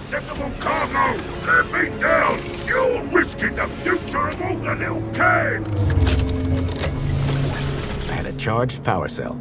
unacceptable cargo! Let me down! You're risking the future of all the Liu Kang! I had a charged power cell.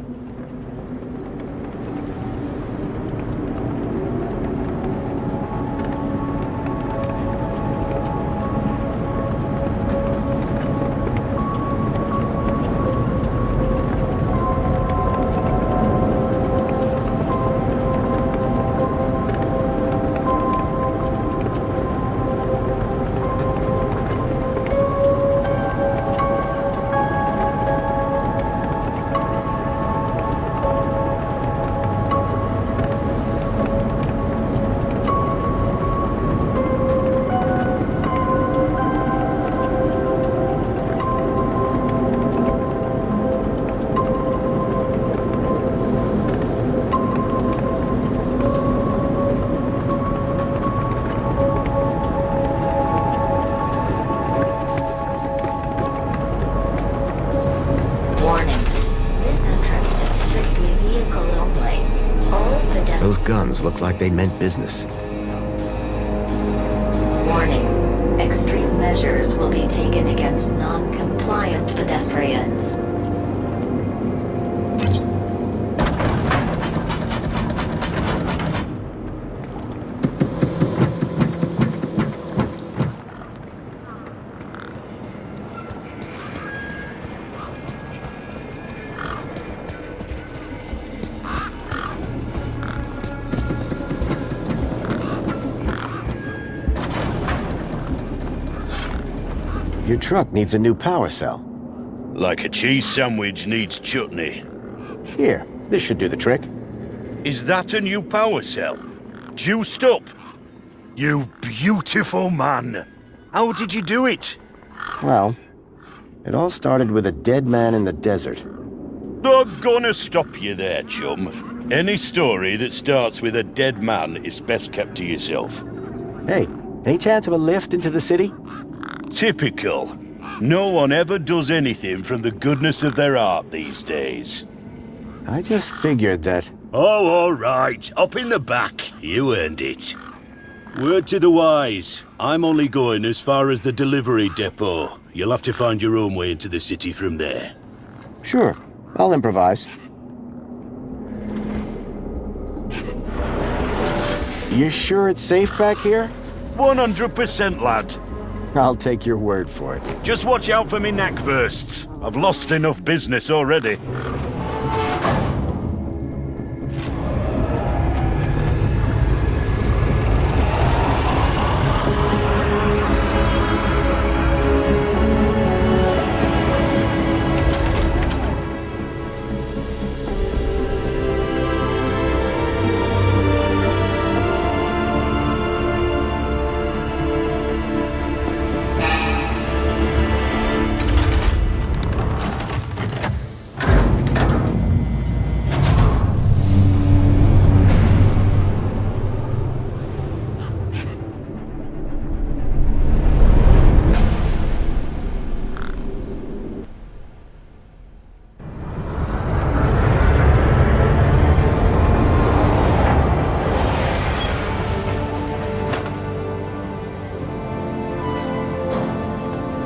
Those guns look like they meant business. Warning. Extreme measures will be taken against non-compliant pedestrians. Your truck needs a new power cell. Like a cheese sandwich needs chutney. Here, this should do the trick. Is that a new power cell? Juiced up? You beautiful man! How did you do it? Well, it all started with a dead man in the desert. I'm gonna stop you there, chum. Any story that starts with a dead man is best kept to yourself. Hey, any chance of a lift into the city? Typical. No one ever does anything from the goodness of their heart these days. I just figured that... Oh, all right. Up in the back. You earned it. Word to the wise. I'm only going as far as the delivery depot. You'll have to find your own way into the city from there. Sure, I'll improvise. You sure it's safe back here? 100%, lad. I'll take your word for it. Just watch out for me neck bursts. I've lost enough business already.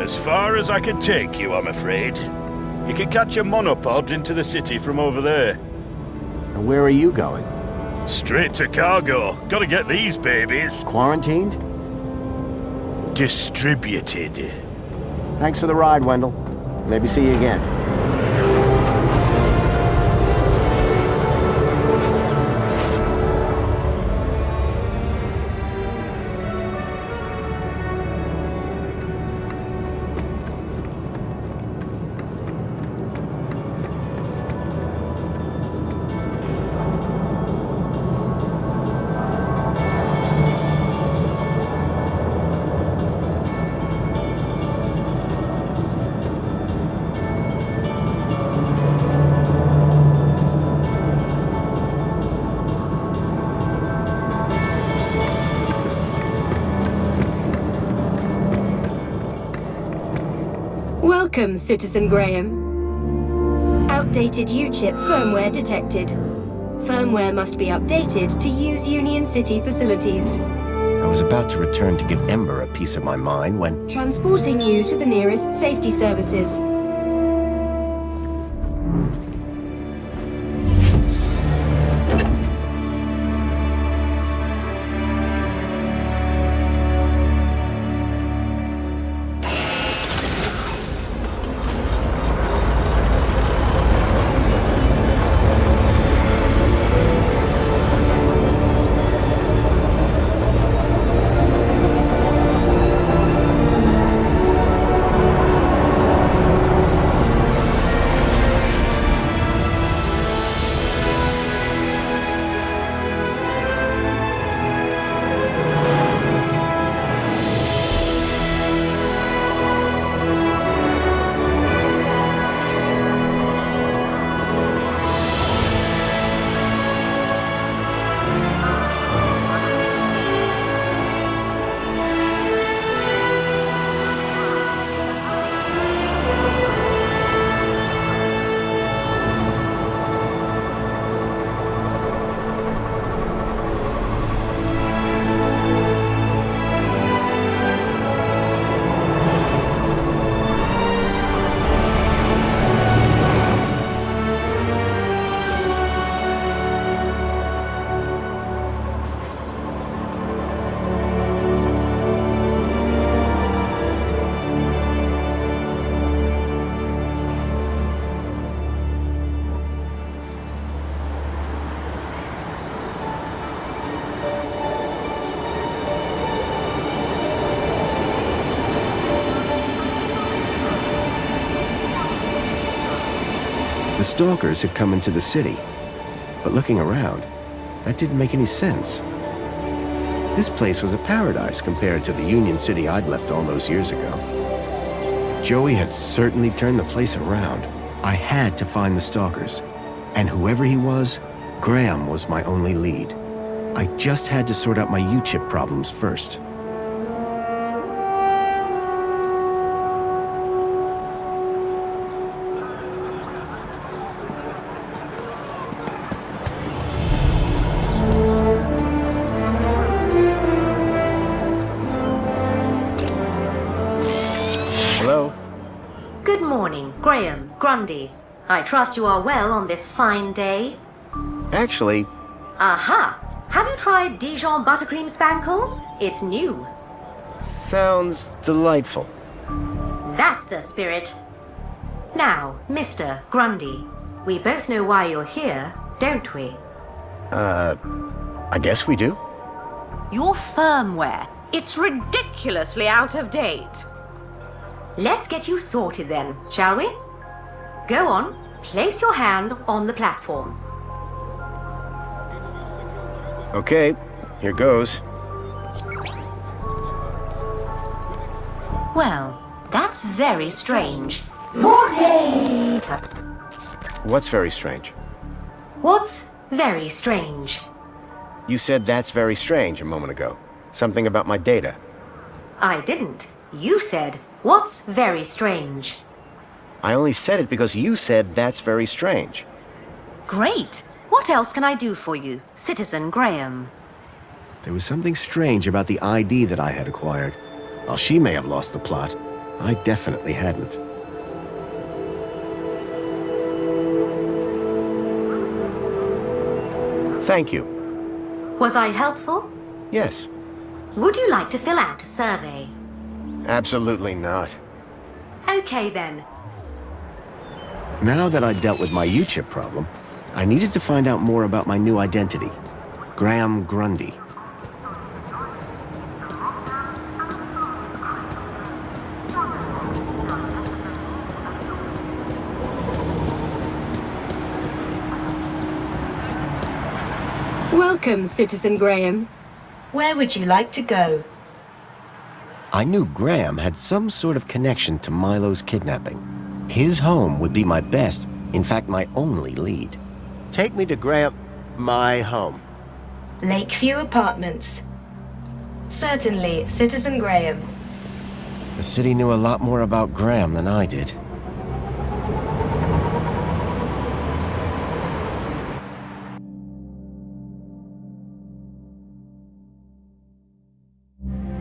As far as I could take you, I'm afraid. You can catch a monopod into the city from over there. And where are you going? Straight to cargo. Gotta get these babies. Quarantined? Distributed. Thanks for the ride, Wendell. Maybe see you again. Welcome, Citizen Graham. Outdated U-chip firmware detected. Firmware must be updated to use Union City facilities. was about to return to give Ember a piece of my mind when... Transporting you to the nearest safety services. The Stalkers had come into the city, but looking around, that didn't make any sense. This place was a paradise compared to the Union City I'd left all those years ago. Joey had certainly turned the place around. I had to find the Stalkers, and whoever he was, Graham was my only lead. I just had to sort out my U-chip problems first. Hello? Good morning, Graham Grundy. I trust you are well on this fine day. Actually, Aha! Have you tried Dijon buttercream spankles? It's new. sounds delightful. That's the spirit. Now, Mr. Grundy, we both know why you're here, don't we? I guess we do. Your firmware. It's ridiculously out of date. Let's get you sorted then, shall we? Go on, place your hand on the platform. Okay, here goes. Well, that's very strange. What's very strange? What's very strange? You said that's very strange a moment ago. Something about my data. I didn't. You said, what's very strange? I only said it because you said that's very strange. Great. What else can I do for you, Citizen Graham? There was something strange about the ID that I had acquired. While she may have lost the plot, I definitely hadn't. Thank you. Was I helpful? Yes. Would you like to fill out a survey? Absolutely not. Okay then. Now that I'd dealt with my U-chip problem, I needed to find out more about my new identity, Graham Grundy. Welcome, Citizen Graham. Where would you like to go? I knew Graham had some sort of connection to Milo's kidnapping. His home would be my best, in fact, my only lead. Take me to Graham... my home. Lakeview Apartments. Certainly, Citizen Graham. The city knew a lot more about Graham than I did.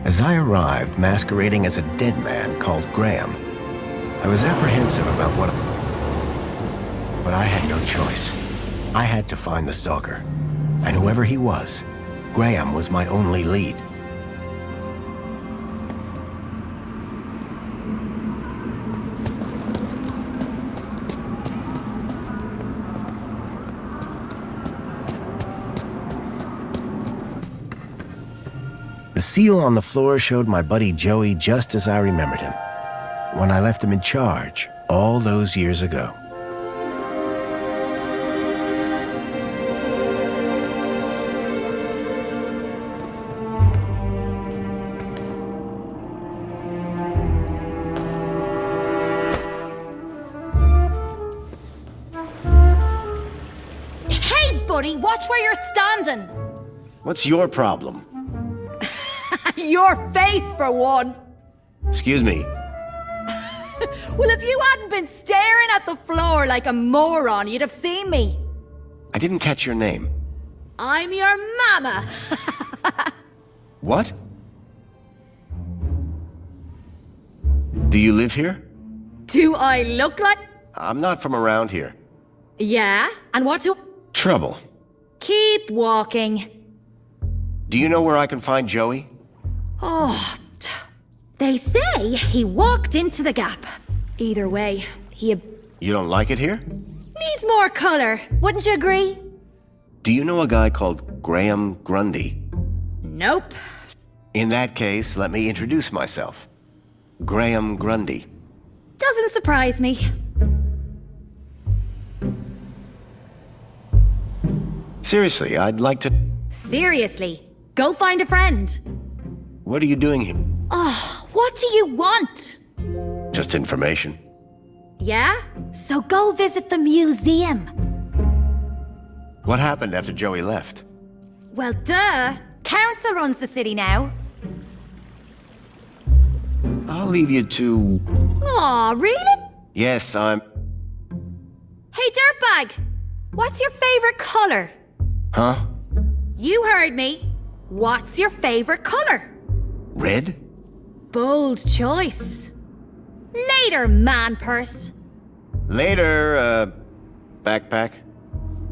As I arrived, masquerading as a dead man called Graham, I was apprehensive about what... But I had no choice. I had to find the stalker. And whoever he was, Graham was my only lead. The seal on the floor showed my buddy Joey just as I remembered him, when I left him in charge all those years ago. Hey, buddy, watch where you're standing! What's your problem? Your face, for one! Excuse me. Well, if you hadn't been staring at the floor like a moron, you'd have seen me. I didn't catch your name. I'm your mama. What? Do you live here? Do I look like... I'm not from around here. Yeah? And what do... Trouble. Keep walking. Do you know where I can find Joey? Oh, they say he walked into the gap. Either way, he You don't like it here? needs more color. Wouldn't you agree? Do you know a guy called Graham Grundy? Nope. In that case, let me introduce myself. Graham Grundy. Doesn't surprise me. Seriously, I'd like to... Seriously, go find a friend. What are you doing here? Oh, what do you want? Just information. Yeah? So go visit the museum. What happened after Joey left? Well, duh. Council runs the city now. I'll leave you to... Aw, really? Yes, I'm... Hey, dirtbag! What's your favorite color? Huh? You heard me. What's your favorite color? Red? Bold choice. Later, man purse. Later, backpack.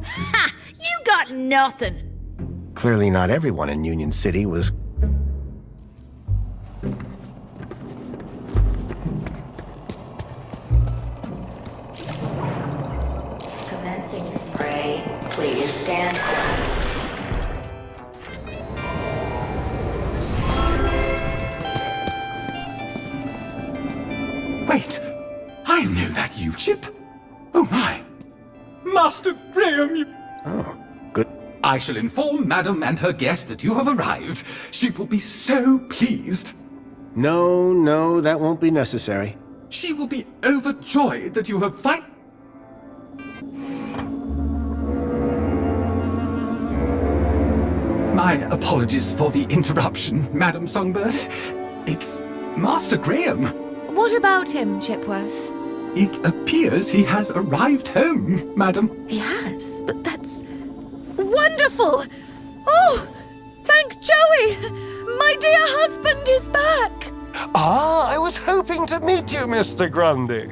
Ha! You got nothing. Clearly not everyone in Union City was... Commencing spray. Please stand back. Wait! I know that you, Chip. Oh my! Master Graham, you... Oh, good. I shall inform Madam and her guest that you have arrived. She will be so pleased. No, that won't be necessary. She will be overjoyed that you have My apologies for the interruption, Madam Songbird. It's Master Graham. What about him, Chipworth? It appears he has arrived home, Madam. He has, but that's... wonderful! Oh, thank Joey! My dear husband is back! Ah, I was hoping to meet you, Mr. Grundy.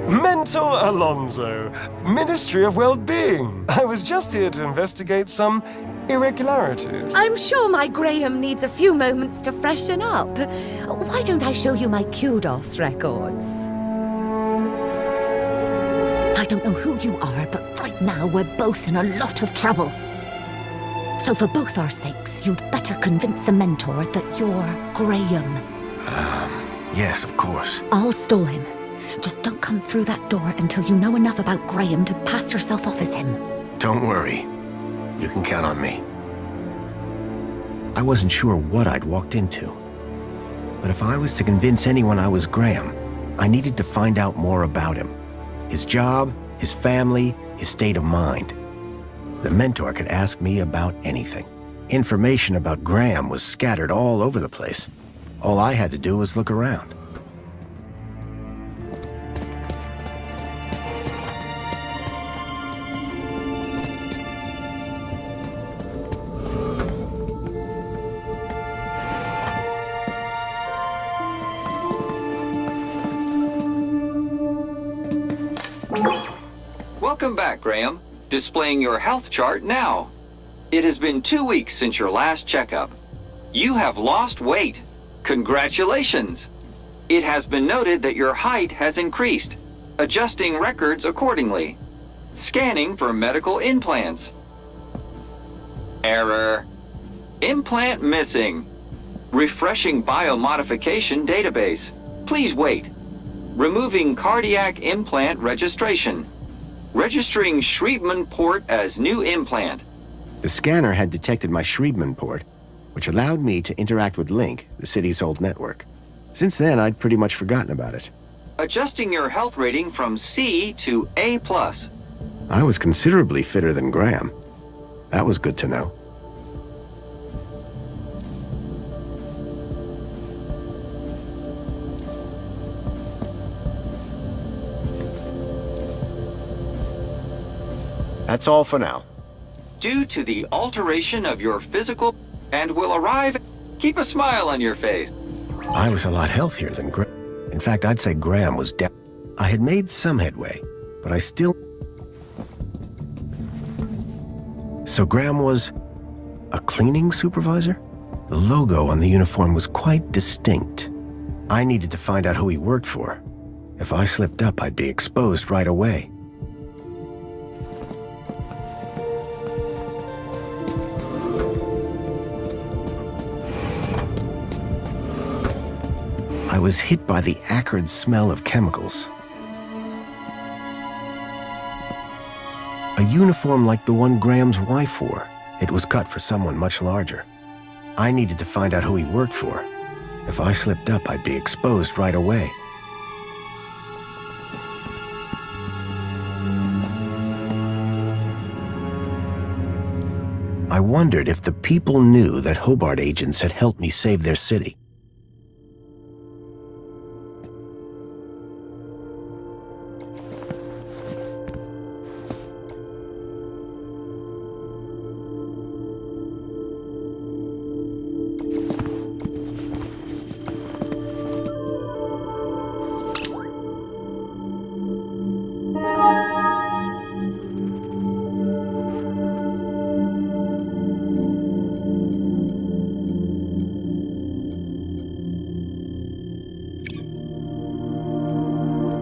Mentor Alonso, Ministry of Well-Being. I was just here to investigate some irregularities. I'm sure my Graham needs a few moments to freshen up. Why don't I show you my kudos records? I don't know who you are, but right now we're both in a lot of trouble. So for both our sakes, you'd better convince the Mentor that you're Graham. Yes, of course. I'll stall him. Just don't come through that door until you know enough about Graham to pass yourself off as him. Don't worry. You can count on me. I wasn't sure what I'd walked into. But if I was to convince anyone I was Graham, I needed to find out more about him. His job, his family, his state of mind. The Mentor could ask me about anything. Information about Graham was scattered all over the place. All I had to do was look around. Welcome back, Graham. Displaying your health chart now. It has been 2 weeks since your last checkup. You have lost weight. Congratulations! It has been noted that your height has increased. Adjusting records accordingly. Scanning for medical implants. Error. Implant missing. Refreshing biomodification database. Please wait. Removing cardiac implant registration. Registering Schriebman port as new implant. The scanner had detected my Schriebman port, which allowed me to interact with Link, the city's old network. Since then, I'd pretty much forgotten about it. Adjusting your health rating from C to A+. I was considerably fitter than Graham. That was good to know. That's all for now. Due to the alteration of your physical and will arrive, keep a smile on your face. I was a lot healthier than Graham. In fact, I'd say Graham was dead. I had made some headway, but I still... So Graham was a cleaning supervisor? The logo on the uniform was quite distinct. I needed to find out who he worked for. If I slipped up, I'd be exposed right away. I was hit by the acrid smell of chemicals. A uniform like the one Graham's wife wore. It was cut for someone much larger. I needed to find out who he worked for. If I slipped up, I'd be exposed right away. I wondered if the people knew that Hobart agents had helped me save their city.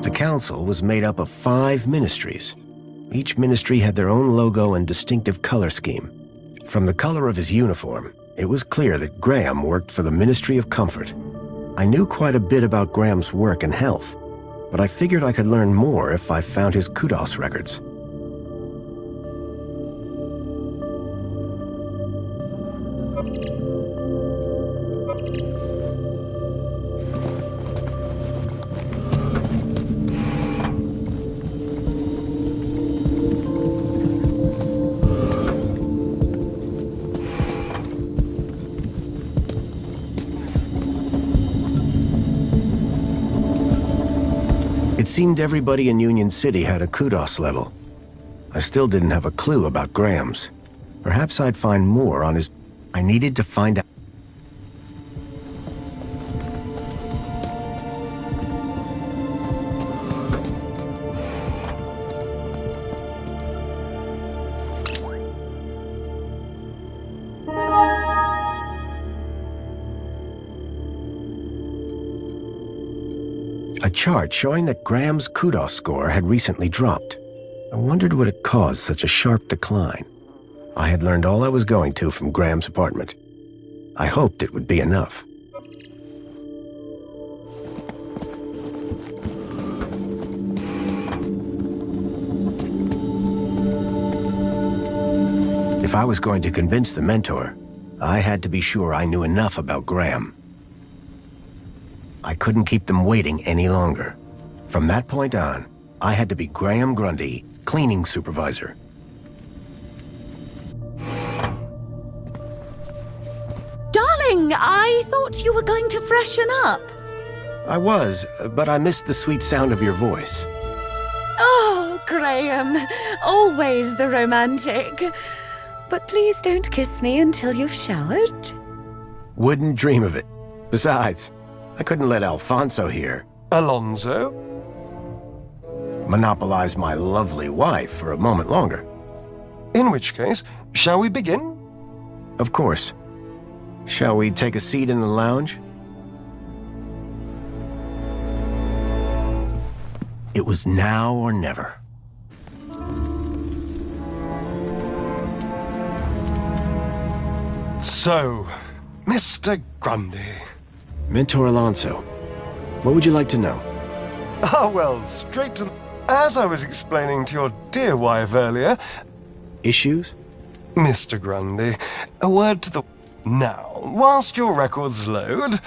The council was made up of 5 ministries. Each ministry had their own logo and distinctive color scheme. From the color of his uniform, it was clear that Graham worked for the Ministry of Comfort. I knew quite a bit about Graham's work and health, but I figured I could learn more if I found his kudos records. It seemed everybody in Union City had a kudos level. I still didn't have a clue about Graham's. Perhaps I'd find more on his... I needed to find out. A chart showing that Graham's kudos score had recently dropped. I wondered what had caused such a sharp decline. I had learned all I was going to from Graham's apartment. I hoped it would be enough. If I was going to convince the mentor, I had to be sure I knew enough about Graham. I couldn't keep them waiting any longer. From that point on, I had to be Graham Grundy, cleaning supervisor. Darling, I thought you were going to freshen up. I was, but I missed the sweet sound of your voice. Oh, Graham, always the romantic. But please don't kiss me until you've showered. Wouldn't dream of it. Besides, I couldn't let Alfonso hear. Alonso? monopolize my lovely wife for a moment longer. In which case, shall we begin? Of course. Shall we take a seat in the lounge? It was now or never. So, Mr. Grundy. Mentor Alonso, what would you like to know? Ah, well, straight to the... As I was explaining to your dear wife earlier... Issues? Mr. Grundy, a word to the... Now, whilst your records load,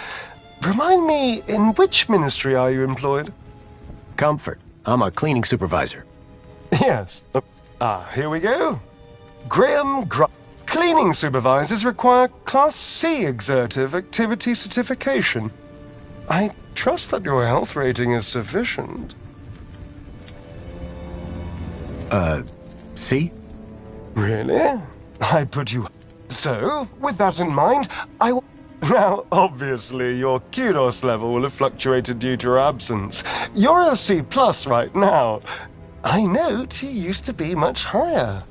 remind me, in which ministry are you employed? Comfort. I'm a cleaning supervisor. Yes. Here we go. Graham Grundy. Cleaning supervisors require Class C exertive activity certification. I trust that your health rating is sufficient. C? Really? I put you... So, with that in mind, I will... Now, obviously, your kudos level will have fluctuated due to your absence. You're a C+ right now. I note you used to be much higher.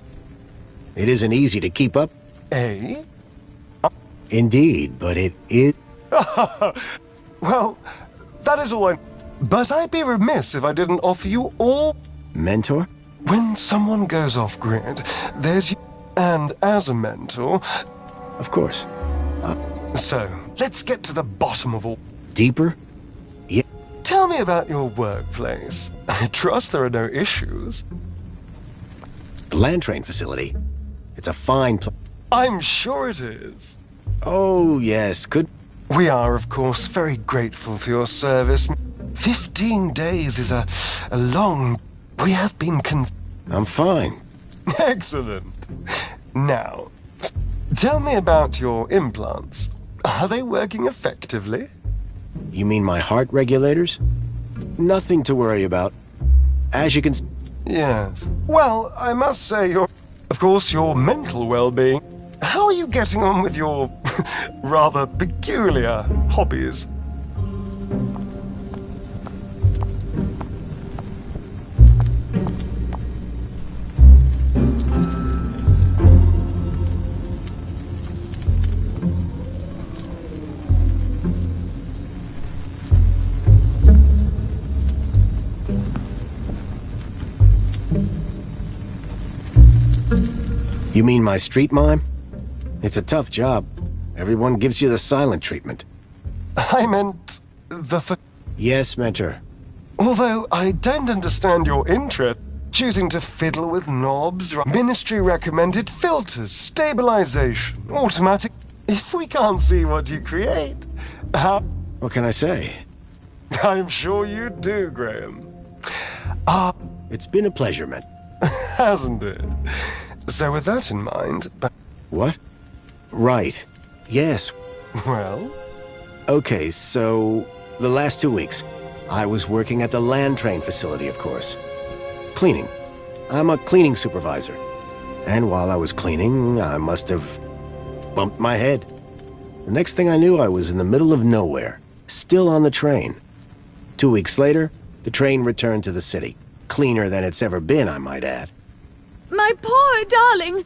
It isn't easy to keep up. Eh? Indeed, but it is... Well, that is all I... But I'd be remiss if I didn't offer you all... Mentor? When someone goes off-grid, there's you... And as a mentor... Of course. So, let's get to the bottom of all... Deeper? Yeah. Tell me about your workplace. I trust there are no issues. The land train facility. It's a fine place. I'm sure it is. Oh, yes, could... We are, of course, very grateful for your service. 15 days is a long... We have been I'm fine. Excellent. Now, tell me about your implants. Are they working effectively? You mean my heart regulators? Nothing to worry about. As you can... Yes. Well, I must say of course, your mental well-being. How are you getting on with your rather peculiar hobbies? You mean my street mime? It's a tough job. Everyone gives you the silent treatment. I meant the... Yes, Mentor. Although I don't understand your interest, choosing to fiddle with knobs, ministry-recommended filters, stabilization, automatic... If we can't see what you create, how... What can I say? I'm sure you do, Graham. It's been a pleasure, man. Hasn't it? So with that in mind... What? Right. Yes. Well? Okay, so... The last 2 weeks, I was working at the land train facility, of course. Cleaning. I'm a cleaning supervisor. And while I was cleaning, I must have bumped my head. The next thing I knew, I was in the middle of nowhere, still on the train. 2 weeks later, the train returned to the city. Cleaner than it's ever been, I might add. My poor darling!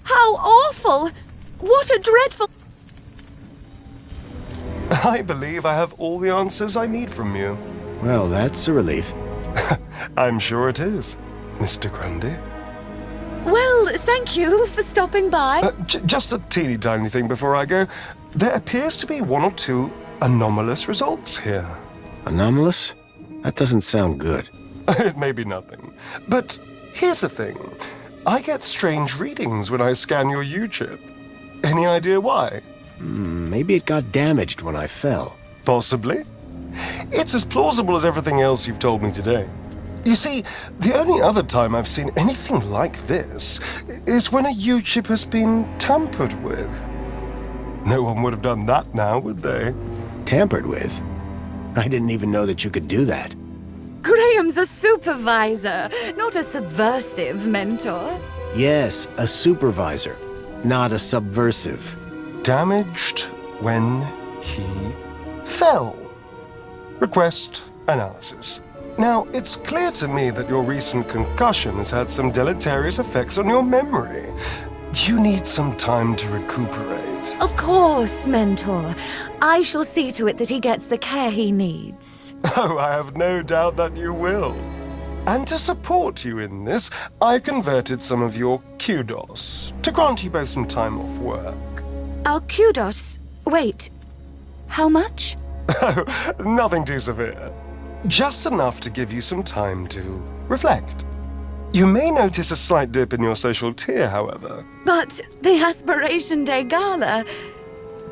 How awful! What a dreadful... I believe I have all the answers I need from you. Well, that's a relief. I'm sure it is, Mr. Grundy. Well, thank you for stopping by. Just a teeny tiny thing before I go. There appears to be 1 or 2 anomalous results here. Anomalous? That doesn't sound good. It may be nothing. But here's the thing. I get strange readings when I scan your U-chip. Any idea why? Maybe it got damaged when I fell. Possibly. It's as plausible as everything else you've told me today. You see, the only other time I've seen anything like this is when a U-chip has been tampered with. No one would have done that now, would they? Tampered with? I didn't even know that you could do that. Graham's a supervisor, not a subversive mentor. Yes, a supervisor, not a subversive. Damaged when he fell. Request analysis. Now, it's clear to me that your recent concussion has had some deleterious effects on your memory. You need some time to recuperate. Of course, Mentor. I shall see to it that he gets the care he needs. Oh, I have no doubt that you will. And to support you in this, I converted some of your kudos to grant you both some time off work. Our kudos? Wait, how much? Oh, nothing too severe. Just enough to give you some time to reflect. You may notice a slight dip in your social tier, however. But the Aspiration Day Gala...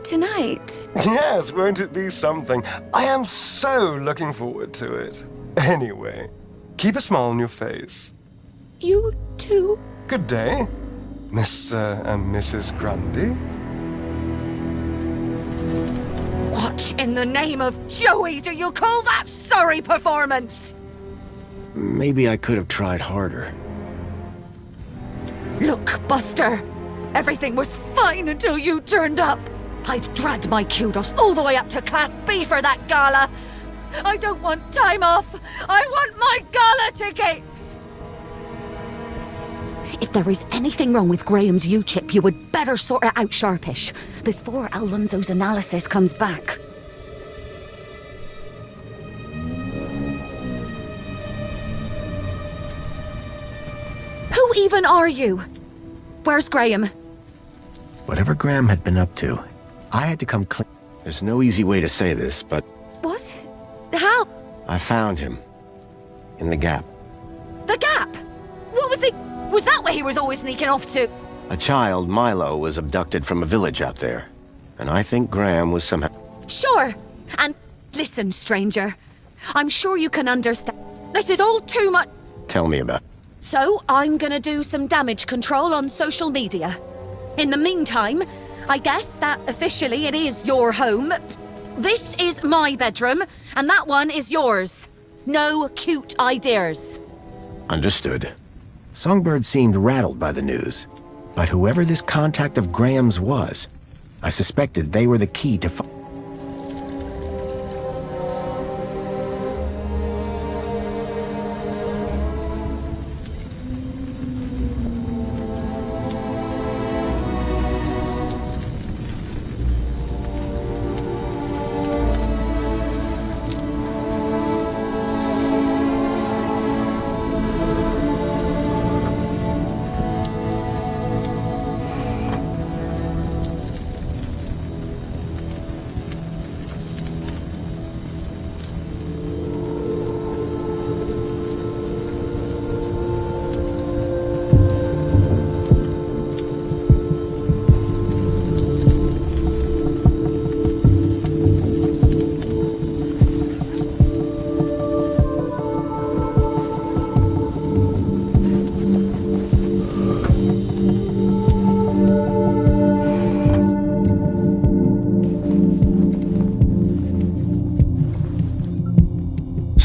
tonight. Yes, won't it be something? I am so looking forward to it. Anyway, keep a smile on your face. You too. Good day, Mr. and Mrs. Grundy. What in the name of Joey do you call that sorry performance? Maybe I could have tried harder. Look, Buster. Everything was fine until you turned up. I'd dragged my kudos all the way up to Class B for that gala. I don't want time off. I want my gala tickets. If there is anything wrong with Graham's U-chip, you would better sort it out sharpish, before Alonso's analysis comes back. Who even are you? Where's Graham? Whatever Graham had been up to, I had to come clean. There's no easy way to say this, but What? How? I found him. In the Gap. The Gap? What was the... Was that where he was always sneaking off to? A child, Milo, was abducted from a village out there. And I think Graham was somehow... Sure. And listen, stranger. I'm sure you can understand. This is all too much. Tell me about it. So I'm gonna do some damage control on social media. In the meantime, I guess that officially it is your home. This is my bedroom, and that one is yours. No cute ideas. Understood. Songbird seemed rattled by the news. But whoever this contact of Graham's was, I suspected they were the key to...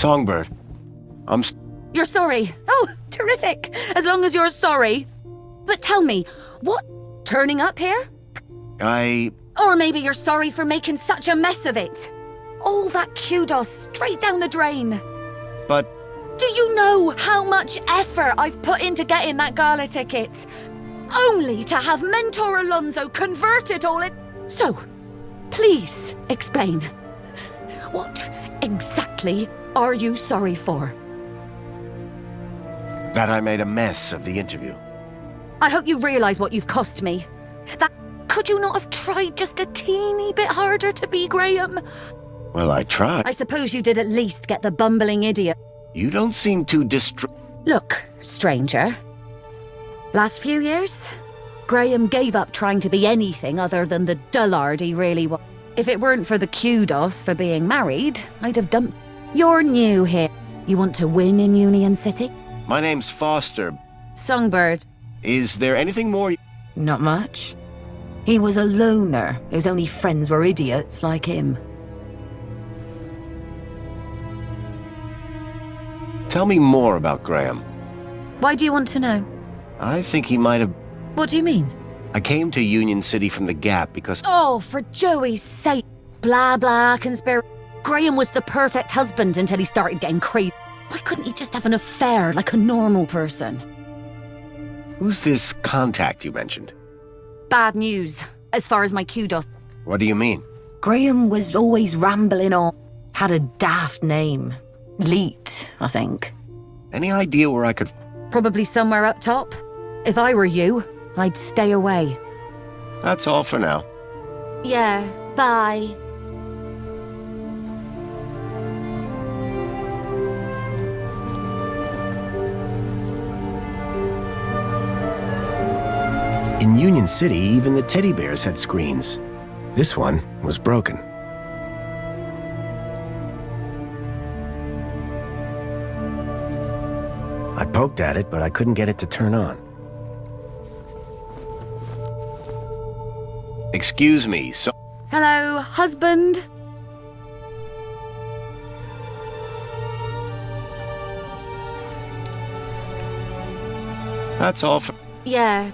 Songbird, You're sorry. Oh, terrific. As long as you're sorry. But tell me, what? Turning up here? Or maybe you're sorry for making such a mess of it. All that kudos straight down the drain. But... Do you know how much effort I've put into getting that gala ticket? Only to have Mentor Alonso convert it all in... So, please explain. What exactly are you sorry for? that I made a mess of the interview. I hope you realize what you've cost me. That... Could you not have tried just a teeny bit harder to be Graham? Well, I tried. I suppose you did at least get the bumbling idiot. You don't seem too Look, stranger. Last few years, Graham gave up trying to be anything other than the dullard he really was. If it weren't for the kudos for being married, I'd have dumped... You're new here. You want to win in Union City? My name's Foster. Songbird. Is there anything more? Not much. He was a loner whose only friends were idiots like him. Tell me more about Graham. Why do you want to know? I think he might have... What do you mean? I came to Union City from the Gap because... Oh, for Joey's sake. Blah, blah, conspiracy. Graham was the perfect husband until he started getting crazy. Why couldn't he just have an affair like a normal person? Who's this contact you mentioned? Bad news, as far as my kudos. What do you mean? Graham was always rambling on. Had a daft name. Leet, I think. Any idea where I could... Probably somewhere up top. If I were you, I'd stay away. That's all for now. Yeah, bye. In Union City, even the teddy bears had screens. This one was broken. I poked at it, but I couldn't get it to turn on. Excuse me, so... Hello, husband. That's all for... Yeah.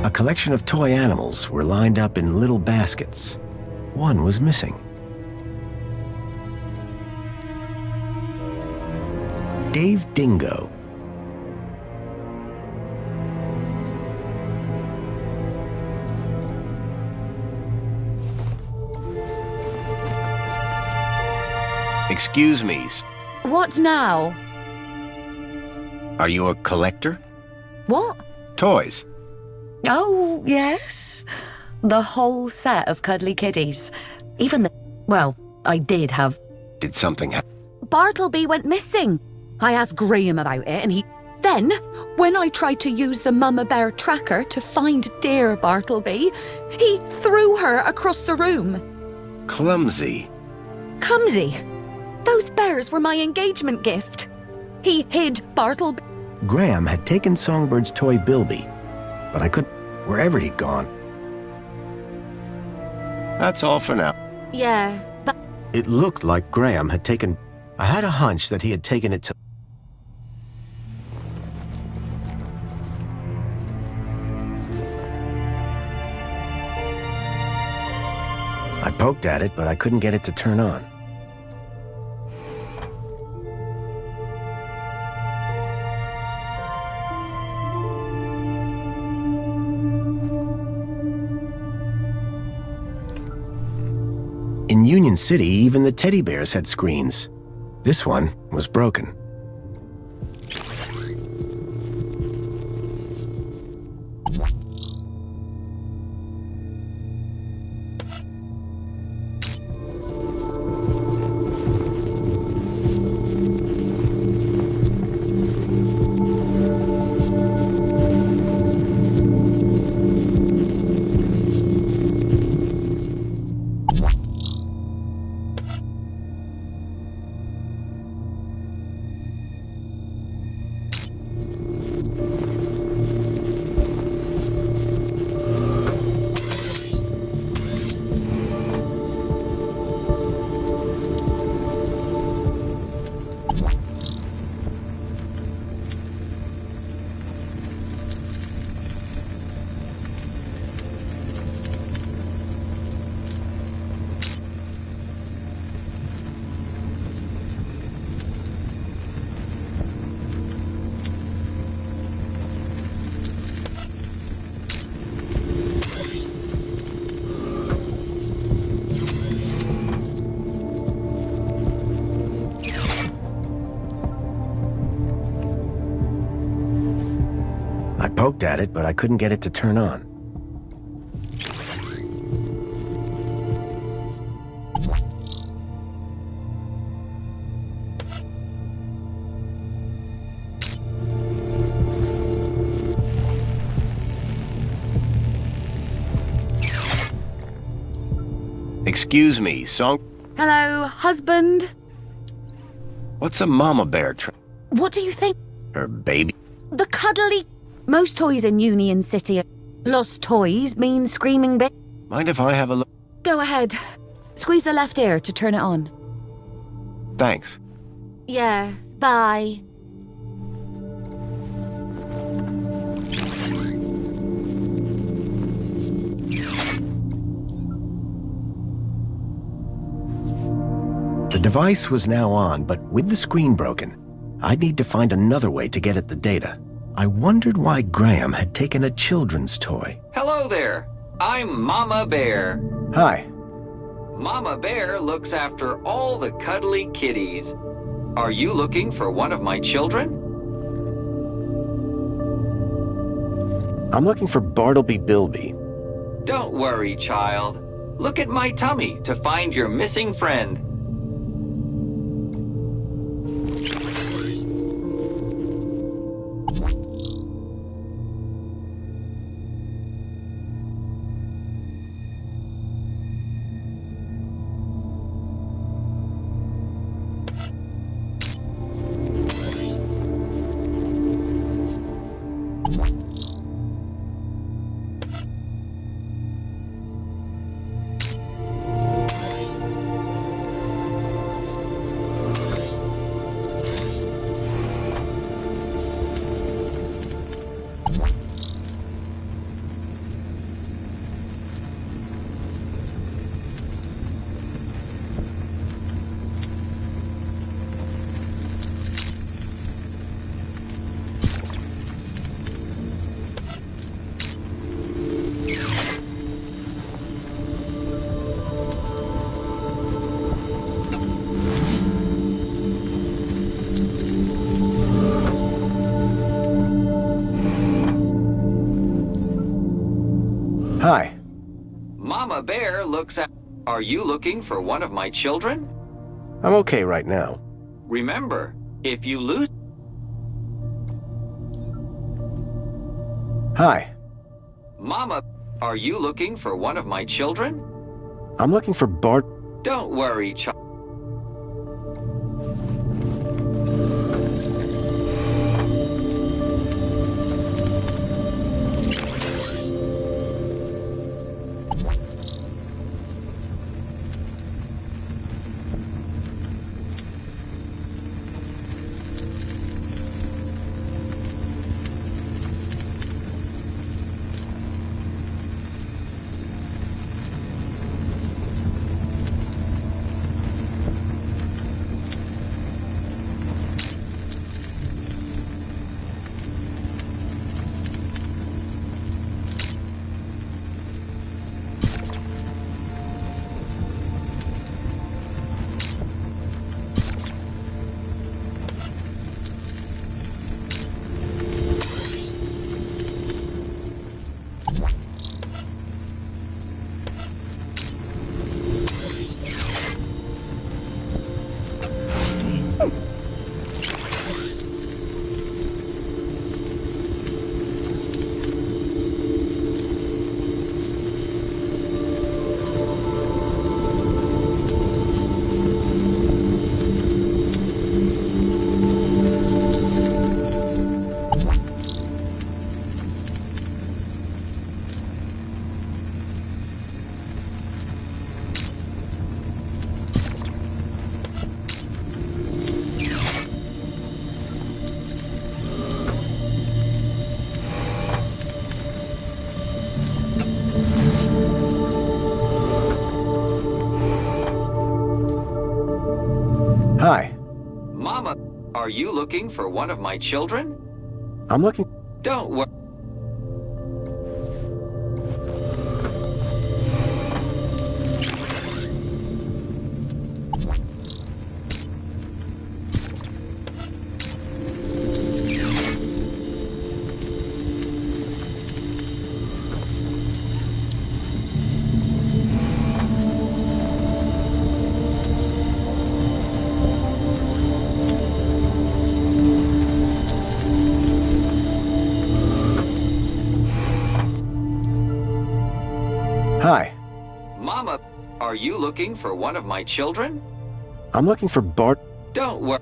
A collection of toy animals were lined up in little baskets. One was missing. Dave Dingo. Excuse me, What now? are you a collector? What? Toys. Oh, yes. The whole set of cuddly kitties. Even the... Well, I did have... Did something happen? Bartleby went missing. I asked Graham about it and he... Then, when I tried to use the Mama Bear tracker to find dear Bartleby, he threw her across the room. Clumsy. Clumsy? Those bears were my engagement gift. He hid Bartleby. Graham had taken Songbird's toy Bilby, but I couldn't... wherever he'd gone. That's all for now. Yeah, but... It looked like Graham had taken... I had a hunch that he had taken it to... I poked at it, but I couldn't get it to turn on. In Union City, even the teddy bears had screens. This one was broken. I poked at it, but I couldn't get it to turn on. Excuse me, Hello, husband. What's a mama bear What do you think? Her baby? The cuddly... Most toys in Union City are... Lost toys mean screaming baby. Mind if I have a look? Go ahead. Squeeze the left ear to turn it on. Thanks. Yeah, bye. device was now on, but with the screen broken, I'd need to find another way to get at the data. I wondered why Graham had taken a children's toy. Hello there. I'm Mama Bear. Hi. Mama Bear looks after all the cuddly kitties. Are you looking for one of my children? I'm looking for Bartleby Bilby. Don't worry, child. Look at my tummy to find your missing friend. Hi. Mama Bear looks at... Are you looking for one of my children? I'm okay right now. Remember, if you lose... Hi. Mama, are you looking for one of my children? I'm looking for Bart... Don't worry, child. Hi. Mama, are you looking for one of my children? I'm looking... Don't worry. Hi. Mama, are you looking for one of my children? I'm looking for Bart... Don't worry.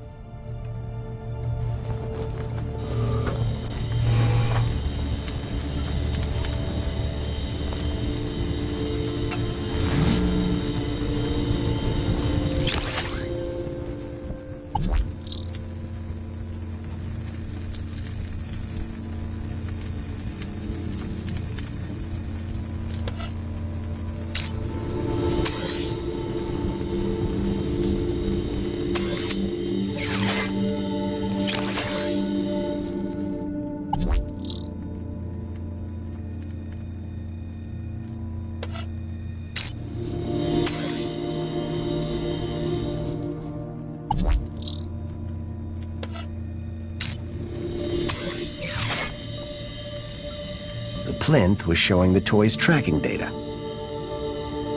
The plinth was showing the toy's tracking data.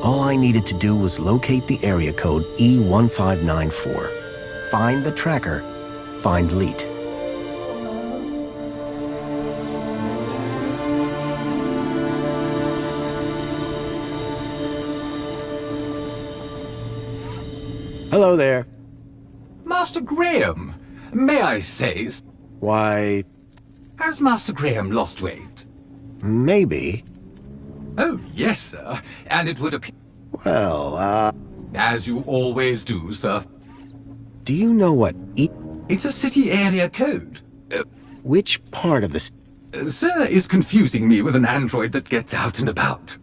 All I needed to do was locate the area code E1594. Find the tracker, find Leet. Hello there. Master Graham, may I say... Why... Has Master Graham lost weight? Maybe. Oh, yes, sir. And it would appear... Well, As you always do, sir. Do you know what It's a city area code. Which part of the... Sir is confusing me with an android that gets out and about.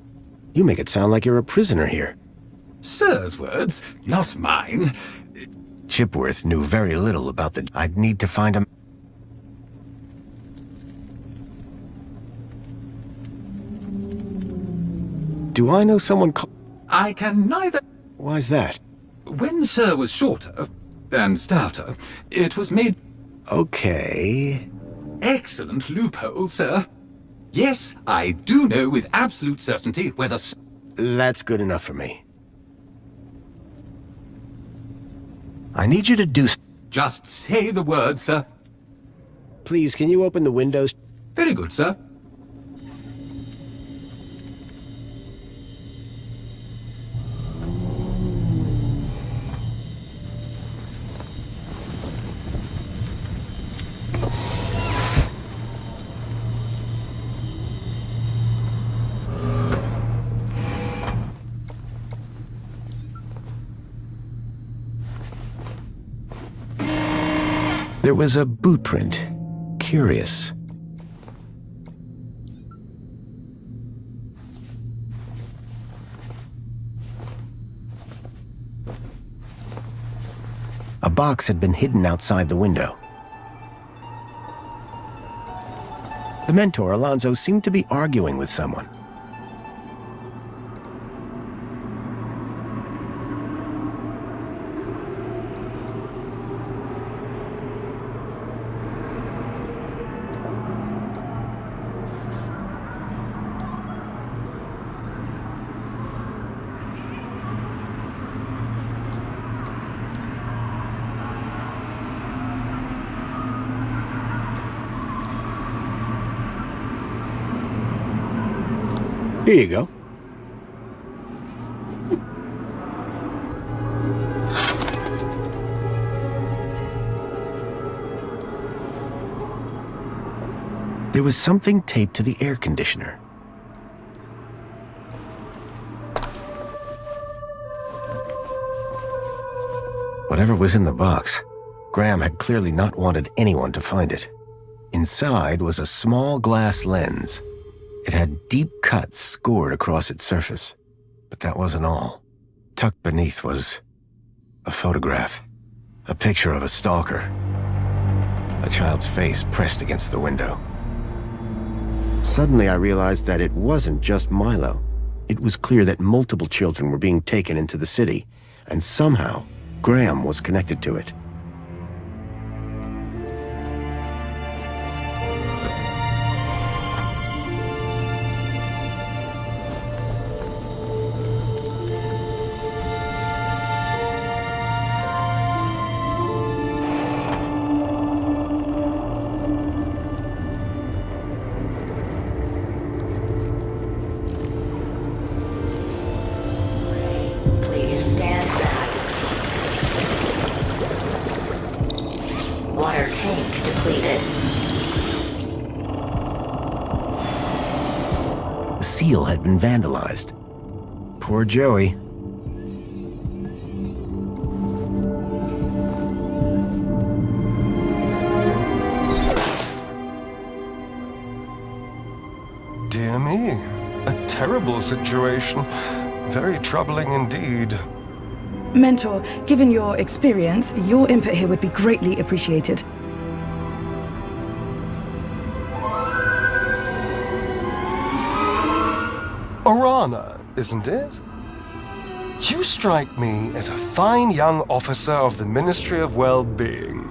You make it sound like you're a prisoner here. Sir's words, not mine. Chipworth knew very little about the... I'd need to find him. Do I know someone I can neither... Why's that? When Sir was shorter and stouter, it was made... Okay... Excellent loophole, sir. Yes, I do know with absolute certainty whether... That's good enough for me. I need you to do... Just say the word, sir. Please, can you open the windows? Very good, sir. There was a boot print. Curious. A box had been hidden outside the window. The mentor, Alonzo, seemed to be arguing with someone. Here you go. There was something taped to the air conditioner. Whatever was in the box, Graham had clearly not wanted anyone to find it. Inside was a small glass lens. It had deep cuts scored across its surface. But that wasn't all. Tucked beneath was a photograph. A picture of a stalker. A child's face pressed against the window. Suddenly I realized that it wasn't just Milo. It was clear that multiple children were being taken into the city, and somehow Graham was connected to it. Water tank depleted. The seal had been vandalized. Poor Joey. Dear me, a terrible situation. Very troubling indeed. Mentor, given your experience, your input here would be greatly appreciated. Orana, isn't it? You strike me as a fine young officer of the Ministry of Well-Being.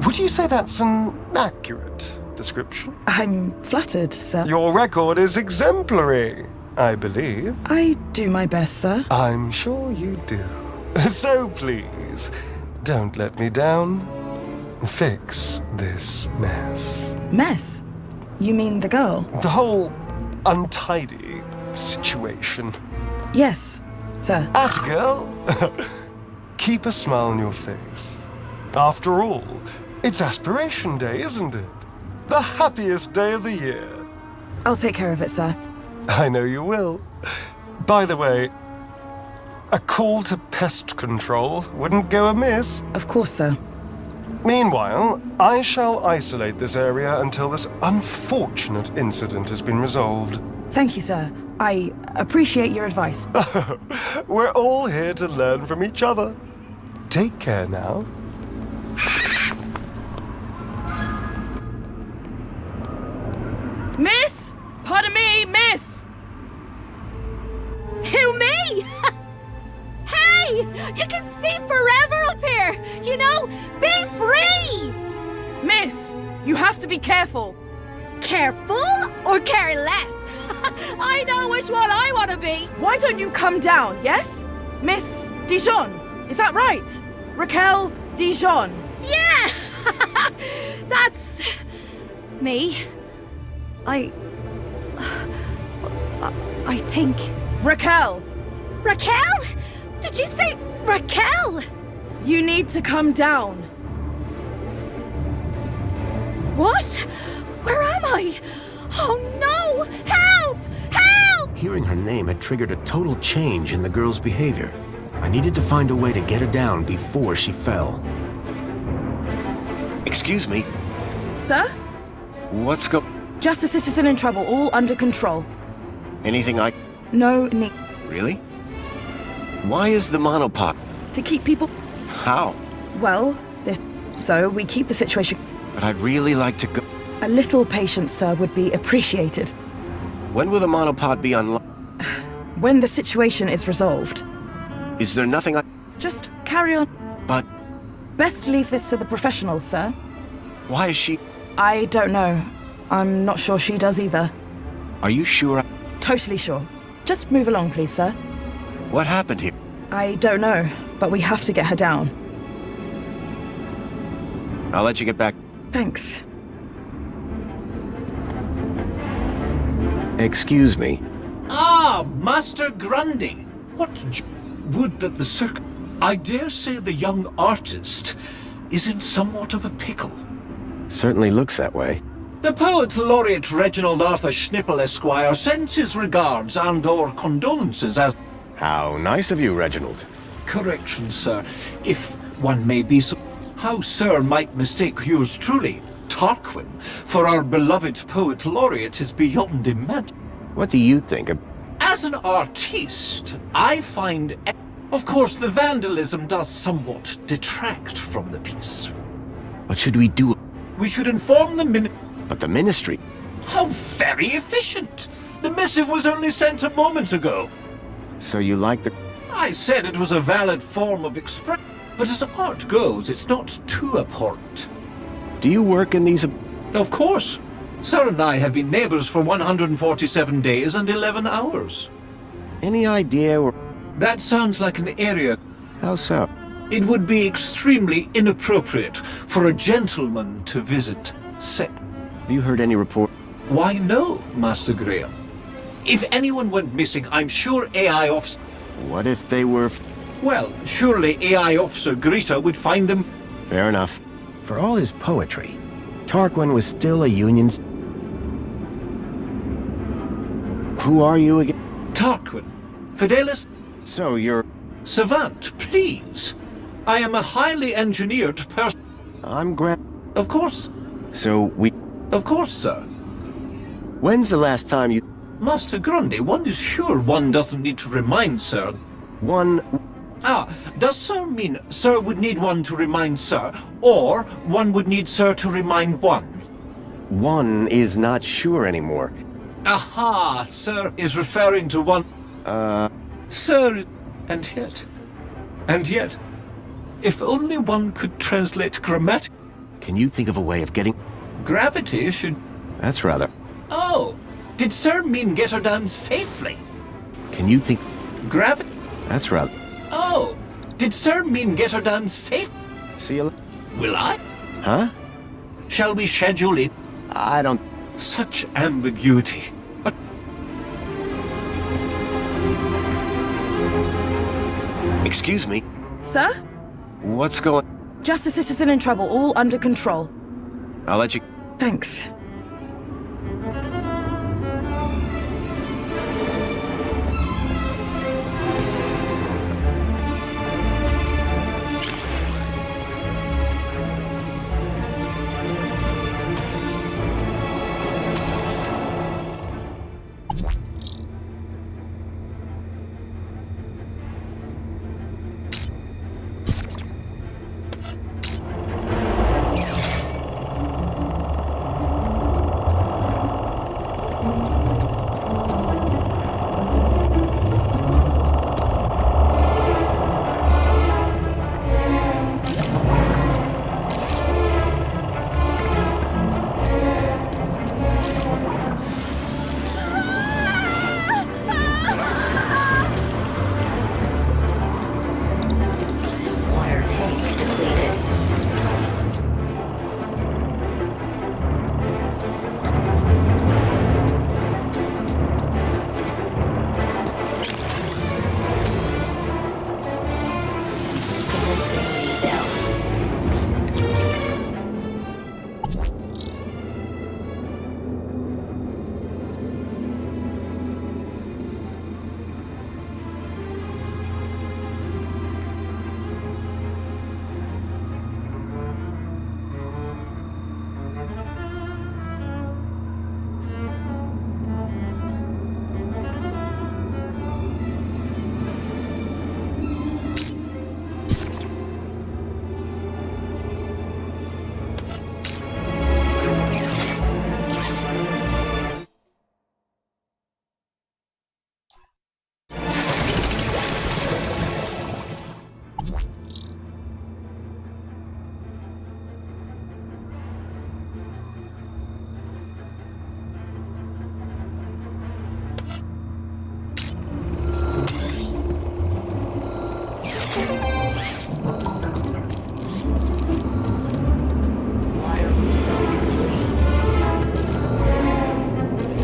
Would you say that's an accurate description. I'm flattered, sir. Your record is exemplary, I believe. I do my best, sir. I'm sure you do. So please, don't let me down. Fix this mess. Mess? You mean the girl? The whole untidy situation. Yes, sir. At girl. Keep a smile on your face. After all, it's Aspiration Day, isn't it? The happiest day of the year. I'll take care of it, sir. I know you will. By the way, a call to pest control wouldn't go amiss. Of course, sir. Meanwhile, I shall isolate this area until this unfortunate incident has been resolved. Thank you, sir. I appreciate your advice. We're all here to learn from each other. Take care now. Miss! Pardon me, miss! Who, me? Hey! You can see forever up here! You know, be free! Miss, you have to be careful. Careful or careless? I know which one I want to be. Why don't you come down, yes? Miss Dijon, is that right? Raquel Dijon. Yeah! That's... me. I think... Raquel! Raquel? Did you say Raquel? You need to come down. What? Where am I? Oh no! Help! Help! Hearing her name had triggered a total change in the girl's behavior. I needed to find a way to get her down before she fell. Excuse me. Sir? What's go... Just a citizen in trouble, all under control. Anything I... No need. Really? Why is the monopod... To keep people... How? Well, so we keep the situation... But I'd really like to go... A little patience, sir, would be appreciated. When will the monopod be unlocked? When the situation is resolved. Is there nothing I... Just carry on. But... Best leave this to the professionals, sir. Why is she... I don't know. I'm not sure she does either. Are you sure? Totally sure. Just move along, please, sir. What happened here? I don't know, but we have to get her down. I'll let you get back. Thanks. Excuse me. Ah, Master Grundy. What would that the I dare say the young artist is in somewhat of a pickle. Certainly looks that way. The poet laureate Reginald Arthur Schnipple Esquire sends his regards and/or condolences as... How nice of you, Reginald. Correction, sir. If one may be so... How sir might mistake yours truly, Tarquin, for our beloved poet laureate is beyond imagine. What do you think of... As an artiste, I find... Of course, the vandalism does somewhat detract from the piece. What should we do? We should inform the But the ministry... How very efficient! The missive was only sent a moment ago. So you like the... I said it was a valid form of expression, but as art goes, it's not too abhorrent. Do you work in these... Of course. Sir and I have been neighbors for 147 days and 11 hours. Any idea where... That sounds like an area... How so? It would be extremely inappropriate for a gentleman to visit Have you heard any report? Why no, Master Graham. If anyone went missing, I'm sure AI Officer... What if they were... Well, surely AI Officer Greta would find them... Fair enough. For all his poetry, Tarquin was still a Union's... Who are you again? Tarquin. Fidelis... So you're... Savant, please. I am a highly engineered person. I'm Grant. Of course. So we... Of course, sir. When's the last time you... Master Grundy, one is sure one doesn't need to remind, sir. One... Ah, does sir mean sir would need one to remind sir, or one would need sir to remind one? One is not sure anymore. Aha, sir is referring to one... Sir, and yet, if only one could translate grammatic... Can you think of a way of getting... Gravity should... That's rather... Oh, did Sir mean get her down safely? Can you think... Gravity... That's rather... Oh, did Sir mean get her down safe? See you... Will I? Huh? Shall we schedule it? I don't... Such ambiguity. Excuse me. Sir? What's going... Just a citizen in trouble, all under control. I'll let you... Thanks. Water tank depleted. Convincingly down.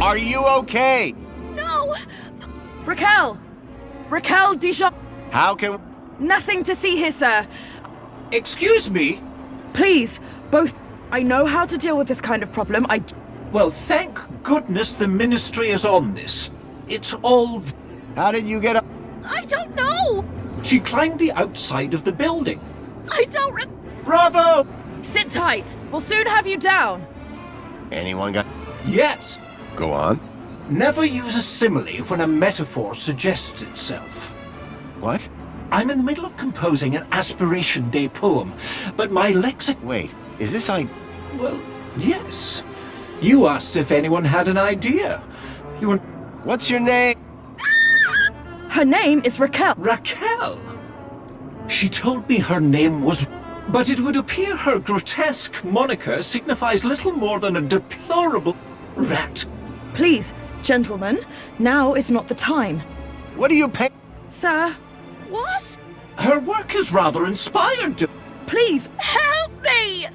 Are you okay? No! Raquel! Raquel Dijon! How can... Nothing to see here, sir. Excuse me? Please, both... I know how to deal with this kind of problem. Well, thank goodness the Ministry is on this. It's all... How did you get up? I don't know! She climbed the outside of the building. I don't Bravo! Sit tight. We'll soon have you down. Anyone got... Yes. Go on. Never use a simile when a metaphor suggests itself. What? I'm in the middle of composing an Aspiration Day poem, but my lexic... Wait, is this Well, yes. You asked if anyone had an idea. You were... What's your name? Her name is Raquel. Raquel? She told me her name was... But it would appear her grotesque moniker signifies little more than a deplorable rat. Please, gentlemen, now is not the time. What do you pay... Sir? What? Her work is rather inspired to... Please, help me!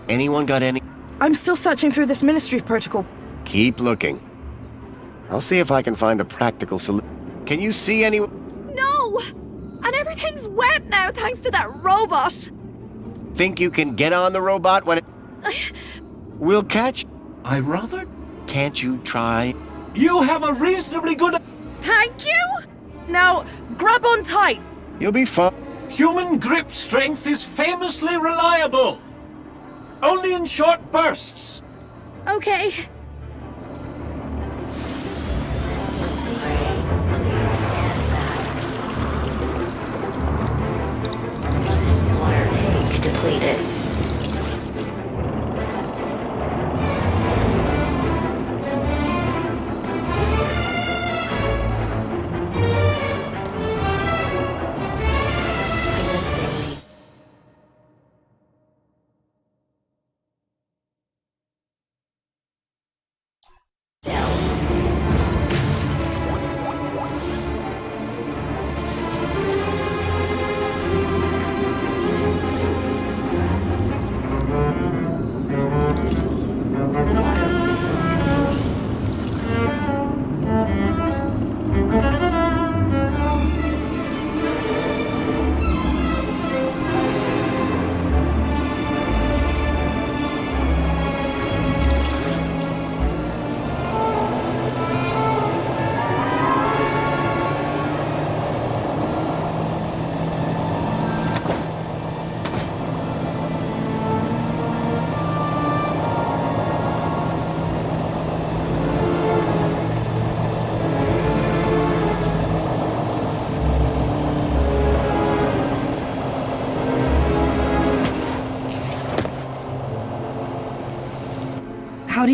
Anyone got any... I'm still searching through this ministry protocol. Keep looking. I'll see if I can find a practical solution. Can you see any... No! And everything's wet now thanks to that robot. Think you can get on the robot when it... We'll catch... I rather... Can't you try? You have a reasonably good... Thank you! Now, grab on tight. You'll be fine. Human grip strength is famously reliable. Only in short bursts. Okay. Water tank depleted.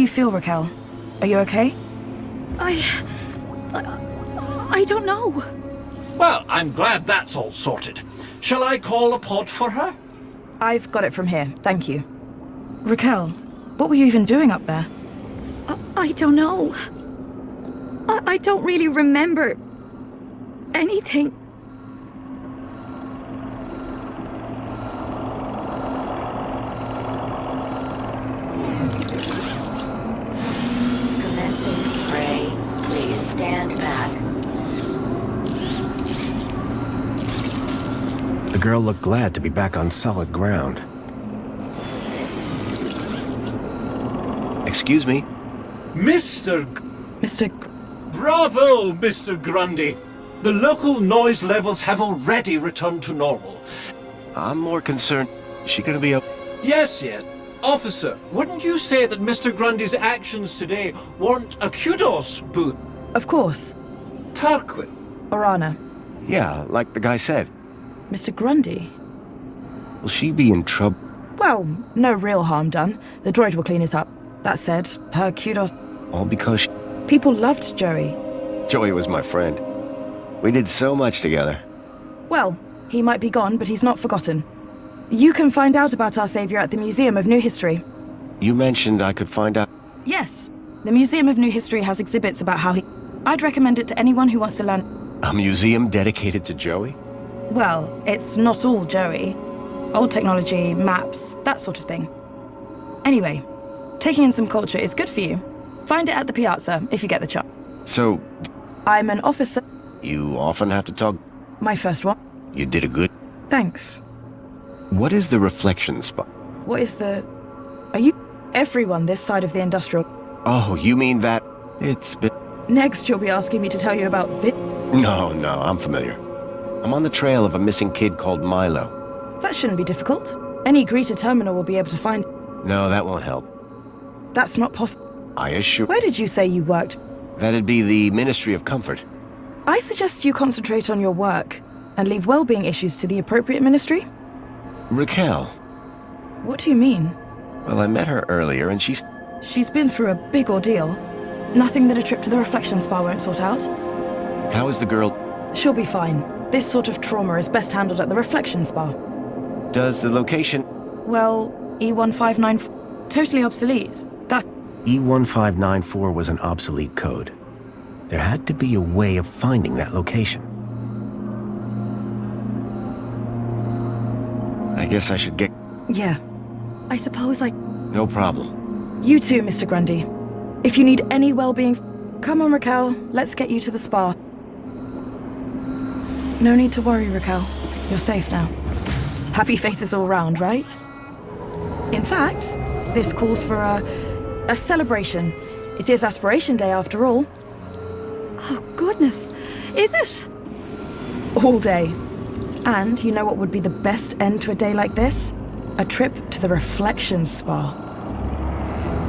you feel, Raquel? Are you okay? I don't know. Well, I'm glad that's all sorted. Shall I call a pod for her? I've got it from here, thank you. Raquel, what were you even doing up there? I don't know. I don't really remember anything. Commencing spray. Please stand back. The girl looked glad to be back on solid ground. Excuse me? Mr. Bravo, Mr. Grundy! The local noise levels have already returned to normal. I'm more concerned. Is she gonna be up? Yes. Officer, wouldn't you say that Mr. Grundy's actions today warrant a kudos boost? Of course. Tarquin. Orana. Yeah, like the guy said. Mr. Grundy? Will she be in trouble? Well, no real harm done. The droid will clean it up. That said, her kudos... All because People loved Joey. Joey was my friend. We did so much together. Well, he might be gone, but he's not forgotten. You can find out about our savior at the Museum of New History. You mentioned I could find out. Yes. The Museum of New History has exhibits about how he... I'd recommend it to anyone who wants to learn... A museum dedicated to Joey? Well, it's not all Joey. Old technology, maps, that sort of thing. Anyway, taking in some culture is good for you. Find it at the Piazza, if you get the chance. So, I'm an officer. you often have to talk? My first one. You did a good... Thanks. What is the reflection spot? What is the... Are you... Everyone this side of the industrial... Oh, you mean that... It's been... Next, you'll be asking me to tell you about this... No, I'm familiar. I'm on the trail of a missing kid called Milo. That shouldn't be difficult. Any Greta terminal will be able to find... No, that won't help. That's not possible. I assure... Where did you say you worked? That'd be the Ministry of Comfort. I suggest you concentrate on your work and leave well-being issues to the appropriate ministry. Raquel. What do you mean? Well, I met her earlier and she's... She's been through a big ordeal. Nothing that a trip to the reflection spa won't sort out. How is the girl... She'll be fine. This sort of trauma is best handled at the reflection spa. Does the location... Well, E1594... Totally obsolete. That... E1594 was an obsolete code. There had to be a way of finding that location. I guess I should get... Yeah. I suppose I... No problem. You too, Mr. Grundy. If you need any well-being... Come on, Raquel. Let's get you to the spa. No need to worry, Raquel. You're safe now. Happy faces all round, right? In fact, this calls for a celebration. It is Aspiration Day after all. Oh, goodness. Is it? All day. And you know what would be the best end to a day like this? A trip to the reflection spa.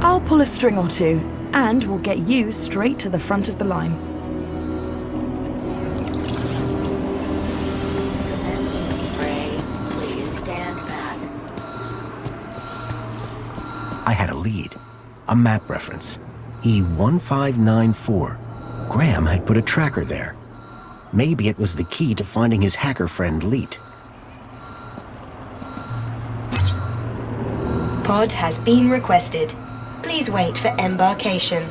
I'll pull a string or two, and we'll get you straight to the front of the line. Commencing spray. Please stand back. I had a lead. A map reference. E1594. Graham had put a tracker there. Maybe it was the key to finding his hacker friend, Leet. Pod has been requested. Please wait for embarkation.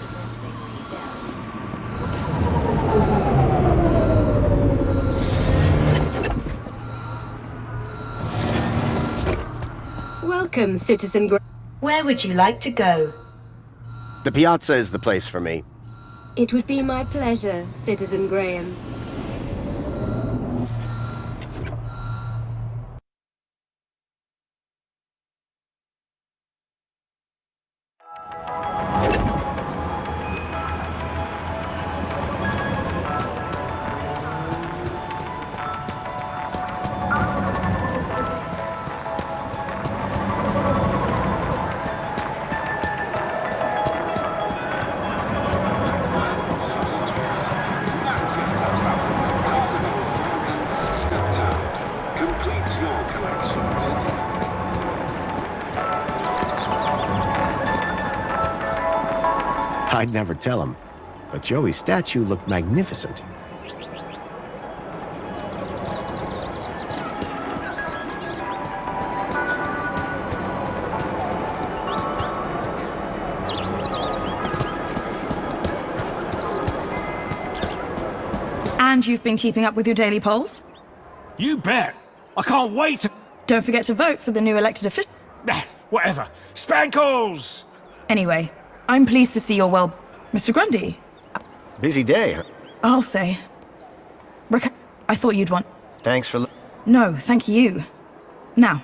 Welcome, Citizen Where would you like to go? The Piazza is the place for me. It would be my pleasure, Citizen Graham. I'd never tell him, but Joey's statue looked magnificent. And you've been keeping up with your daily polls? You bet. I can't wait to... Don't forget to vote for the new elected official. Whatever. Spankles! Anyway, I'm pleased to see you're well... Mr. Grundy? Busy day. I'll say. I thought you'd want... Thanks for... No, thank you. Now,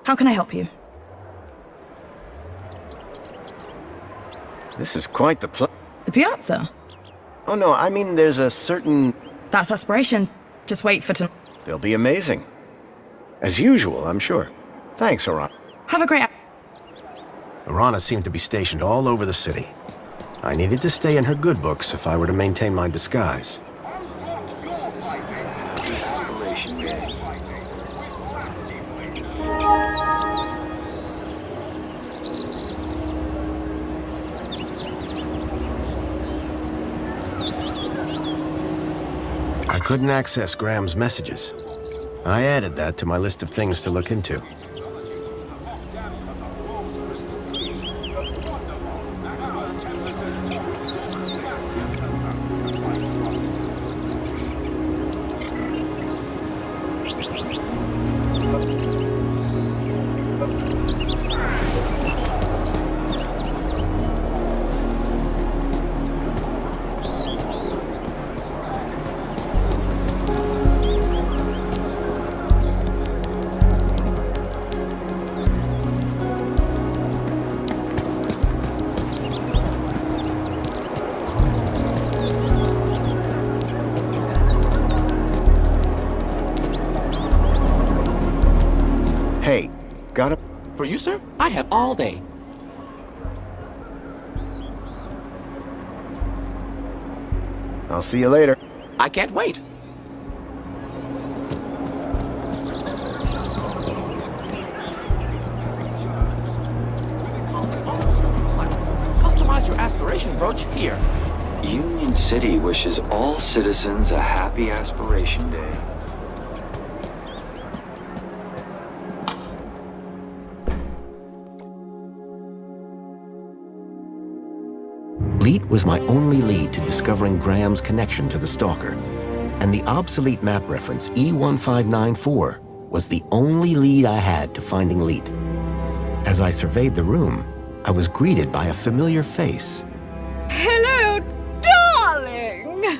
how can I help you? This is quite the The piazza? Oh no, I mean there's a certain... That's aspiration. Just wait for They'll be amazing. As usual, I'm sure. Thanks, Orana. Have a great... Orana seemed to be stationed all over the city. I needed to stay in her good books if I were to maintain my disguise. I couldn't access Graham's messages. I added that to my list of things to look into. Hey, got it? For you, sir? I have all day. I'll see you later. I can't wait. Customize your aspiration brooch here. Union City wishes all citizens a happy Aspiration Day. Leet was my only lead to discovering Graham's connection to the Stalker, and the obsolete map reference E1594 was the only lead I had to finding Leet. As I surveyed the room, I was greeted by a familiar face. Hello, darling!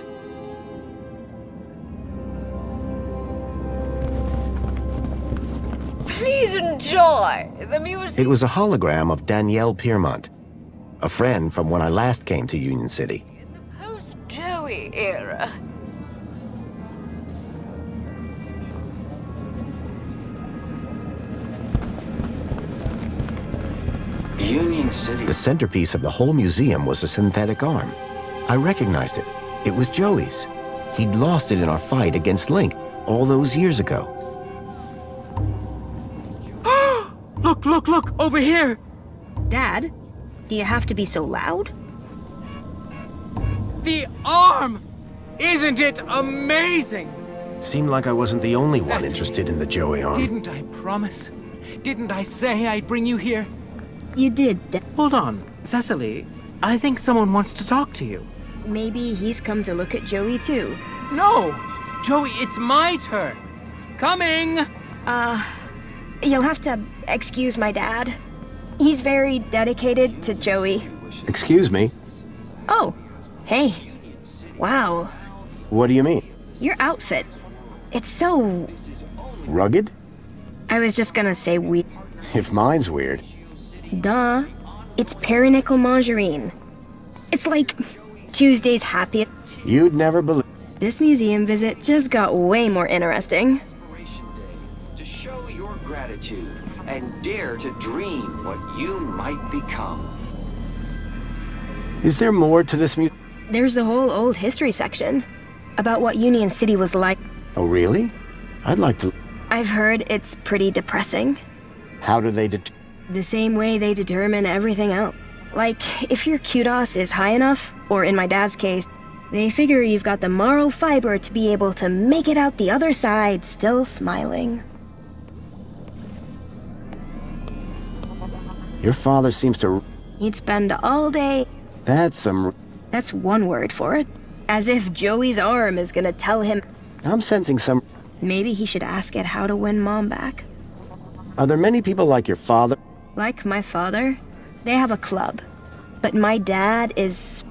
Please enjoy the music. It was a hologram of Danielle Piermont, a friend from when I last came to Union City. Post-Joey era. Union City. The centerpiece of the whole museum was a synthetic arm. I recognized it. It was Joey's. He'd lost it in our fight against Link all those years ago. Look, over here! Dad, do you have to be so loud? The arm! Isn't it amazing? Seemed like I wasn't the only one interested in the Joey arm. Didn't I promise? Didn't I say I'd bring you here? You did, Dad. Hold on, Cecily. I think someone wants to talk to you. Maybe he's come to look at Joey too. No! Joey, it's my turn! Coming! You'll have to excuse my dad. He's very dedicated to Joey. Excuse me? Oh, hey. Wow. What do you mean? Your outfit. It's so... Rugged? I was just gonna say weird. If mine's weird. Duh. It's perinickel margarine. It's like Tuesday's happy. You'd never believe. This museum visit just got way more interesting. To show your gratitude and dare to dream what you might become. Is there more to this museum? There's the whole old history section about what Union City was like. Oh, really? I'd like to... I've heard it's pretty depressing. How do they The same way they determine everything else. Like, if your kudos is high enough, or in my dad's case, they figure you've got the moral fiber to be able to make it out the other side still smiling. Your father seems to... He'd spend all day... That's some... That's one word for it. As if Joey's arm is gonna tell him... I'm sensing some... Maybe he should ask it how to win Mom back. Are there many people like your father? Like my father, they have a club. But my dad is...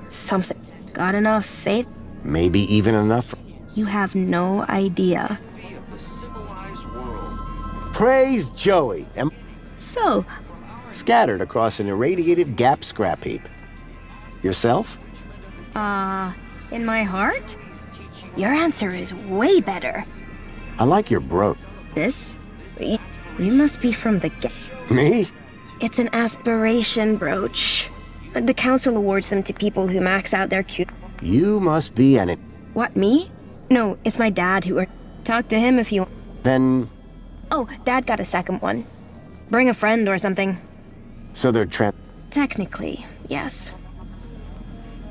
something. Got enough faith? Maybe even enough... You have no idea. Praise Joey! And So... scattered across an irradiated gap scrap heap. Yourself? In my heart? Your answer is way better. I like your brooch. This? You must be from the Me? It's an aspiration brooch. The council awards them to people who max out their You must be an... What, me? No, it's my dad who... Talk to him if you... Then... Oh, Dad got a second one. Bring a friend or something. So they're Technically, yes.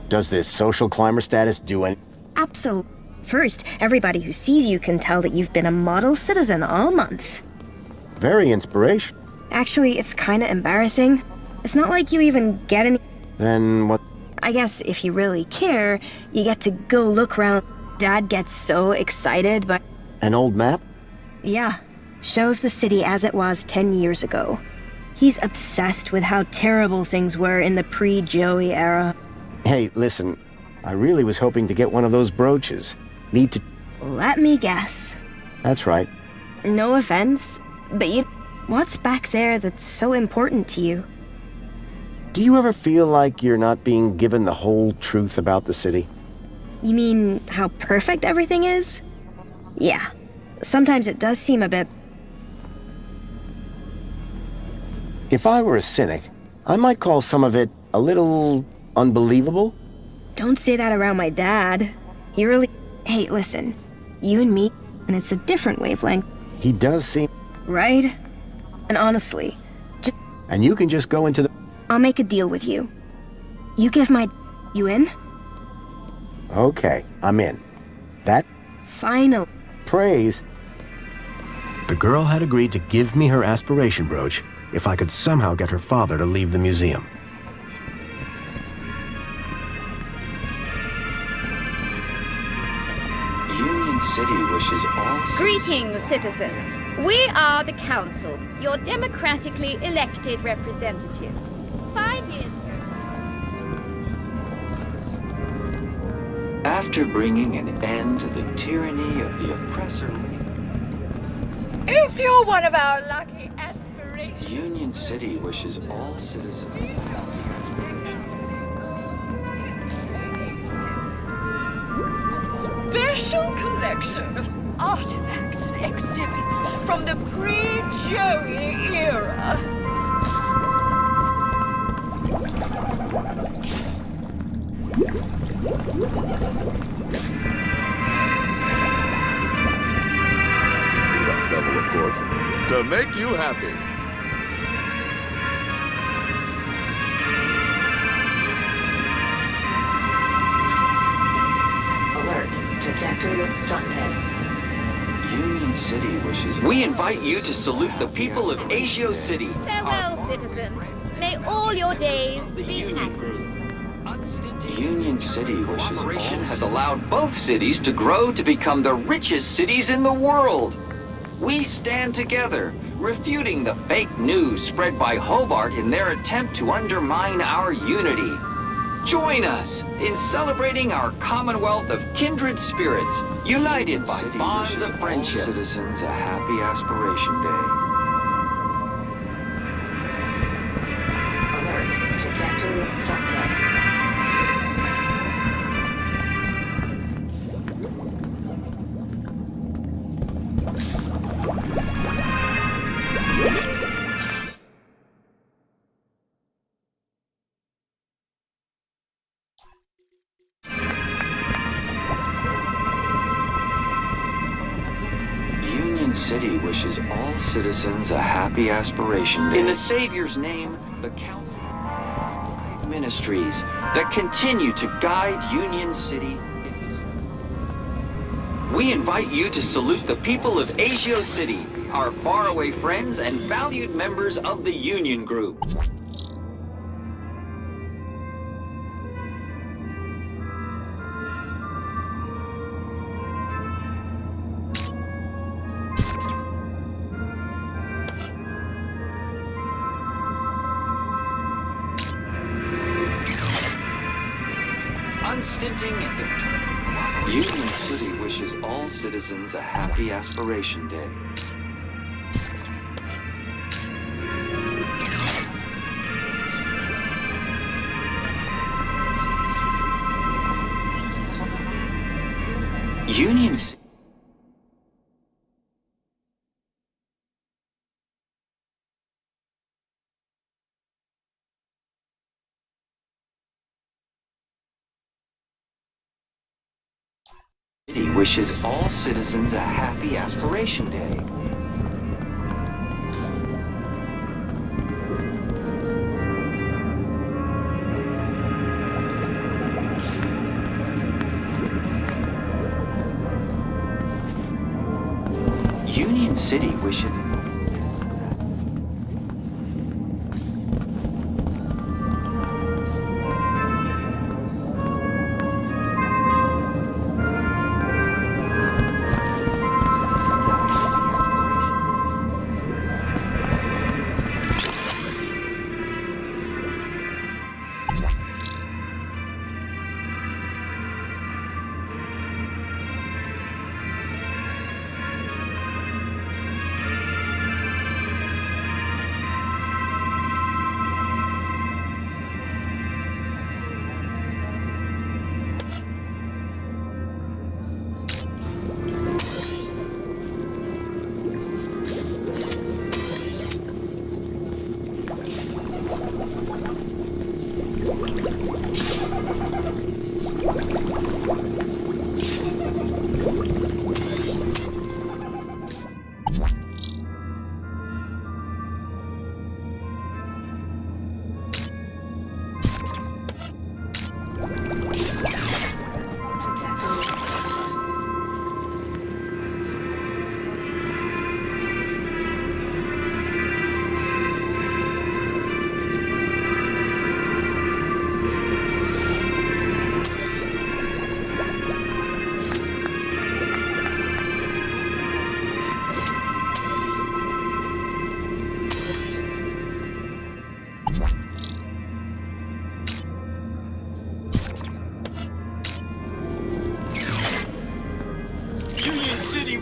Does this social climber status do any... Absolutely. First, everybody who sees you can tell that you've been a model citizen all month. Very inspirational. Actually, it's kinda embarrassing. It's not like you even get any... Then what... I guess if you really care, you get to go look around. Dad gets so excited by... An old map? Yeah. Shows the city as it was 10 years ago. He's obsessed with how terrible things were in the pre-Joey era. Hey, listen. I really was hoping to get one of those brooches. Need to... Let me guess. That's right. No offense, but what's back there that's so important to you? Do you ever feel like you're not being given the whole truth about the city? You mean how perfect everything is? Yeah. Sometimes it does seem a bit... If I were a cynic, I might call some of it a little unbelievable. Don't say that around my dad. He really... Hey, listen. You and me, and it's a different wavelength. He does seem... Right? And honestly, just... And you can just go into the... I'll make a deal with you. You give my... You in? Okay, I'm in. That... Final. Praise. The girl had agreed to give me her aspiration brooch if I could somehow get her father to leave the museum. Union City wishes all... Greetings, citizen. We are the council, your democratically elected representatives. 5 years ago... After bringing an end to the tyranny of the oppressor... If you're one of our lucky aspirations... Union City wishes all citizens... Special collection of artifacts and exhibits from the pre-Joey era. Kudos level, of course. To make you happy. Trajectory obstructed. Union City wishes... We invite you to salute the people of Asio City. Farewell, citizen. May all your days be happy. Union City wishes... Corporation has allowed both cities to grow to become the richest cities in the world. We stand together, refuting the fake news spread by Hobart in their attempt to undermine our unity. Join us in celebrating our commonwealth of kindred spirits, united by bonds of friendship. Citizens, a happy aspiration day. Alert. Trajectory obstructed. City wishes all citizens a happy aspiration day. In the Savior's name, the Council... ministries that continue to guide Union City. We invite you to salute the people of Asio City, our faraway friends and valued members of the Union Group. Unstinting and determined, Union City wishes all citizens a happy Aspiration Day. Union City wishes all citizens a happy Aspiration Day. Union City wishes...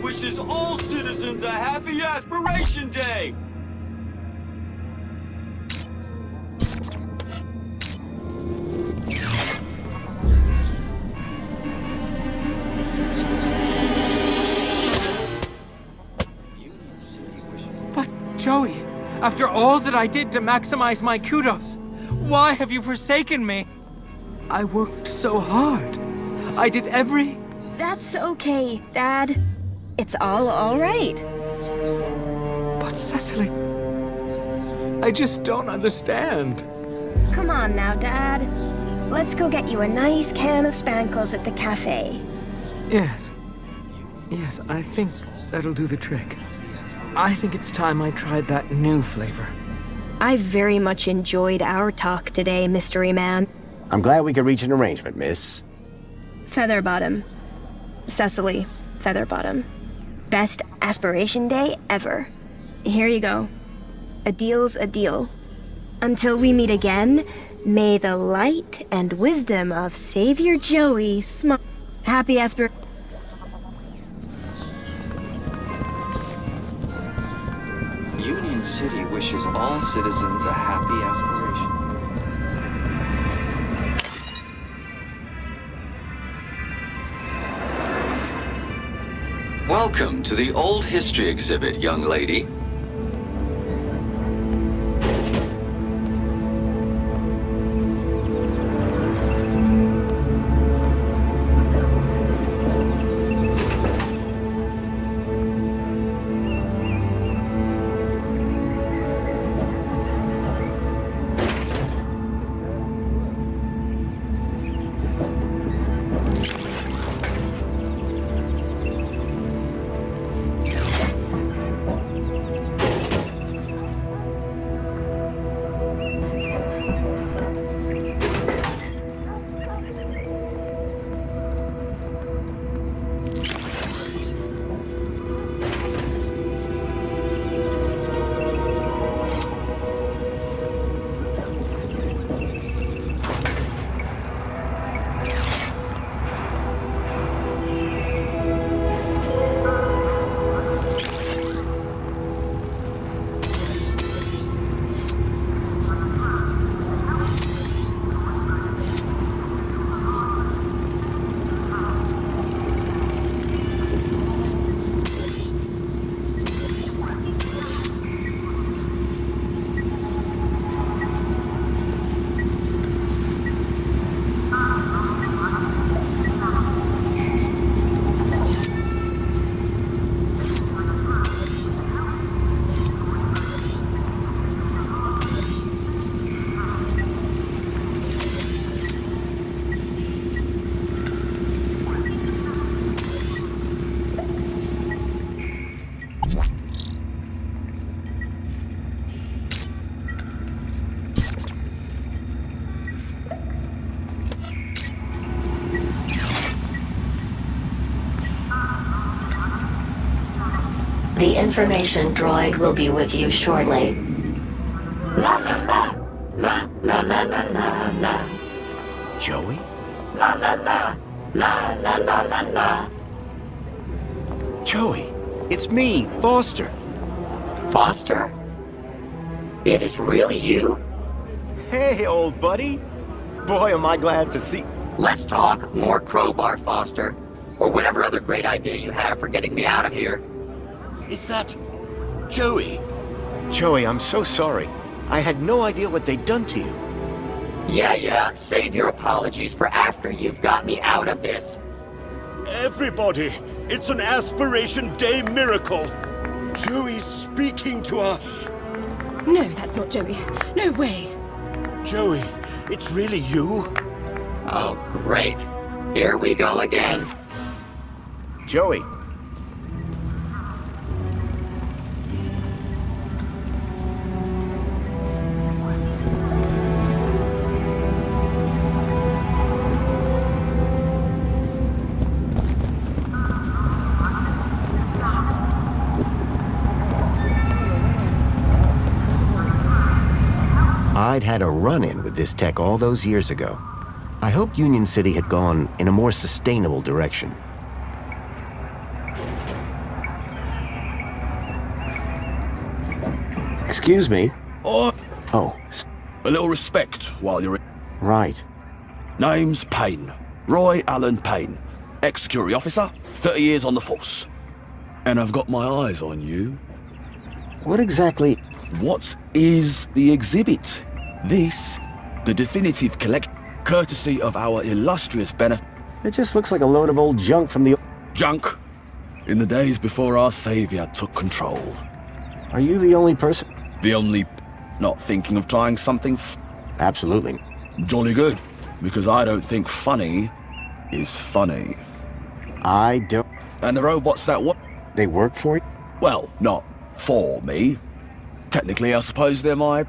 wishes all citizens a happy Aspiration Day! But, Joey, after all that I did to maximize my kudos, why have you forsaken me? I worked so hard. I did every... That's okay, Dad. It's all right. But Cecily... I just don't understand. Come on now, Dad. Let's go get you a nice can of Spankles at the cafe. Yes. Yes, I think that'll do the trick. I think it's time I tried that new flavor. I very much enjoyed our talk today, Mystery Man. I'm glad we could reach an arrangement, miss. Featherbottom. Cecily Featherbottom. Best Aspiration Day ever. Here you go. A deal's a deal. Until we meet again, may the light and wisdom of Savior Joey smile. Happy Aspir... Union City wishes all citizens a happy Aspiration. Welcome to the Old History exhibit, young lady. information droid will be with you shortly. Joey? Joey, it's me, Foster. Foster? It is really you? Hey, old buddy. Boy, am I glad to see... Let's talk more crowbar, Foster. Or whatever other great idea you have for getting me out of here. Is that Joey? Joey, I'm so sorry. I had no idea what they'd done to you. Yeah, save your apologies for after you've got me out of this. Everybody, it's an Aspiration Day miracle. Joey's speaking to us. No, that's not Joey. No way. Joey, it's really you? Oh, great. Here we go again. Joey. I'd had a run-in with this tech all those years ago. I hoped Union City had gone in a more sustainable direction. Excuse me? Oh. A little respect while you're in. Right. Name's Payne. Roy Allen Payne. Ex-security officer, 30 years on the force. And I've got my eyes on you. What exactly... What is the exhibit? This, the definitive collection, courtesy of our illustrious benefit. It just looks like a load of old junk from the... Junk? In the days before our savior took control. Are you the only person? The only... Not thinking of trying something Absolutely. Jolly good. Because I don't think funny is funny. I don't... And the robots that what? They work for you? Well, not for me. Technically, I suppose they're my...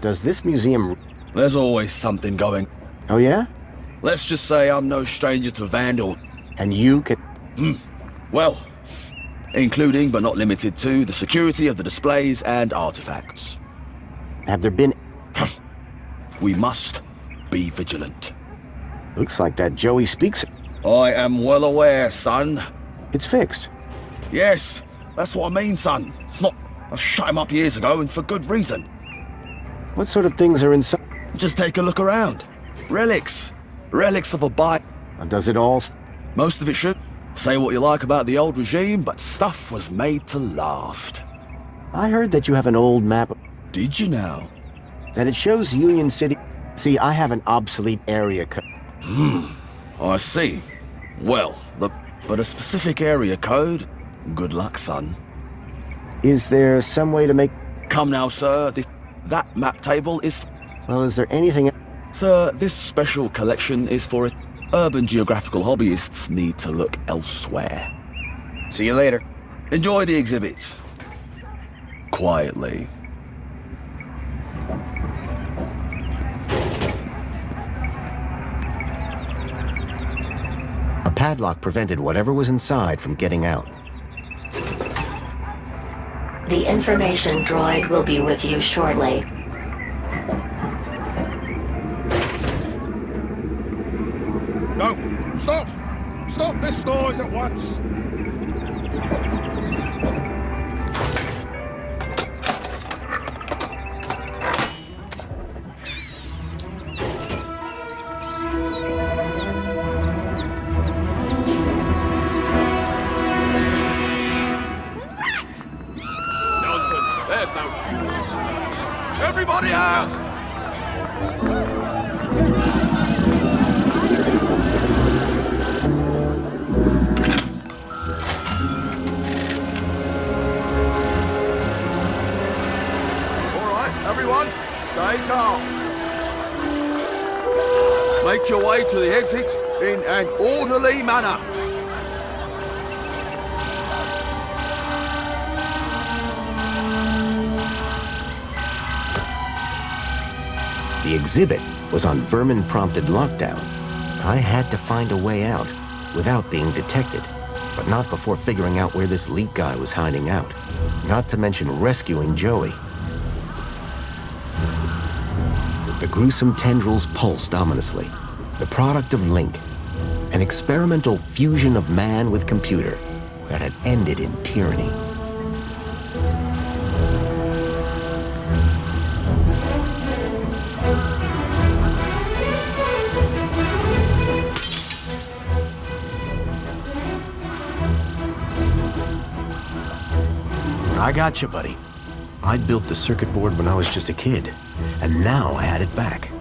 Does this museum... There's always something going. Oh, yeah? Let's just say I'm no stranger to vandal. And you can... Well, including but not limited to the security of the displays and artifacts. Have there been... We must be vigilant. Looks like that Joey speaks... I am well aware, son. It's fixed. Yes, that's what I mean, son. It's not... I shut him up years ago, and for good reason. What sort of things are inside? Just take a look around. Relics. Relics of a bite. And does it all... Most of it should. Say what you like about the old regime, but stuff was made to last. I heard that you have an old map... Did you now? That it shows Union City... See, I have an obsolete area code. I see. Well, but a specific area code? Good luck, son. Is there some way to make... Come now, sir. That map table is... Well, is there anything... Sir, this special collection is for it. Urban geographical hobbyists need to look elsewhere. See you later. Enjoy the exhibits. Quietly. A padlock prevented whatever was inside from getting out. The information droid will be with you shortly. No! Stop! Stop this noise at once! There's no... Everybody out! All right, everyone, stay calm. Make your way to the exit in an orderly manner. The exhibit was on Vermin-prompted lockdown. I had to find a way out without being detected. but not before figuring out where this leak guy was hiding out. Not to mention rescuing Joey. The gruesome tendrils pulsed ominously. The product of Link, an experimental fusion of man with computer that had ended in tyranny. I got you, buddy. I built the circuit board when I was just a kid, and now I had it back.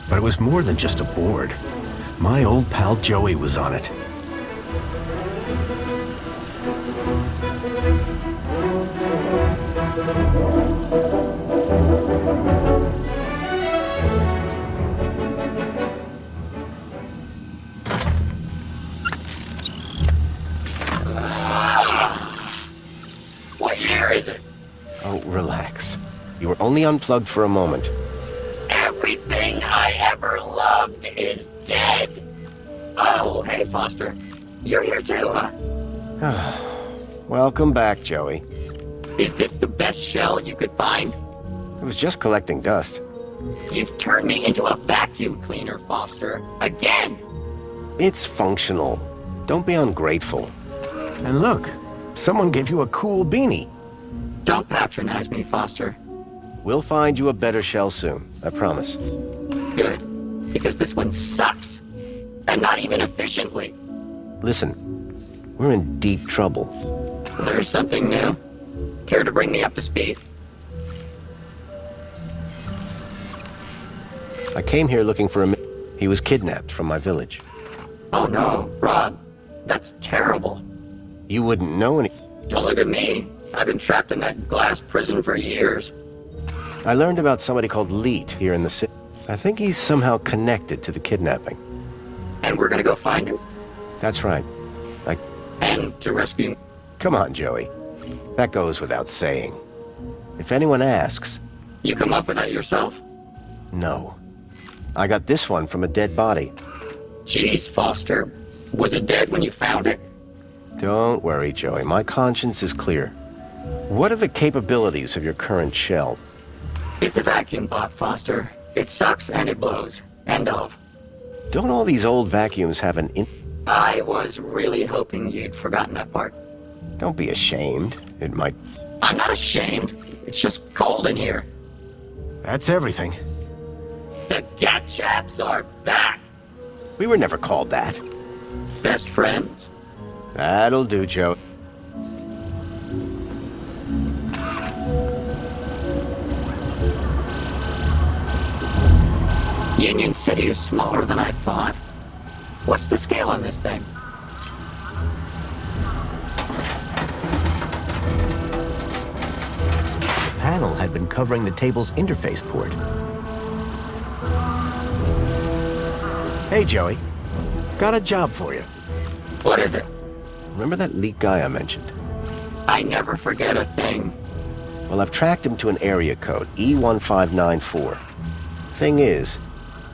But it was more than just a board. My old pal Joey was on it. What year is it? Oh, relax. You were only unplugged for a moment. Everything I ever loved is dead. Oh, hey, Foster. You're here too, huh? Welcome back, Joey. Is this the best shell you could find? It was just collecting dust. You've turned me into a vacuum cleaner, Foster. Again! It's functional. Don't be ungrateful. And look, someone gave you a cool beanie. Don't patronize me, Foster. We'll find you a better shell soon, I promise. Good, because this one sucks. And not even efficiently. Listen, we're in deep trouble. There's something new. Care to bring me up to speed? I came here looking for a... He was kidnapped from my village. Oh no, Rob. That's terrible. You wouldn't know any... Don't look at me. I've been trapped in that glass prison for years. I learned about somebody called Leet here in the city. I think he's somehow connected to the kidnapping. And we're gonna go find him? That's right. And to rescue... Come on, Joey. That goes without saying. If anyone asks... You come up with that yourself? No. I got this one from a dead body. Jeez, Foster. Was it dead when you found it? Don't worry, Joey. My conscience is clear. What are the capabilities of your current shell? It's a vacuum bot, Foster. It sucks and it blows. End of. Don't all these old vacuums have an I was really hoping you'd forgotten that part. Don't be ashamed. It might... I'm not ashamed. It's just cold in here. That's everything. The Gat Chaps are back. We were never called that. Best friends. That'll do, Joe. Union City is smaller than I thought. What's the scale on this thing? The panel had been covering the table's interface port. Hey, Joey. Got a job for you. What is it? Remember that leak guy I mentioned? I never forget a thing. Well, I've tracked him to an area code, E1594. Thing is,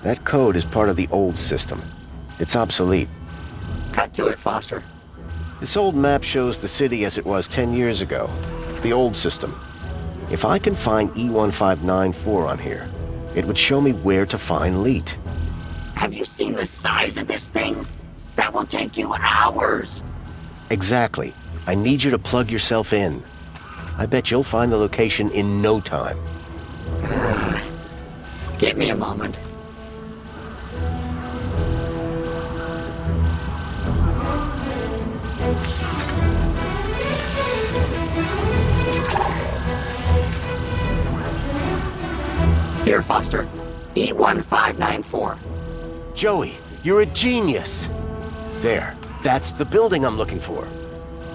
that code is part of the old system. It's obsolete. Cut to it, Foster. This old map shows the city as it was 10 years ago. The old system. If I can find E1594 on here, it would show me where to find Leet. Have you seen the size of this thing? That will take you hours. Exactly. I need you to plug yourself in. I bet you'll find the location in no time. Give me a moment. Here, Foster. E1594. Joey, you're a genius. There. That's the building I'm looking for.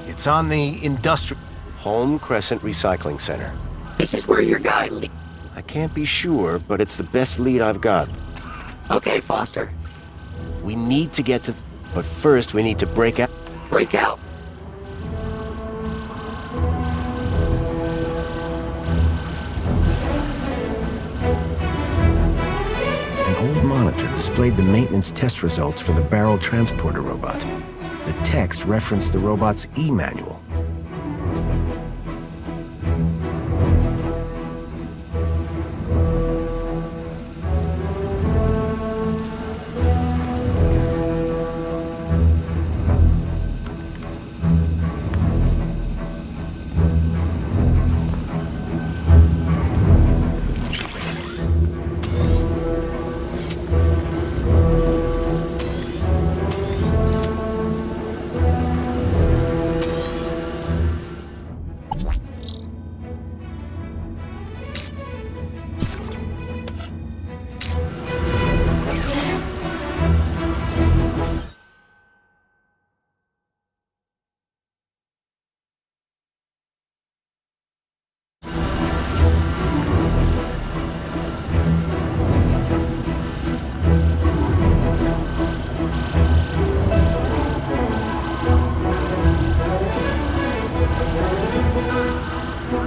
It's on the industrial... Home Crescent Recycling Center. This is where your guy leads. I can't be sure, but it's the best lead I've got. Okay, Foster. We need to get to... But first, we need to break out... Break out? An old monitor displayed the maintenance test results for the barrel transporter robot. The text referenced the robot's e-manual.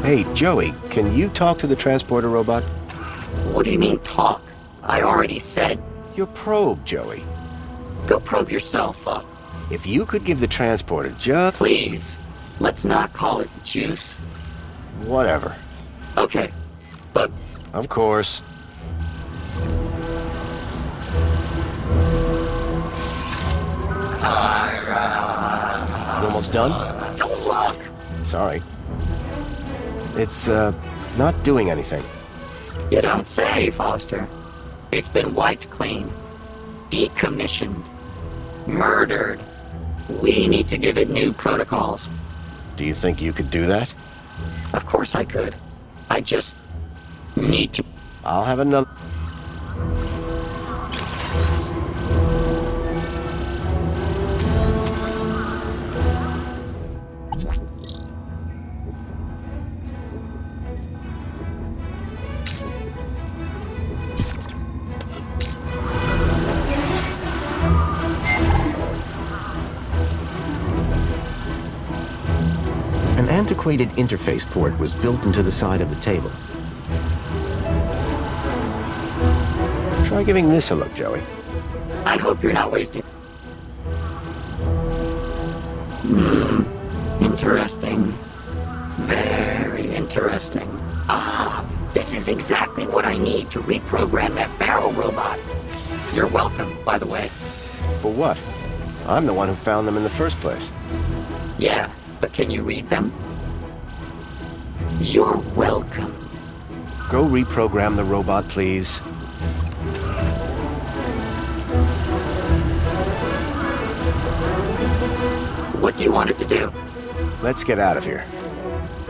Hey, Joey, can you talk to the transporter robot? What do you mean, talk? I already said... Your probe, Joey. Go probe yourself, If you could give the transporter just... Please, let's not call it juice. Whatever. Okay, but... Of course. You almost done? Don't look! Sorry. It's, not doing anything. You don't say, Foster. It's been wiped clean. Decommissioned. Murdered. We need to give it new protocols. Do you think you could do that? Of course I could. I just... need to... I'll have another... An antiquated interface port was built into the side of the table. Try giving this a look, Joey. I hope you're not wasting... Interesting. Very interesting. Ah, this is exactly what I need to reprogram that barrel robot. You're welcome, by the way. For what? I'm the one who found them in the first place. Yeah, but can you read them? You're welcome. Go reprogram the robot, please. What do you want it to do? Let's get out of here.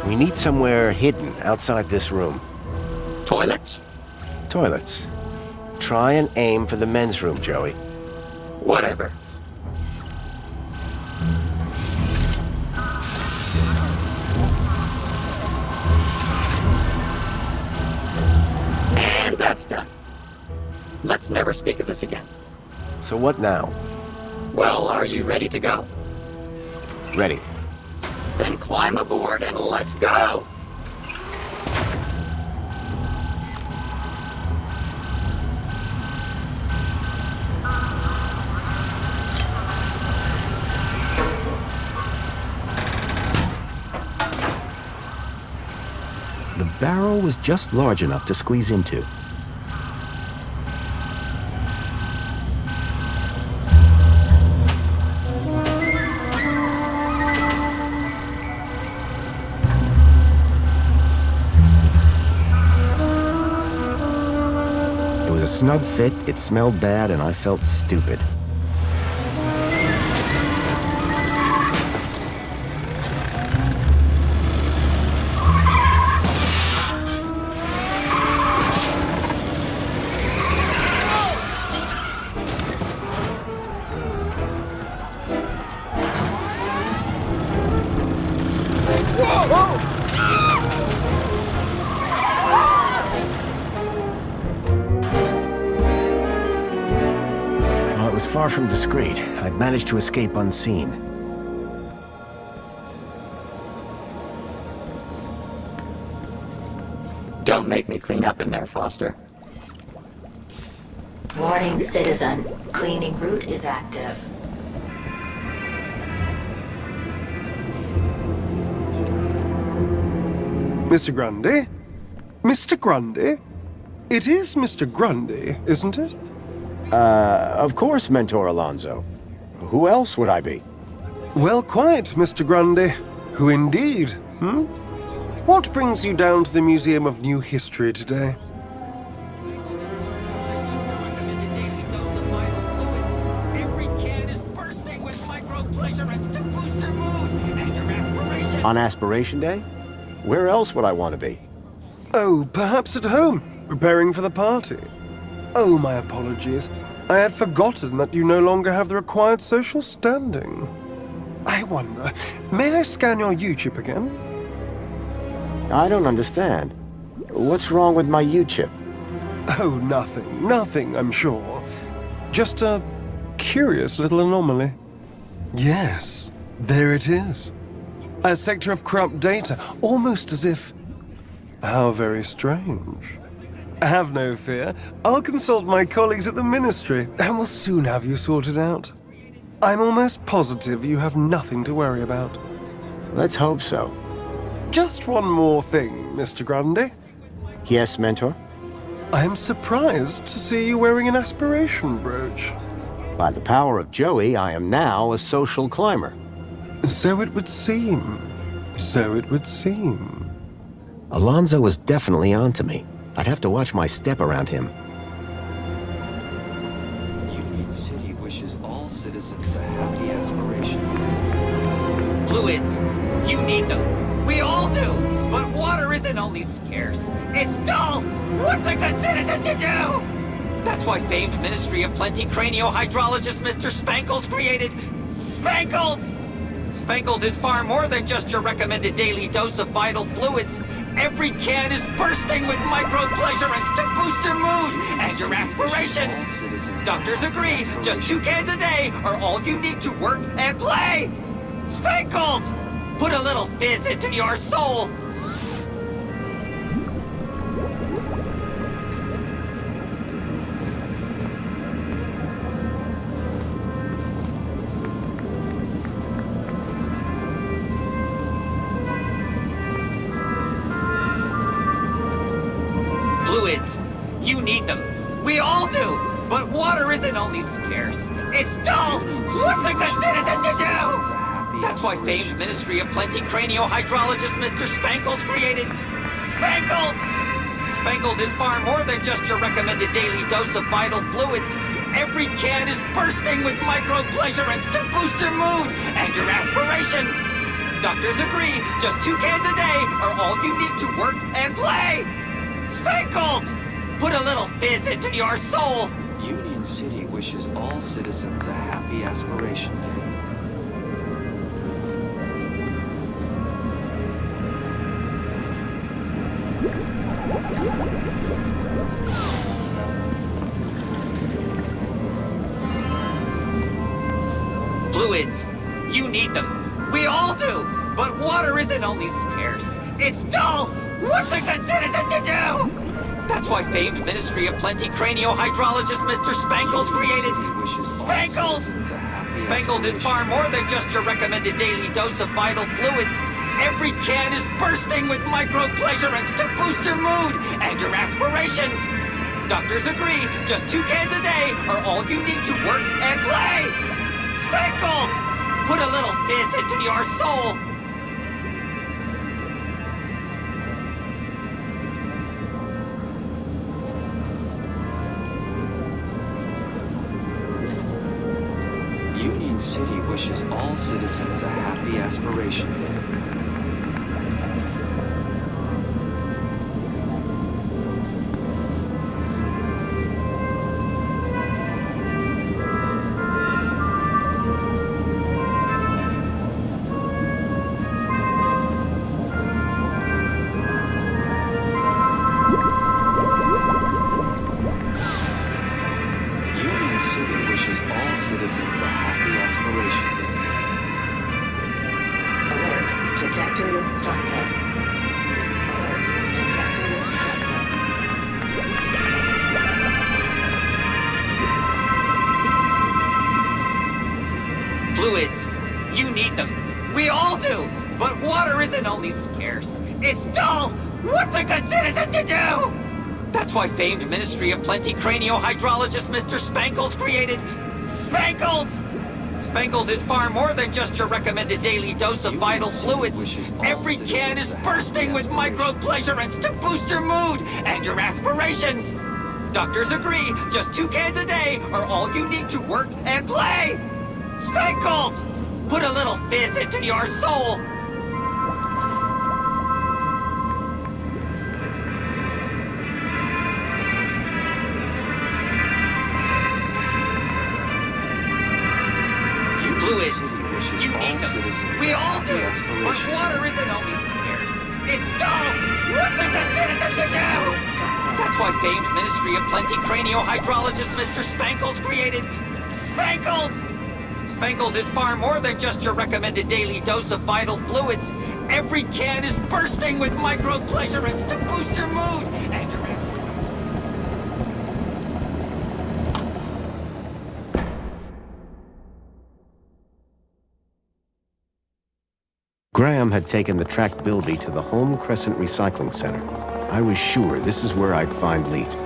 We need somewhere hidden outside this room. Toilets? Toilets. Try and aim for the men's room, Joey. Whatever. And that's done. Let's never speak of this again. So what now? Well, are you ready to go? Ready. Then climb aboard and let's go! The barrel was just large enough to squeeze into. It was a snug fit, it smelled bad, and I felt stupid. While it was far from discreet, I'd managed to escape unseen. Don't make me clean up in there, Foster. Warning, citizen. Cleaning route is active. Mr. Grundy? Mr. Grundy? It is Mr. Grundy, isn't it? Of course, Mentor Alonso. Who else would I be? Well, quite, Mr. Grundy. Who indeed, What brings you down to the Museum of New History today? On Aspiration Day? Where else would I want to be? Oh, perhaps at home, preparing for the party. Oh, my apologies. I had forgotten that you no longer have the required social standing. I wonder, may I scan your U-chip again? I don't understand. What's wrong with my U-chip? Oh, nothing, I'm sure. Just a curious little anomaly. Yes, there it is. A sector of corrupt data, almost as if... How very strange. Have no fear. I'll consult my colleagues at the Ministry, and we'll soon have you sorted out. I'm almost positive you have nothing to worry about. Let's hope so. Just one more thing, Mr. Grundy. Yes, Mentor? I am surprised to see you wearing an aspiration brooch. By the power of Joey, I am now a social climber. So it would seem. So it would seem. Alonso was definitely onto me. I'd have to watch my step around him. Union City wishes all citizens a happy aspiration. Fluids, you need them. We all do. But water isn't only scarce. It's dull. What's a good citizen to do? That's why famed Ministry of Plenty craniohydrologist Mr. Spankles created Spankles! Spankles is far more than just your recommended daily dose of vital fluids. Every can is bursting with micro-pleasurants to boost your mood and your aspirations. Doctors agree, just 2 cans a day are all you need to work and play. Spankles! Put a little fizz into your soul. Fluids, you need them. We all do. But water isn't only scarce. It's dull. What's a good citizen to do? That's why famed Ministry of Plenty craniohydrologist Mr. Spankles created Spankles! Spankles is far more than just your recommended daily dose of vital fluids. Every can is bursting with micro-pleasurants to boost your mood and your aspirations. Doctors agree, just 2 cans a day are all you need to work and play. Spankles! Put a little fizz into your soul. Union City wishes all citizens a happy aspiration day. Fluids, you need them. We all do. But water isn't only scarce. It's dull. What's a good citizen to do? That's why famed Ministry of Plenty craniohydrologist Mr. Spankles created Spankles! Spankles is far more than just your recommended daily dose of vital fluids. Every can is bursting with micro-pleasurants to boost your mood and your aspirations. Doctors agree, just 2 cans a day are all you need to work and play. Spankles! Put a little fizz into your soul. Union City wishes all citizens a happy aspiration day. Union City wishes all citizens a happy aspiration day. Alert. Trajectory obstructed. Alert. Trajectory obstructed. Fluids, you need them. We all do. But water isn't only scarce. It's dull! What's a good citizen to do? That's why famed Ministry of Plenty craniohydrologist Mr. Spankles created Spankles! Spankles is far more than just your recommended daily dose of vital fluids. Every can is bursting with micro-pleasurants to boost your mood and your aspirations. Doctors agree, just 2 cans a day are all you need to work and play. Spankles! Put a little fizz into your soul. Fluids. You need them. We all do. But water isn't always scarce. It's dull. What's a good citizen to do? That's why famed Ministry of Plenty craniohydrologist Mr. Spankles created Spankles! Spankles is far more than just your recommended daily dose of vital fluids. Every can is bursting with micro-pleasurants to boost your mood and your... Graham had taken the tracked Bilby to the Home Crescent Recycling Center. I was sure this is where I'd find Leet.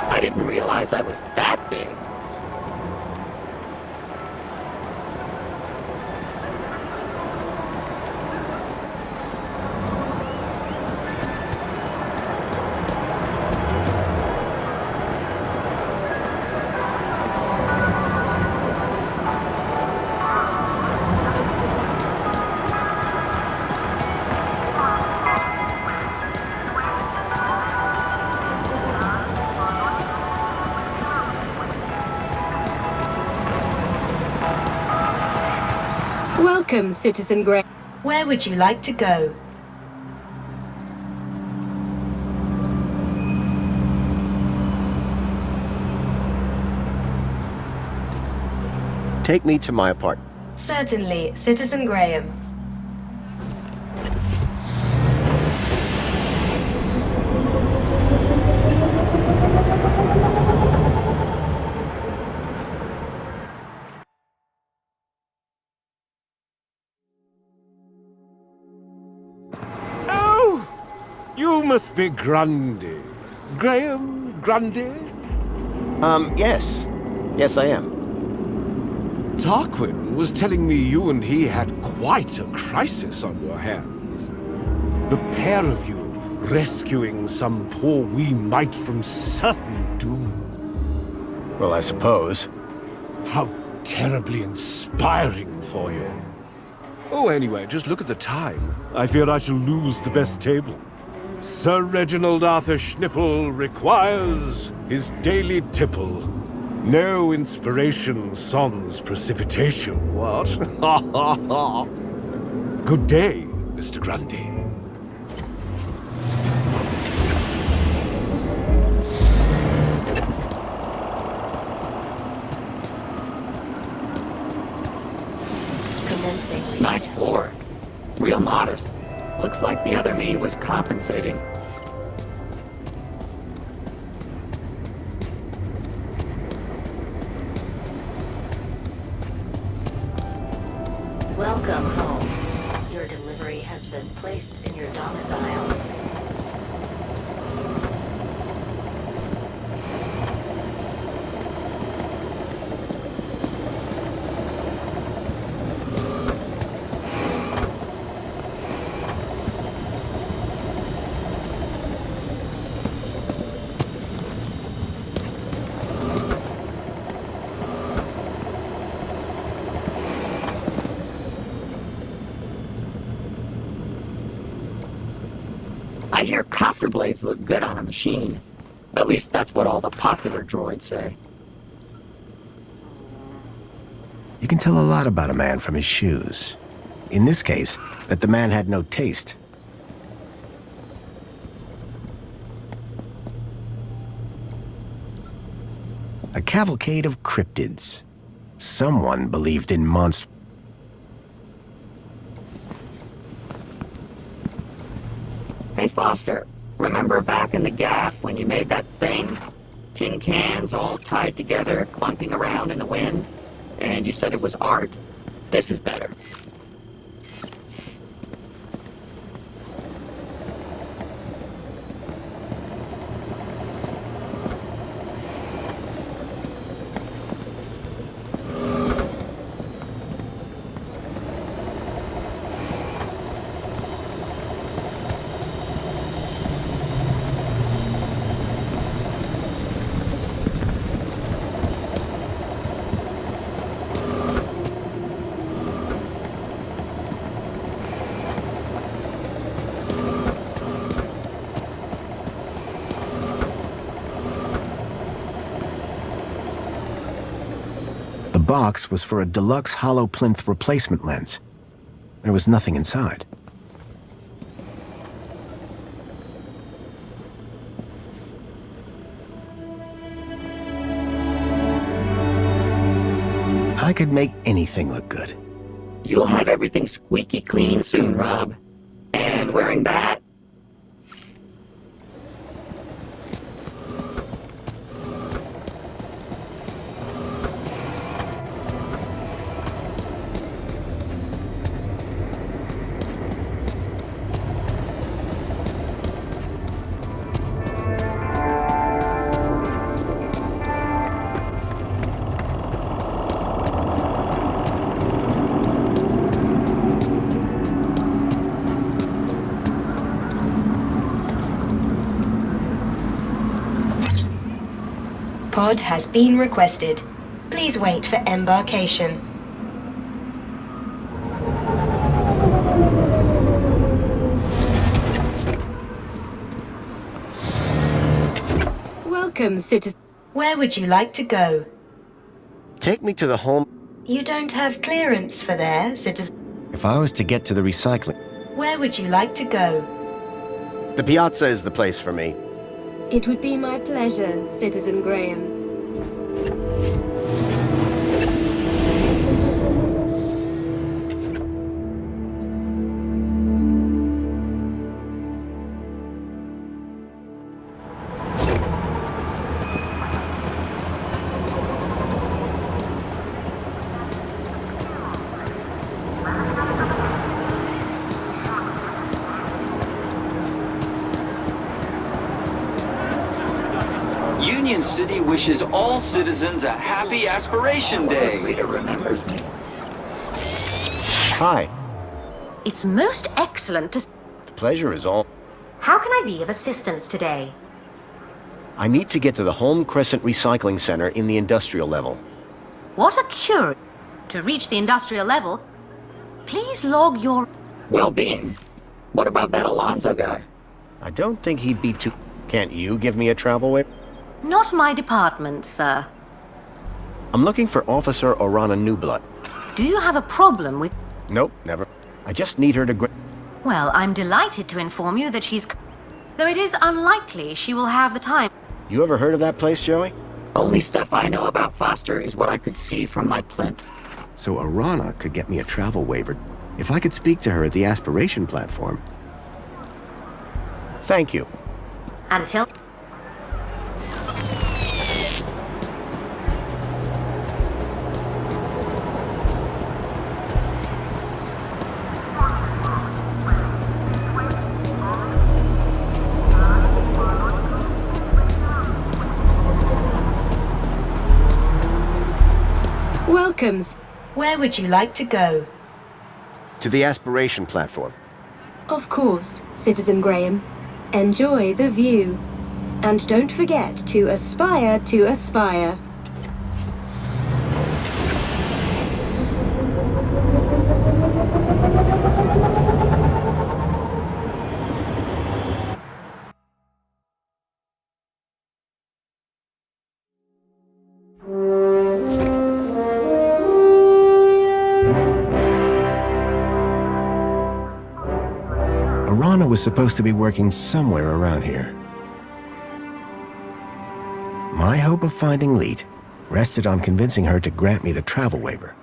I didn't realize I was that big. Welcome, Citizen Grey. Where would you like to go? Take me to my apartment. Certainly, Citizen Graham. You must be Grundy. Graham Grundy? Yes. Yes, I am. Tarquin was telling me you and he had quite a crisis on your hands. The pair of you rescuing some poor wee mite from certain doom. Well, I suppose. How terribly inspiring for you. Oh, anyway, just look at the time. I fear I shall lose the best table. Sir Reginald Arthur Schnipple requires his daily tipple. No inspiration sans precipitation, what? Good day, Mr. Grundy. Commencing. Nice floor. Real modest. Looks like the other me was compensating. Welcome home. Your delivery has been placed in your domicile. I hear copter blades look good on a machine. At least that's what all the popular droids say. You can tell a lot about a man from his shoes. In this case, that the man had no taste. A cavalcade of cryptids. Someone believed in monsters. Foster, remember back in the gaff when you made that thing? Tin cans all tied together, clunking around in the wind? And you said it was art? This is better. The box was for a deluxe hollow plinth replacement lens. There was nothing inside. I could make anything look good. You'll have everything squeaky clean soon, Rob. And wearing that? Pod has been requested. Please wait for embarkation. Welcome, citizen. Where would you like to go? Take me to the home. You don't have clearance for there, citizen. If I was to get to the recycling... Where would you like to go? The piazza is the place for me. It would be my pleasure, Citizen Graham. Union City wishes all citizens a happy Aspiration Day. Rita remembers me. Hi. It's most excellent to... The pleasure is all. How can I be of assistance today? I need to get to the Home Crescent Recycling Center in the industrial level. What a cure! To reach the industrial level, please log your... Well-being. What about that Alonzo guy? I don't think he'd be too... Can't you give me a travel waiver? Not my department, sir. I'm looking for Officer Orana Newblood. Do you have a problem with... Nope, never. I just need her to... Well, I'm delighted to inform you that she's... Though it is unlikely she will have the time. You ever heard of that place, Joey? Only stuff I know about Foster is what I could see from my plinth. So Orana could get me a travel waiver if I could speak to her at the aspiration platform. Thank you. Until... Welcome. Where would you like to go? To the aspiration platform. Of course, Citizen Graham. Enjoy the view. And don't forget to aspire to aspire. Orana was supposed to be working somewhere around here. My hope of finding Leet rested on convincing her to grant me the travel waiver.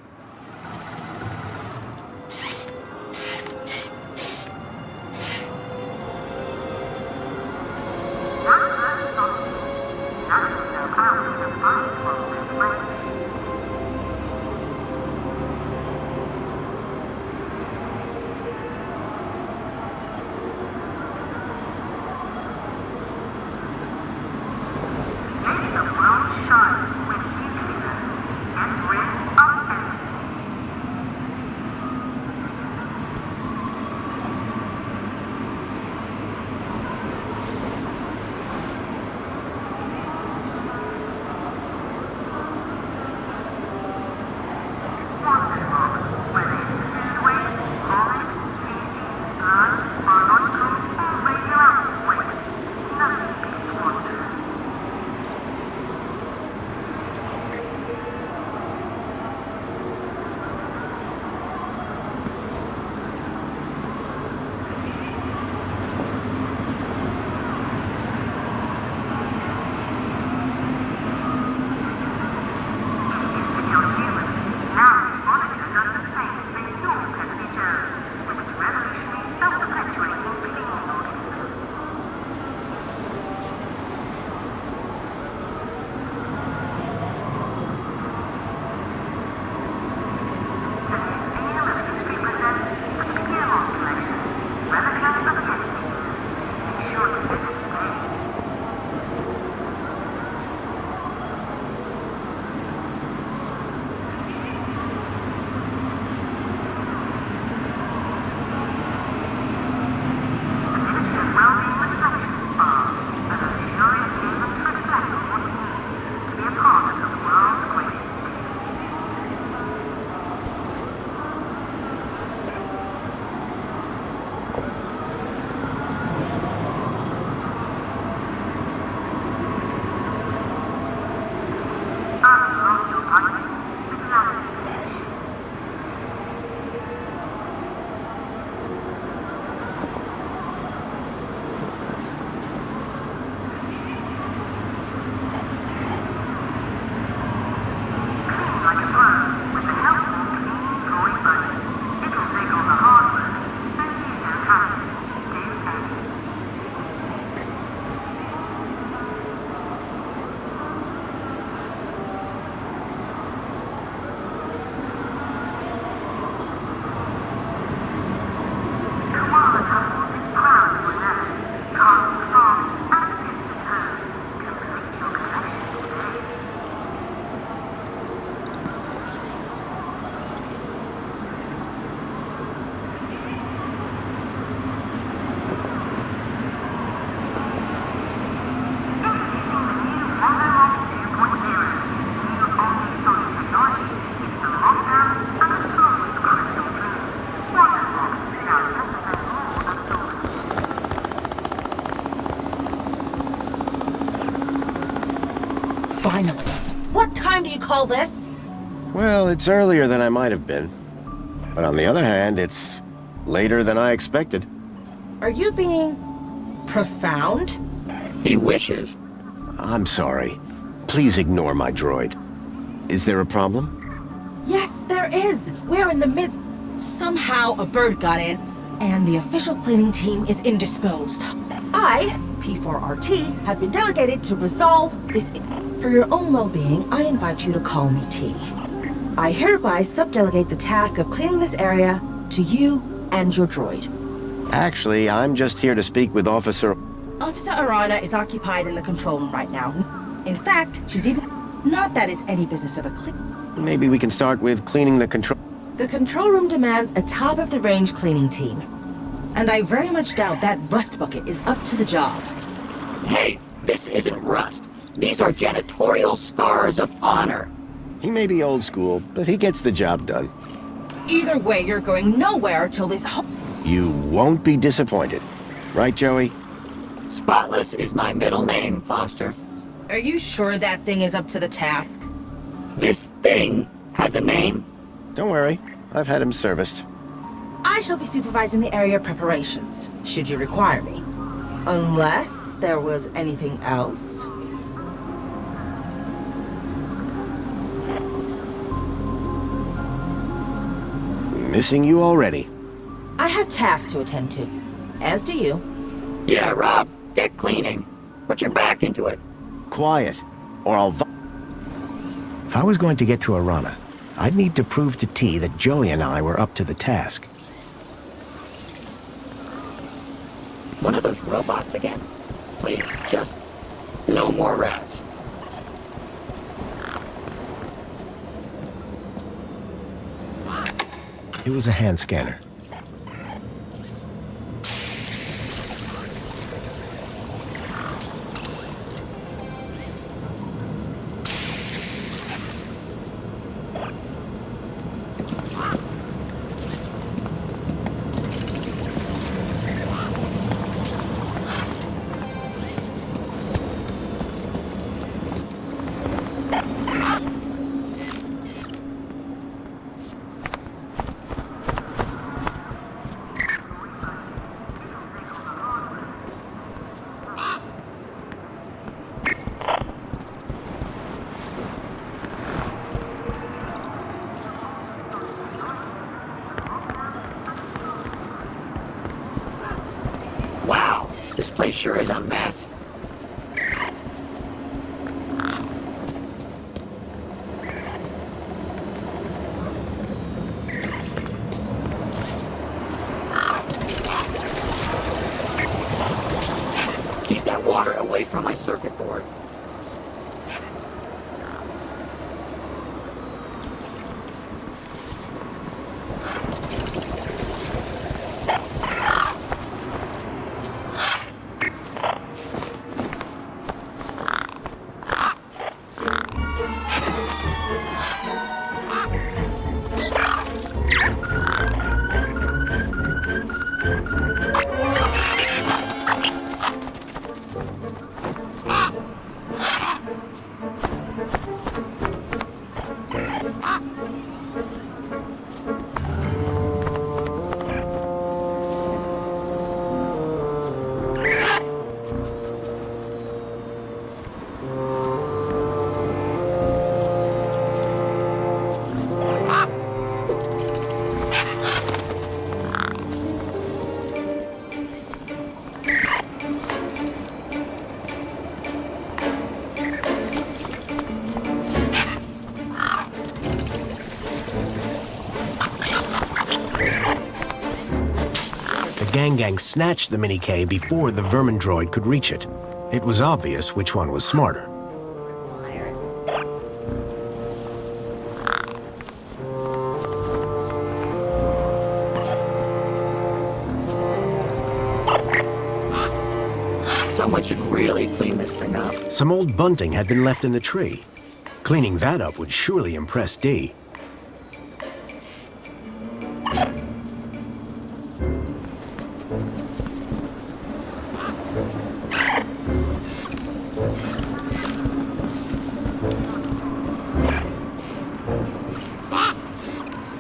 do you call this? Well, it's earlier than I might have been. But on the other hand, it's later than I expected. Are you being profound? He wishes. I'm sorry. Please ignore my droid. Is there a problem? Yes, there is. We're in the midst. Somehow a bird got in, and the official cleaning team is indisposed. I, P4RT, have been delegated to resolve this. For your own well-being, I invite you to call me T. I hereby subdelegate the task of cleaning this area to you and your droid. Actually, I'm just here to speak with Officer Arana is occupied in the control room right now. In fact, she's even... Not that it's any business of a clean... Maybe we can start with cleaning the control... The control room demands a top-of-the-range cleaning team. And I very much doubt that rust bucket is up to the job. Hey, this isn't rust. These are janitorial scars of honor. He may be old school, but he gets the job done. Either way, you're going nowhere till this whole... You won't be disappointed. Right, Joey? Spotless is my middle name, Foster. Are you sure that thing is up to the task? This thing has a name? Don't worry. I've had him serviced. I shall be supervising the area preparations, should you require me. Unless there was anything else. Missing you already. I have tasks to attend to, as do you. Yeah, Rob, get cleaning. Put your back into it. Quiet, or I'll... If I was going to get to Arana, I'd need to prove to T that Joey and I were up to the task. One of those robots again. Please, just no more rats. It was a hand scanner. Wow, this place sure is a mess. Keep that water away from my circuit board. Gang snatched the Mini-K before the vermin droid could reach it. It was obvious which one was smarter. Someone should really clean this thing up. Some old bunting had been left in the tree. Cleaning that up would surely impress D.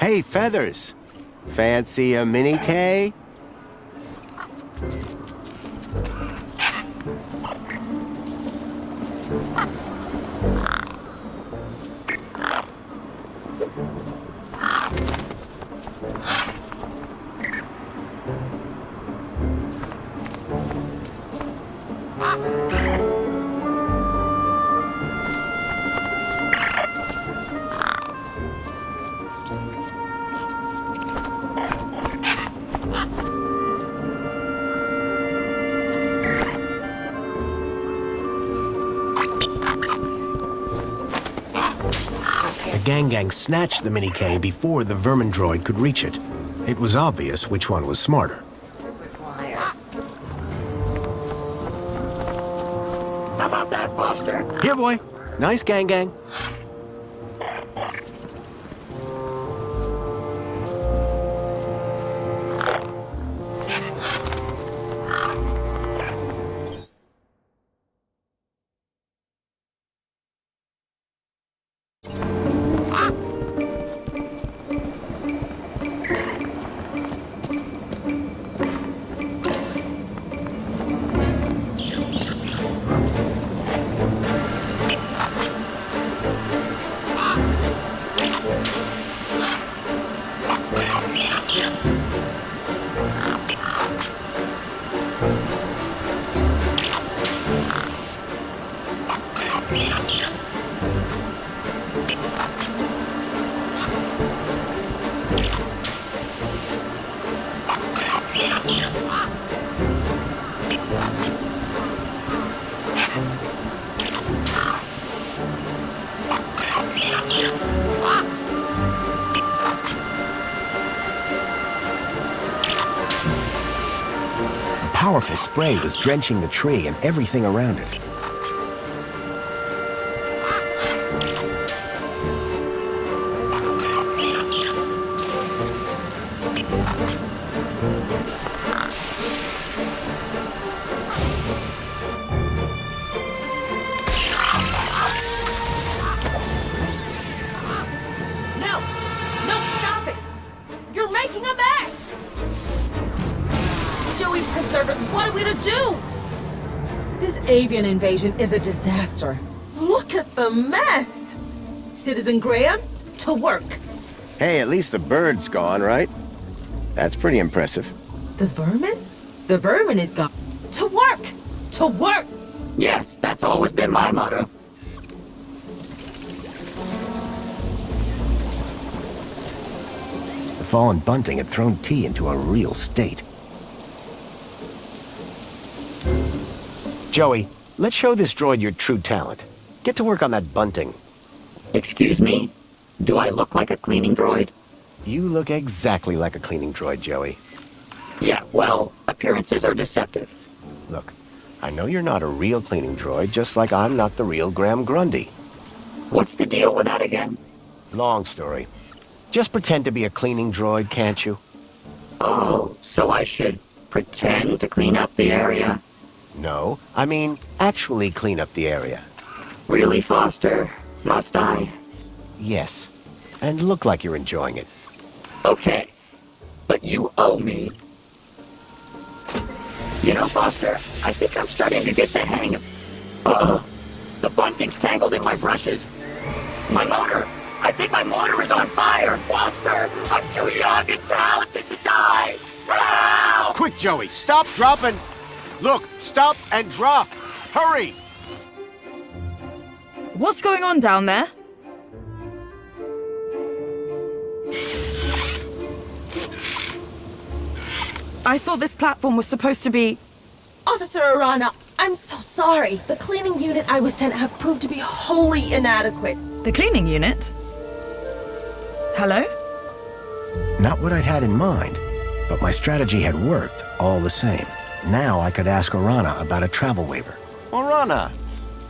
Hey, Feathers. Fancy a mini K? The Gang snatched the Mini K before the vermin droid could reach it. It was obvious which one was smarter. How about that, Foster? Here, boy. Nice, Gang. A powerful spray was drenching the tree and everything around it. Avian invasion is a disaster. Look at the mess! Citizen Graham, to work. Hey, at least the bird's gone, right? That's pretty impressive. The vermin? The vermin is gone. To work! To work! Yes, that's always been my motto. The fallen bunting had thrown T into a real state. Joey, let's show this droid your true talent. Get to work on that bunting. Excuse me? Do I look like a cleaning droid? You look exactly like a cleaning droid, Joey. Yeah, well, appearances are deceptive. Look, I know you're not a real cleaning droid, just like I'm not the real Graham Grundy. What's the deal with that again? Long story. Just pretend to be a cleaning droid, can't you? Oh, so I should pretend to clean up the area? No, I mean actually clean up the area. Really, Foster? Must I? Yes, and look like you're enjoying it. Okay, but you owe me. You know, Foster, I think I'm starting to get the hang of... Uh-oh, the bunting's tangled in my brushes. My motor! I think my motor is on fire! Foster, I'm too young and talented to die! Help! Quick, Joey, stop, drop, and... Look, stop and drop! Hurry! What's going on down there? I thought this platform was supposed to be... Officer Arana, I'm so sorry. The cleaning unit I was sent have proved to be wholly inadequate. The cleaning unit? Hello? Not what I'd had in mind, but my strategy had worked all the same. Now I could ask Arana about a travel waiver. Arana!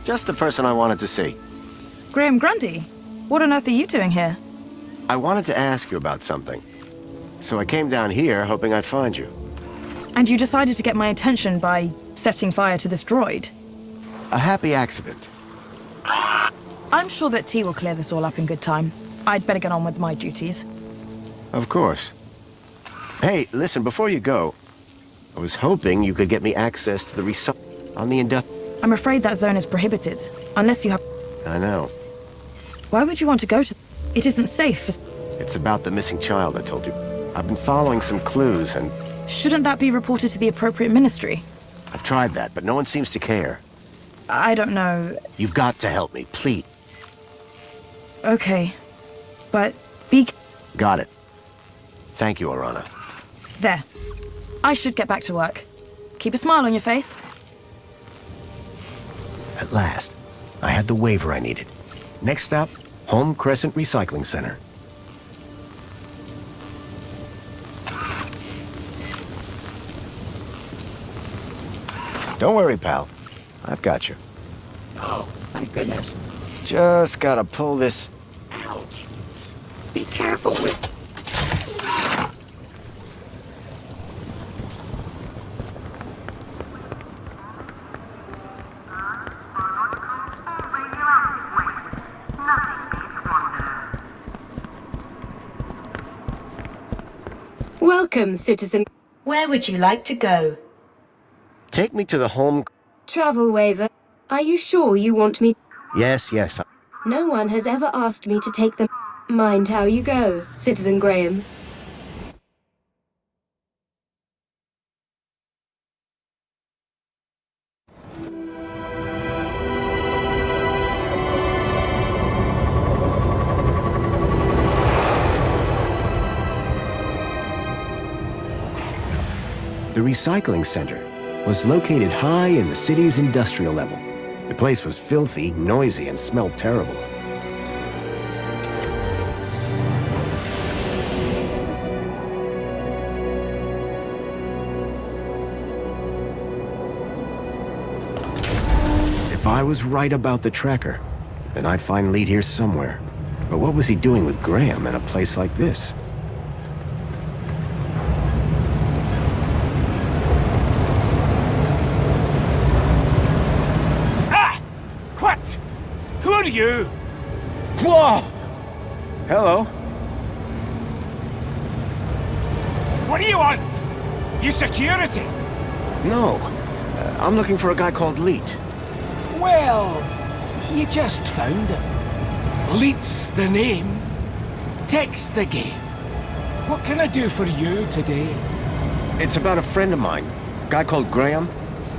Just the person I wanted to see. Graham Grundy? What on earth are you doing here? I wanted to ask you about something. So I came down here hoping I'd find you. And you decided to get my attention by setting fire to this droid? A happy accident. I'm sure that T will clear this all up in good time. I'd better get on with my duties. Of course. Hey, listen, before you go, I was hoping you could get me access to the on the I'm afraid that zone is prohibited, unless you have... I know. Why would you want to go to... It isn't safe for... It's about the missing child, I told you. I've been following some clues and... Shouldn't that be reported to the appropriate ministry? I've tried that, but no one seems to care. I don't know. You've got to help me, please. Okay. But be... Got it. Thank you, Arana. There. I should get back to work. Keep a smile on your face. At last, I had the waiver I needed. Next stop, Home Crescent Recycling Center. Don't worry, pal. I've got you. Oh, thank goodness. Just gotta pull this... Ouch. Be careful with... Welcome, citizen. Where would you like to go? Take me to the home... Travel waiver. Are you sure you want me? Yes. No one has ever asked me to take them. Mind how you go, Citizen Graham. The recycling center was located high in the city's industrial level. The place was filthy, noisy, and smelled terrible. If I was right about the tracker, then I'd find Lead here somewhere. But what was he doing with Graham in a place like this? Who are you? Whoa! Hello. What do you want? You security? No. I'm looking for a guy called Leet. Well, you just found him. Leet's the name. Tech's the game. What can I do for you today? It's about a friend of mine. A guy called Graham.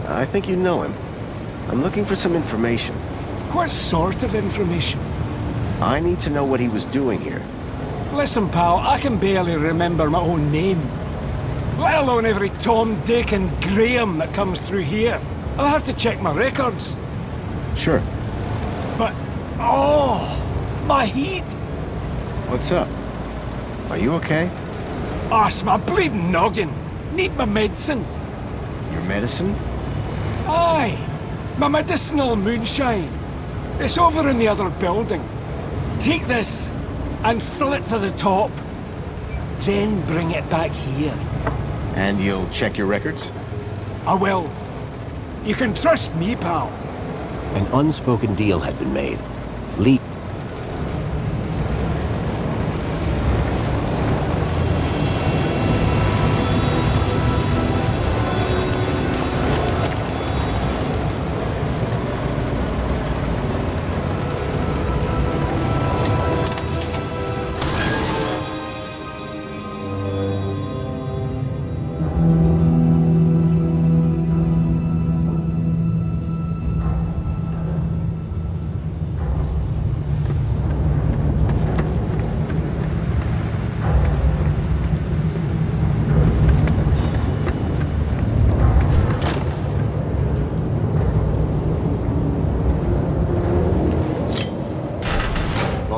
I think you know him. I'm looking for some information. What sort of information? I need to know what he was doing here. Listen, pal, I can barely remember my own name. Let alone every Tom, Dick and Graham that comes through here. I'll have to check my records. Sure. But... oh! My head! What's up? Are you okay? Arse, my bleeding noggin. Need my medicine. Your medicine? Aye. My medicinal moonshine. It's over in the other building. Take this and fill it to the top. Then bring it back here. And you'll check your records? I will. You can trust me, pal. An unspoken deal had been made. Leet...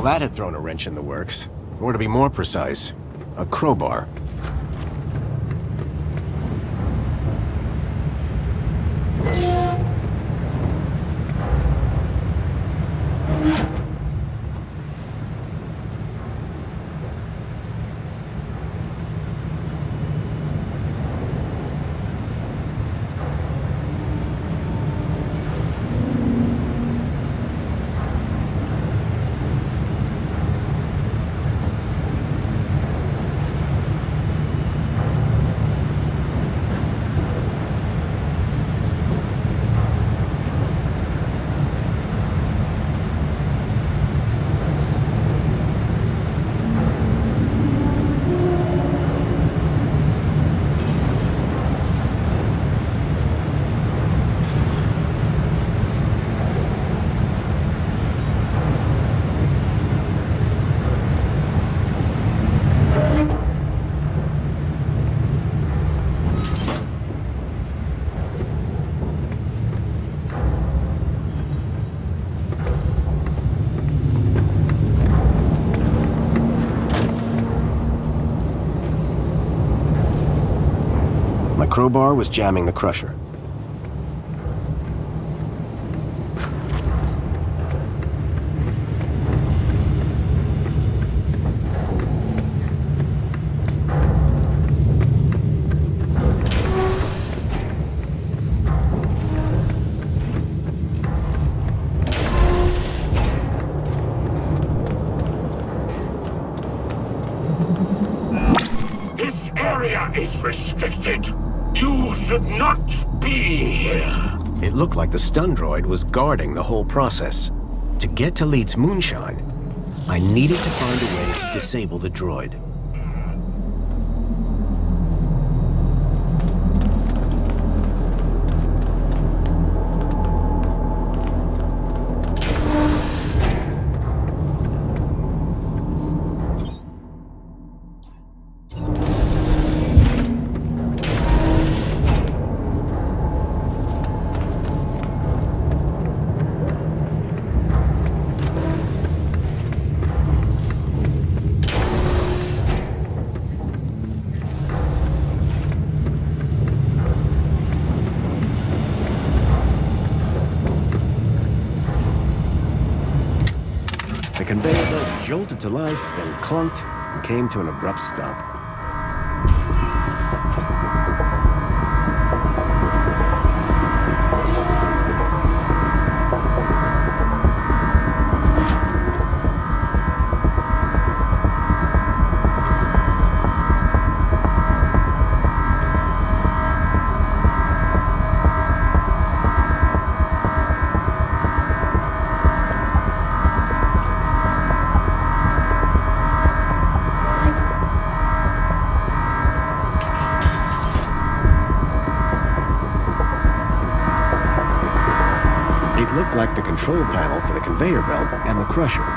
That had thrown a wrench in the works. Or to be more precise, a crowbar. crowbar was jamming the crusher. This area is restricted. You should not be here. It looked like the stun droid was guarding the whole process. To get to Leeds Moonshine, I needed to find a way to disable the droid. The conveyor belt jolted to life, then clunked and came to an abrupt stop. Looked like the control panel for the conveyor belt and the crusher. The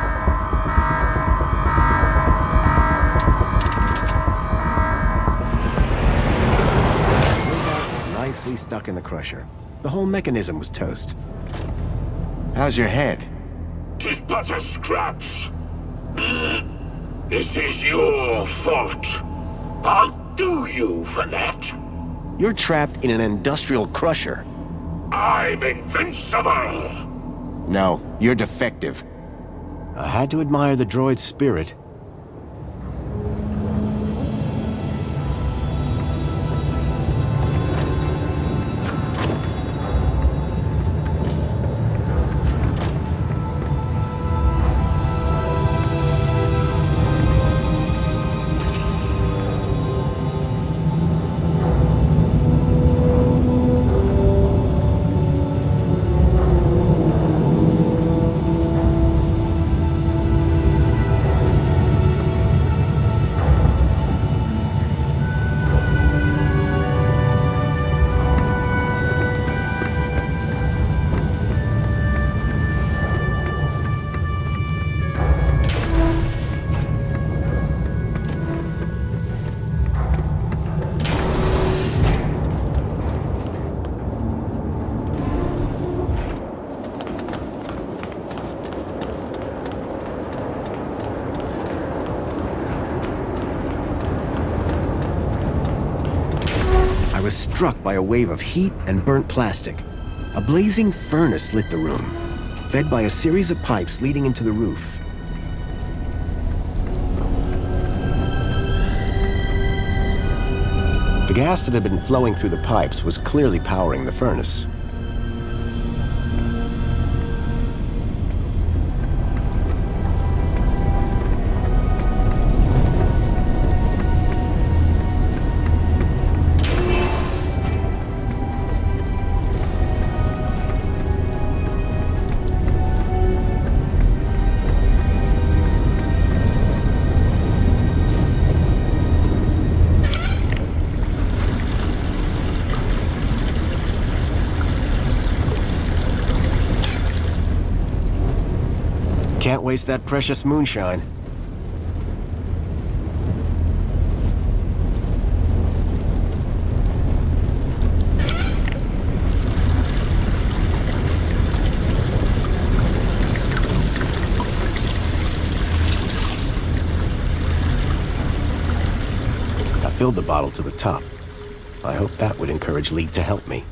robot was nicely stuck in the crusher. The whole mechanism was toast. How's your head? 'Tis but a scratch. This is your fault. I'll do you for that. You're trapped in an industrial crusher. I'm invincible! No, you're defective. I had to admire the droid's spirit. I was struck by a wave of heat and burnt plastic. A blazing furnace lit the room, fed by a series of pipes leading into the roof. The gas that had been flowing through the pipes was clearly powering the furnace. Can't waste that precious moonshine. I filled the bottle to the top. I hope that would encourage Leet to help me.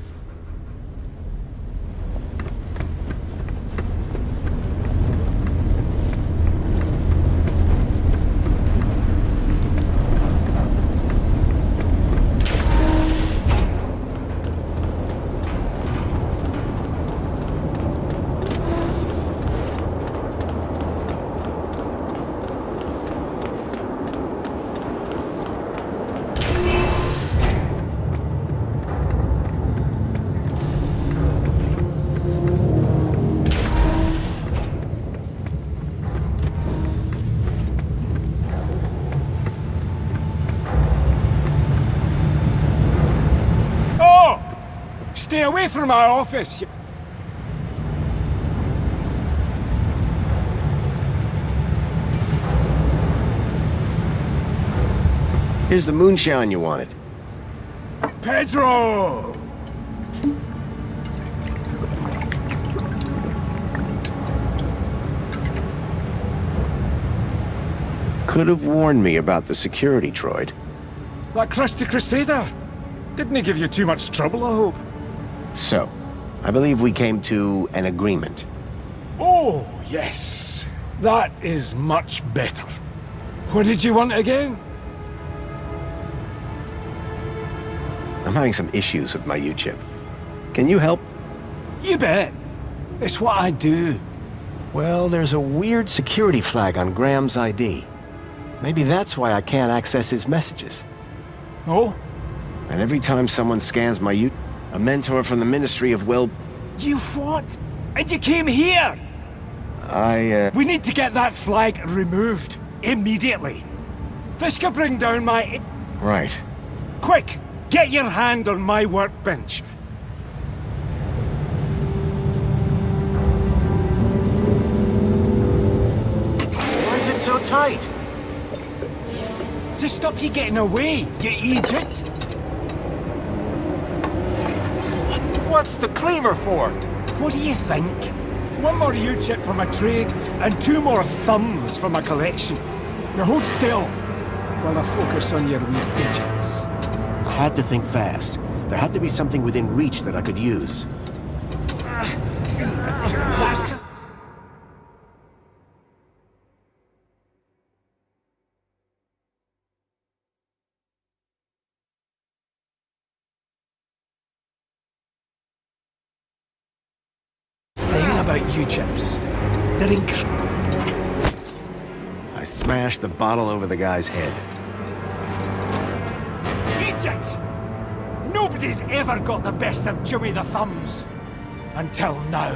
Stay away from my office! Here's the moonshine you wanted. Pedro! Could have warned me about the security droid. That crusty crusader! Didn't he give you too much trouble, I hope? So, I believe we came to an agreement. Oh, yes. That is much better. What did you want again? I'm having some issues with my U-chip. Can you help? You bet. It's what I do. Well, there's a weird security flag on Graham's ID. Maybe that's why I can't access his messages. Oh? And every time someone scans my U... A mentor from the Ministry of You what? And you came here? We need to get that flag removed. Immediately. This could bring down my... Right. Quick! Get your hand on my workbench. Why is it so tight? To stop you getting away, you Egypt! What's the cleaver for? What do you think? One more U-chip for my trade, and 2 more thumbs for my collection. Now hold still, while I focus on your wee digits. I had to think fast. There had to be something within reach that I could use. See, that's the... about U-chips. They're I smashed the bottle over the guy's head. Egypt! Nobody's ever got the best of Jimmy the Thumbs. Until now.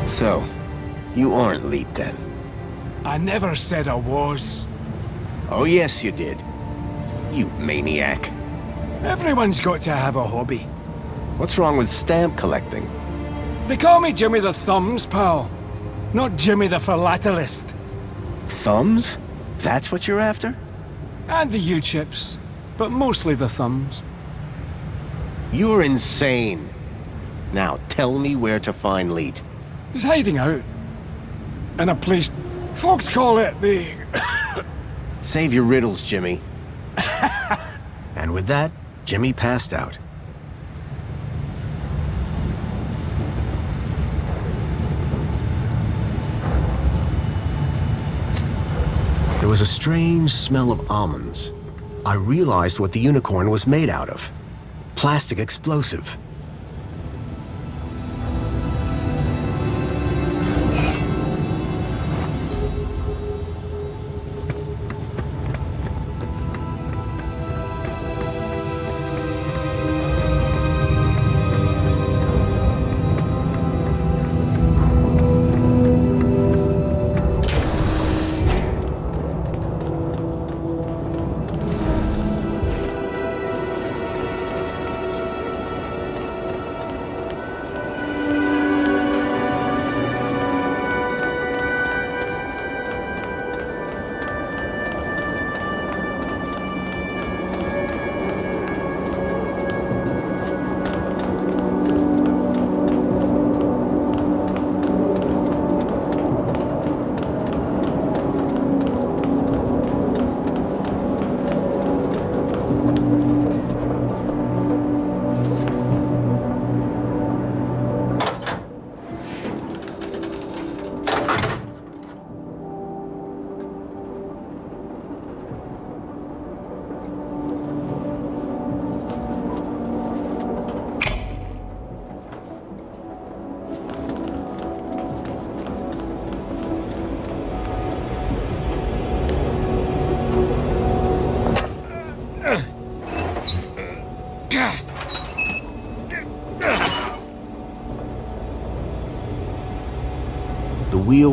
So, you aren't Leet then? I never said I was. Oh yes, you did. You maniac. Everyone's got to have a hobby. What's wrong with stamp collecting? They call me Jimmy the Thumbs, pal. Not Jimmy the Philatelist. Thumbs? That's what you're after? And the U-chips, but mostly the thumbs. You're insane. Now tell me where to find Leet. He's hiding out. In a place... Folks call it the... Save your riddles, Jimmy. And with that, Jimmy passed out. There was a strange smell of almonds. I realized what the unicorn was made out of. Plastic explosive.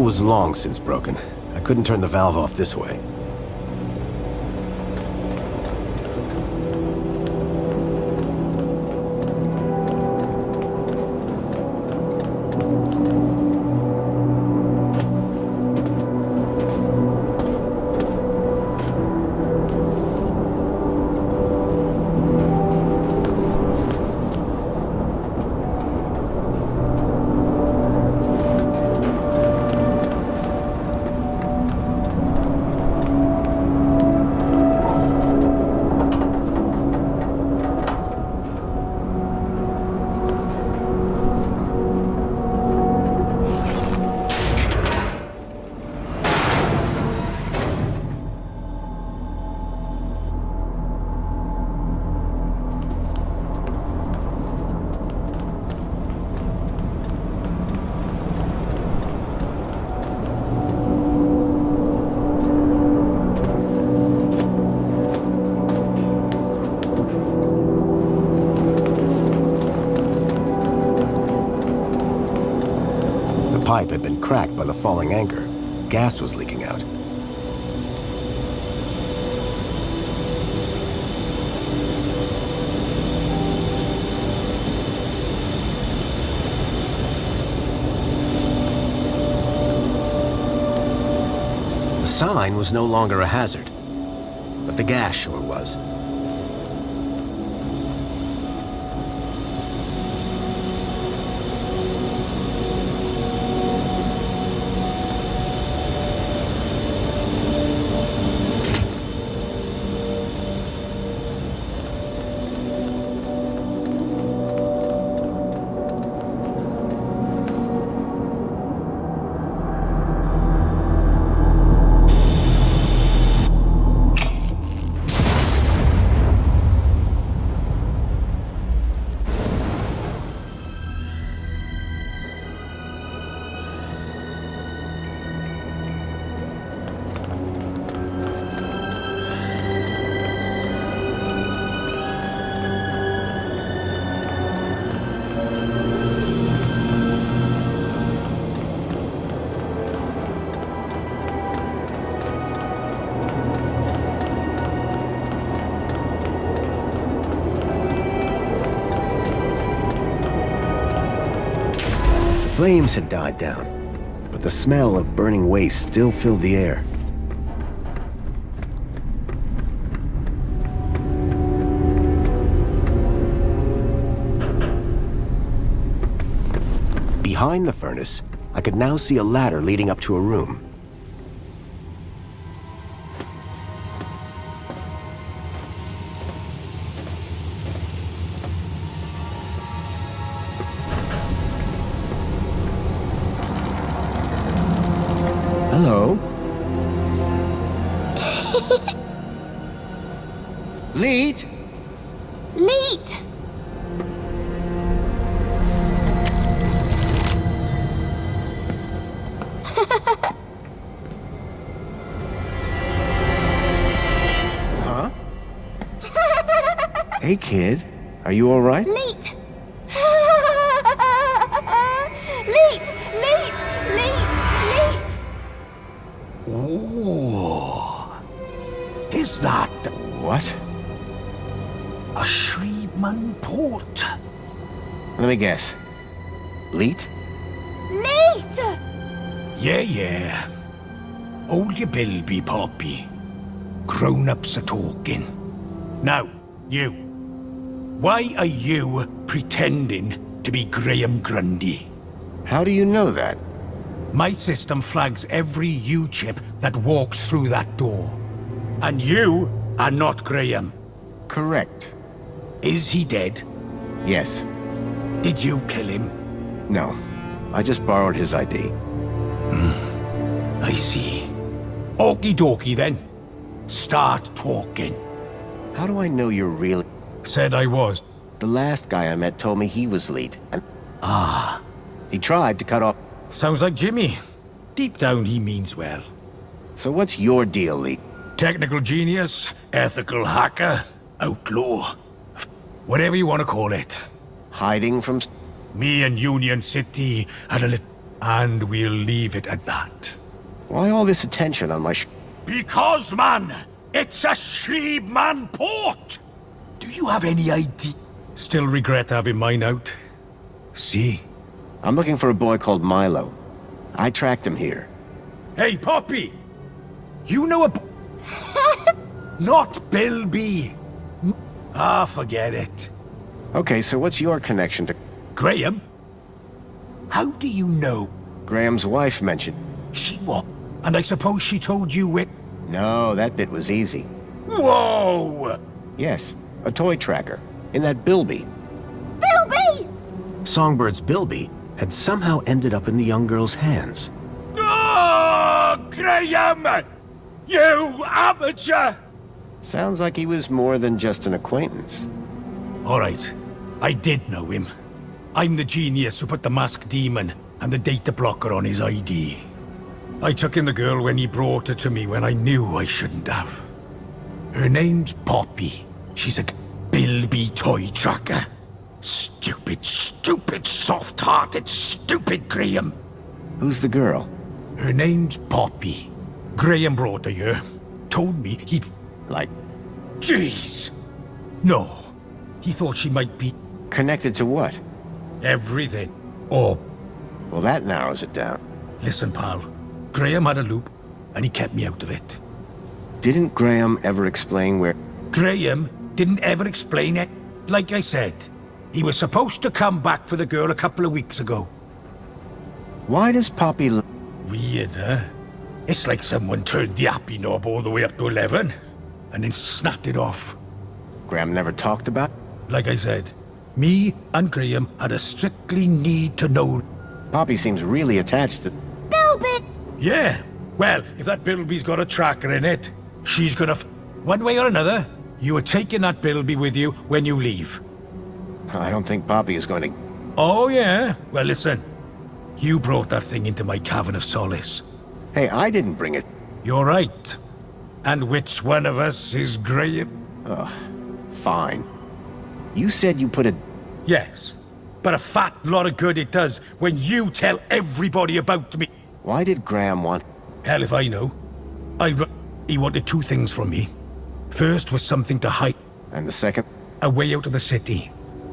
was long since broken. I couldn't turn the valve off this way. The pipe had been cracked by the falling anchor. Gas was leaking out. The sign was no longer a hazard, but the gas sure was. Flames had died down, but the smell of burning waste still filled the air. Behind the furnace, I could now see a ladder leading up to a room. Hello? Leet? Leet! Huh? Hey, kid. Are you all right? Leet! Leet! Leet! Leet! Leet! Ooh. Is that... What? A Shreedman port? Let me guess. Leet? Leet! Yeah. Hold your bilby, Poppy. Grown-ups are talking. Now, you. Why are you pretending to be Graham Grundy? How do you know that? My system flags every U-chip that walks through that door. And you are not Graham. Correct. Is he dead? Yes. Did you kill him? No. I just borrowed his ID. I see. Okie dokie then. Start talking. How do I know you're really... Said I was. The last guy I met told me he was Leet, and... Ah. He tried to cut off... Sounds like Jimmy. Deep down he means well. So what's your deal, Leet? Technical genius, ethical hacker, outlaw. Whatever you want to call it. Hiding from... Me and Union City had a And we'll leave it at that. Why all this attention on my Because, man, it's a Shreebman port! Do you have any idea? Still regret having mine out? See? I'm looking for a boy called Milo. I tracked him here. Hey, Poppy! You know a... Not Bilby! Forget it. Okay, so what's your connection to... Graham? How do you know? Graham's wife mentioned... She what? And I suppose she told you it... No, that bit was easy. Whoa! Yes, a toy tracker. In that Bilby. Bilby! Songbird's Bilby had somehow ended up in the young girl's hands. Oh, Graham! You amateur! Sounds like he was more than just an acquaintance. All right, I did know him. I'm the genius who put the masked demon and the data blocker on his ID. I took in the girl when he brought her to me when I knew I shouldn't have. Her name's Poppy. She's a Bilby toy tracker. Stupid, soft-hearted, stupid Graham. Who's the girl? Her name's Poppy. Graham brought her here. Told me he'd... Like... Jeez! No. He thought she might be... Connected to what? Everything. Oh. Well, that narrows it down. Listen, pal. Graham had a loop, and he kept me out of it. Didn't Graham ever explain where... Graham didn't ever explain it. Like I said, he was supposed to come back for the girl a couple of weeks ago. Why does Poppy... Weird, huh? It's like someone turned the happy knob all the way up to 11, and then snapped it off. Graham never talked about... Like I said, me and Graham had a strictly need-to-know... Poppy seems really attached to... Bilby! Yeah. Well, if that Bilby's got a tracker in it, she's gonna... One way or another, you are taking that Bilby with you when you leave. I don't think Poppy is going to... Oh, yeah? Well, listen. You brought that thing into my cavern of solace. Hey, I didn't bring it. You're right. And which one of us is Graham? Ugh. Fine. You said you put a... Yes. But a fat lot of good it does when you tell everybody about me. Why did Graham want... Hell if I know. He wanted two things from me. First was something to hide. And the second? A way out of the city.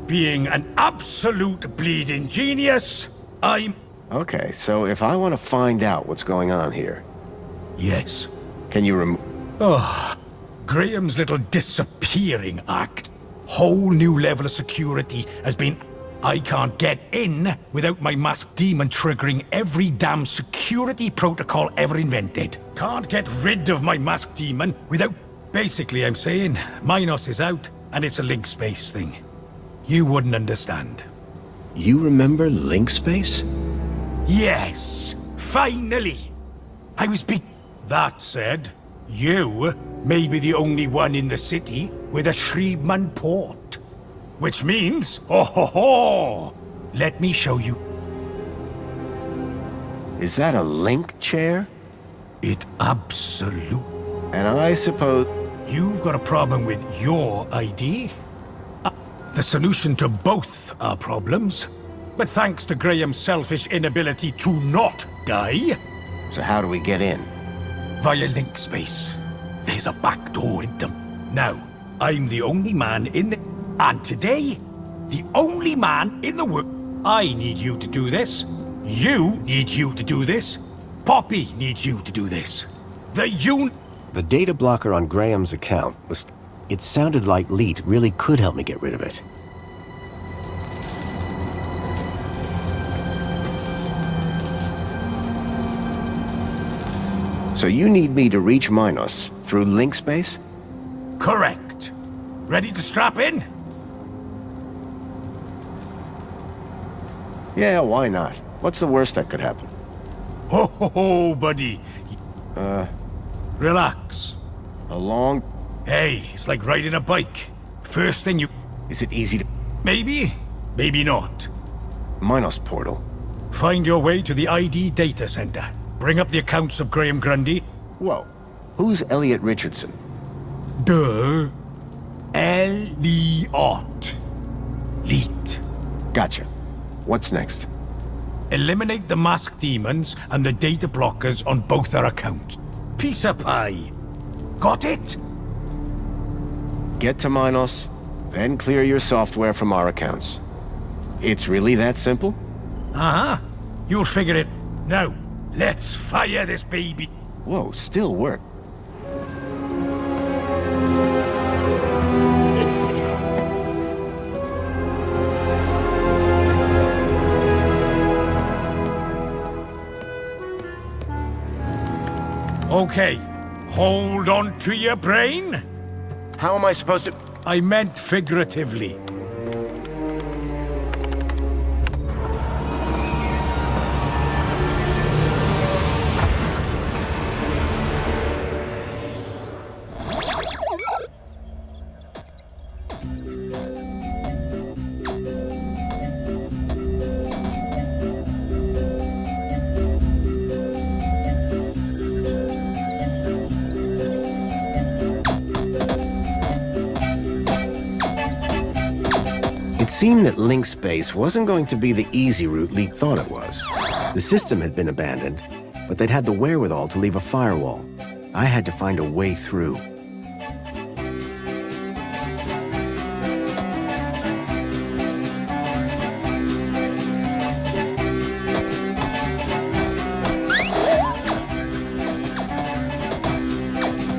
Being an absolute bleeding genius, I'm... Okay, so if I want to find out what's going on here... Yes. Can you Oh, Graham's little disappearing act. Whole new level of security has been... I can't get in without my masked demon triggering every damn security protocol ever invented. Can't get rid of my masked demon without... Basically, I'm saying, Minos is out, and it's a link space thing. You wouldn't understand. You remember link space? Yes! Finally! I was That said, you may be the only one in the city with a Shreebman port. Which means, oh ho ho! Let me show you. Is that a link chair? It absolutely... And I suppose... You've got a problem with your ID? The solution to both our problems. But thanks to Graham's selfish inability to not die... So how do we get in? Via link space. There's a back door into... Now, I'm the only man in the... And today, the only man in the world... I need you to do this. You need you to do this. Poppy needs you to do this. The data blocker on Graham's account was... It sounded like Leet really could help me get rid of it. So you need me to reach Minos through link space? Correct. Ready to strap in? Yeah, why not? What's the worst that could happen? Ho ho ho, buddy. Relax. A long... Hey, it's like riding a bike. First thing you... Is it easy to... Maybe, maybe not. Minos portal. Find your way to the ID data center. Bring up the accounts of Graham Grundy. Whoa. Who's Elliot Richardson? Duh. Elliot. Leet. Gotcha. What's next? Eliminate the masked demons and the data blockers on both our accounts. Piece of pie. Got it? Get to Minos, then clear your software from our accounts. It's really that simple? Uh-huh. You'll figure it. Now, let's fire this baby. Whoa, still work. Okay, hold on to your brain. How am I supposed to... I meant figuratively. It seemed that link space wasn't going to be the easy route Leap thought it was. The system had been abandoned, but they'd had the wherewithal to leave a firewall. I had to find a way through.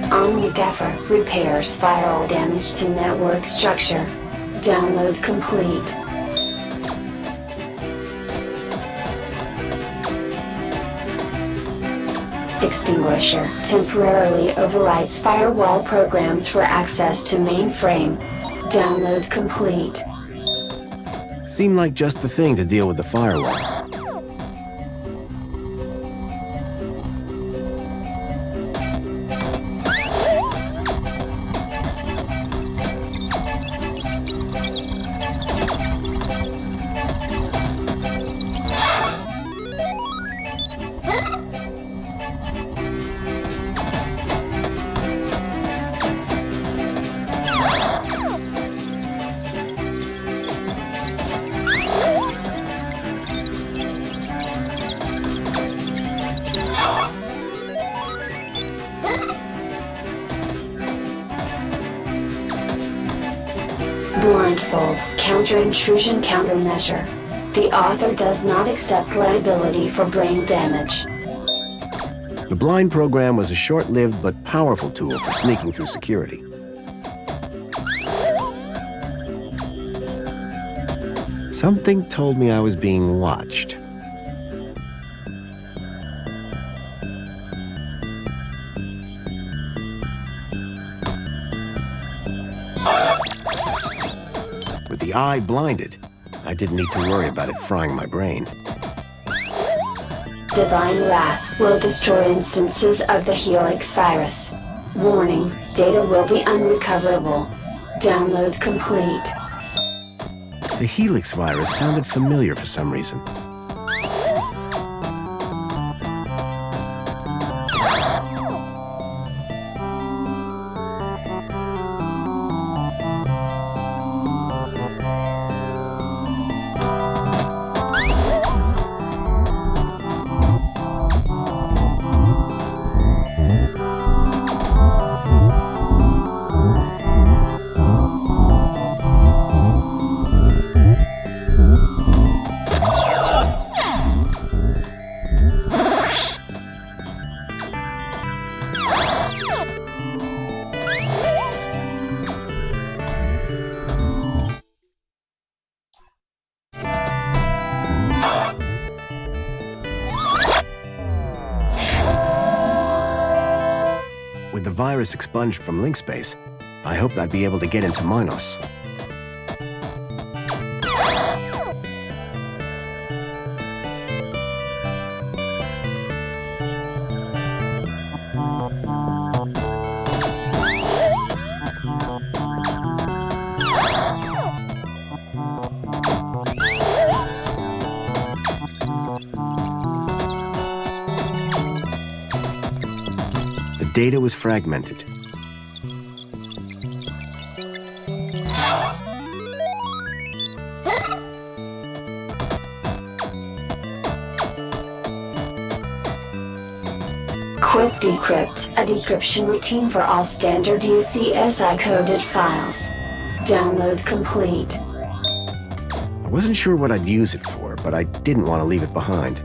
OmniGaffer repairs firewall damage to network structure. Download complete. Extinguisher temporarily overrides firewall programs for access to mainframe. Download complete. Seemed like just the thing to deal with the firewall. Blindfold counter-intrusion countermeasure. The author does not accept liability for brain damage. The blind program was a short-lived but powerful tool for sneaking through security. Something told me I was being watched. With the eye blinded, I didn't need to worry about it frying my brain. Divine Wrath will destroy instances of the Helix virus. Warning, data will be unrecoverable. Download complete. The Helix virus sounded familiar for some reason. With the virus expunged from link space, I hoped I'd be able to get into Minos. The data was fragmented. Quick Decrypt, a decryption routine for all standard UCSI coded files. Download complete. I wasn't sure what I'd use it for, but I didn't want to leave it behind.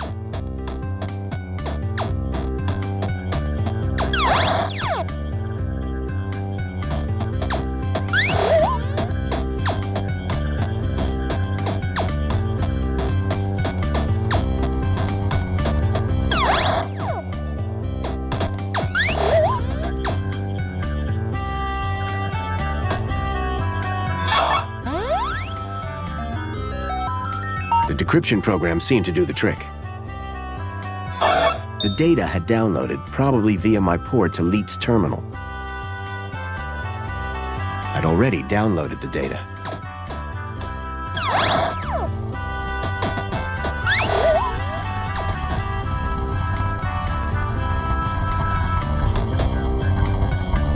The decryption program seemed to do the trick. The data had downloaded, probably via my port to Leet's terminal. I'd already downloaded the data.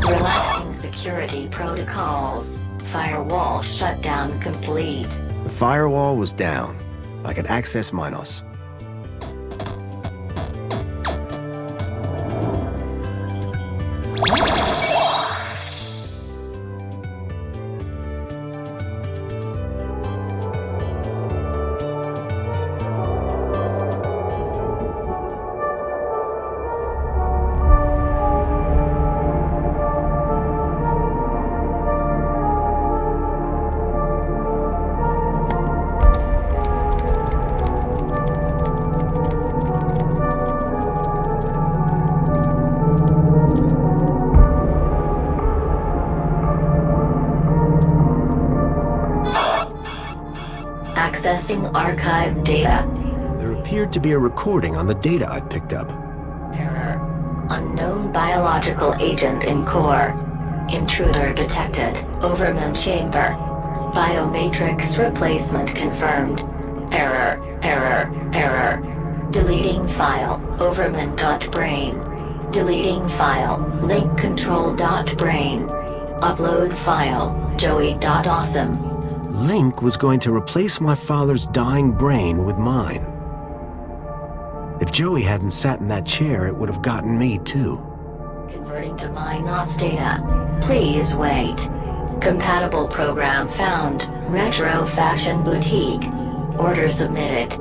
Relaxing security protocols. Firewall shutdown complete. The firewall was down. I could access Minos. Accessing archive data. There appeared to be a recording on the data I'd picked up. Error. Unknown biological agent in core. Intruder detected. Overman chamber. Biomatrix replacement confirmed. Error. Deleting file. Overman.brain. Deleting file. Link control.brain. Upload file. Joey.awesome. Link was going to replace my father's dying brain with mine. If Joey hadn't sat in that chair, it would have gotten me too. Converting to Minos data. Please wait. Compatible program found. Retro Fashion Boutique. Order submitted.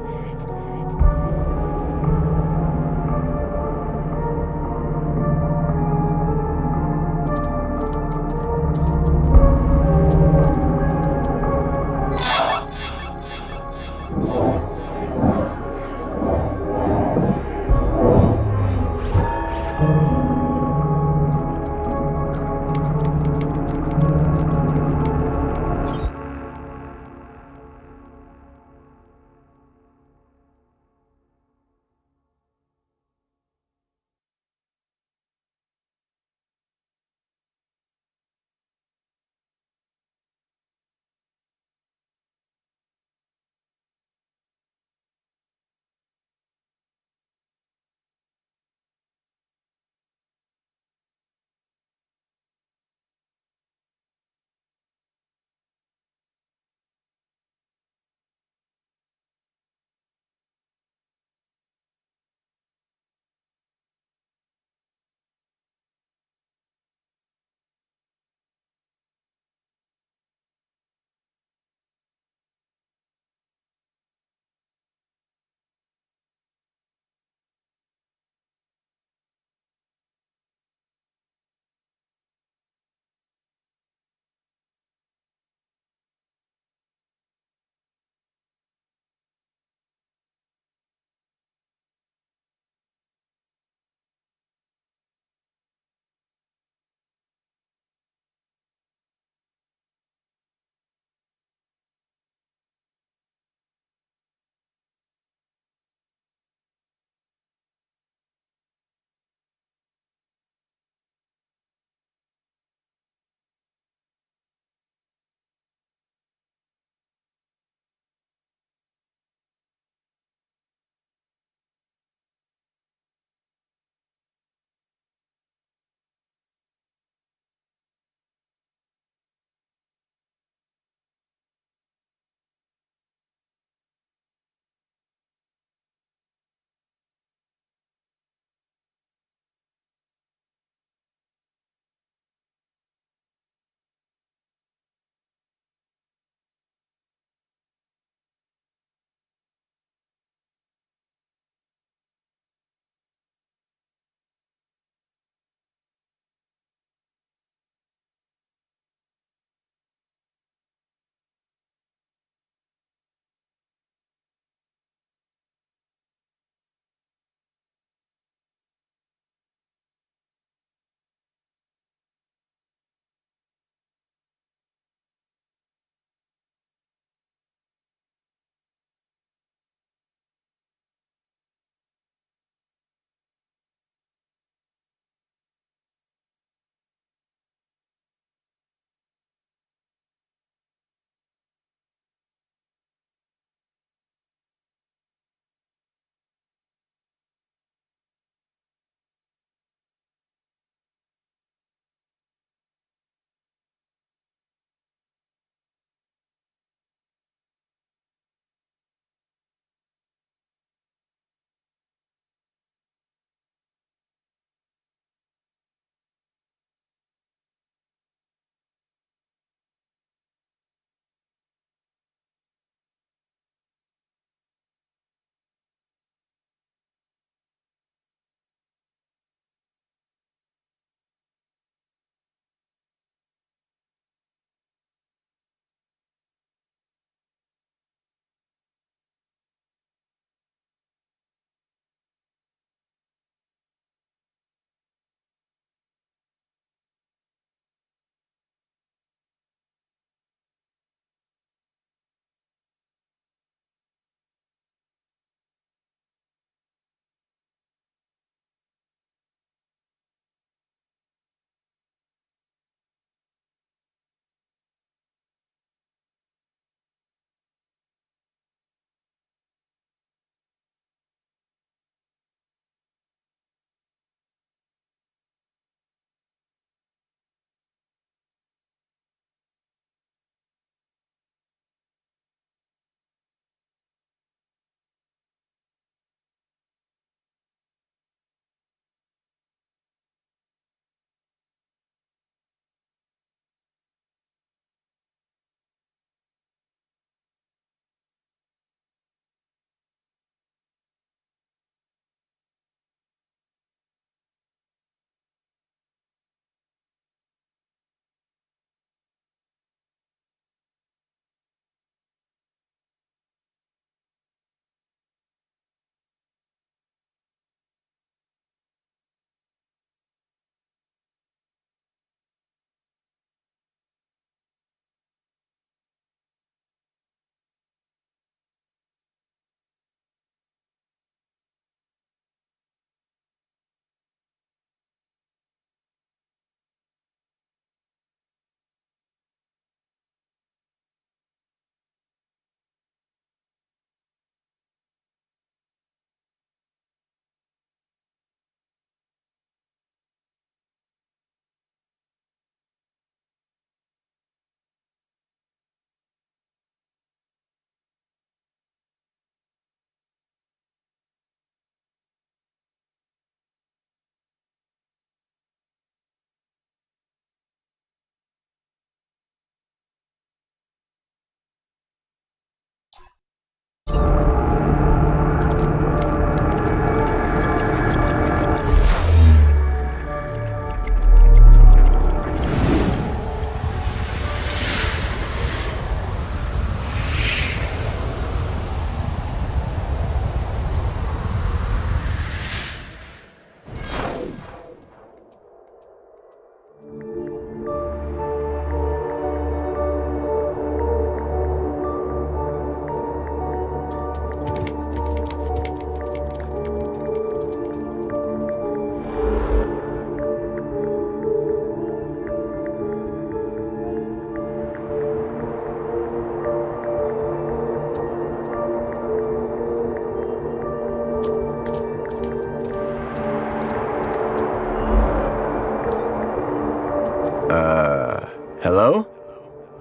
Hello?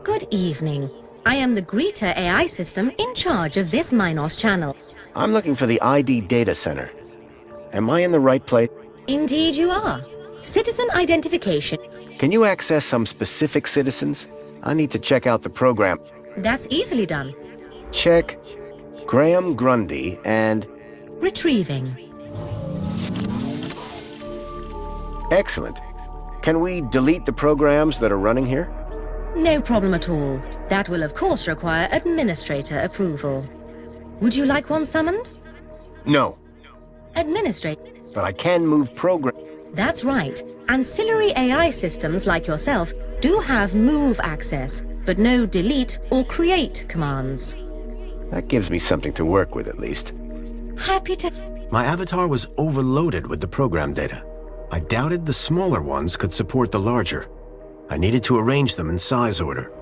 Good evening. I am the Greta AI system in charge of this Minos channel. I'm looking for the ID data center. Am I in the right place? Indeed you are. Citizen identification. Can you access some specific citizens? I need to check out the program. That's easily done. Check Graham Grundy and... Retrieving. Excellent. Can we delete the programs that are running here? No problem at all. That will of course require administrator approval. Would you like one summoned? No, Administrator. but I can move program... That's right. Ancillary AI systems like yourself do have move access, but no delete or create commands. That gives me something to work with, at least. Happy to... My avatar was overloaded with the program data. I doubted the smaller ones could support the larger. I needed to arrange them in size order.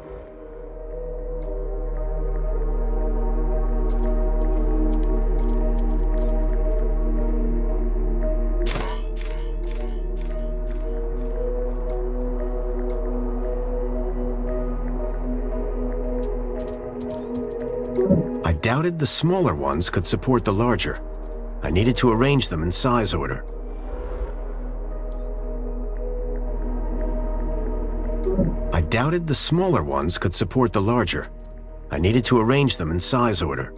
I doubted the smaller ones could support the larger. I needed to arrange them in size order. I doubted the smaller ones could support the larger. I needed to arrange them in size order.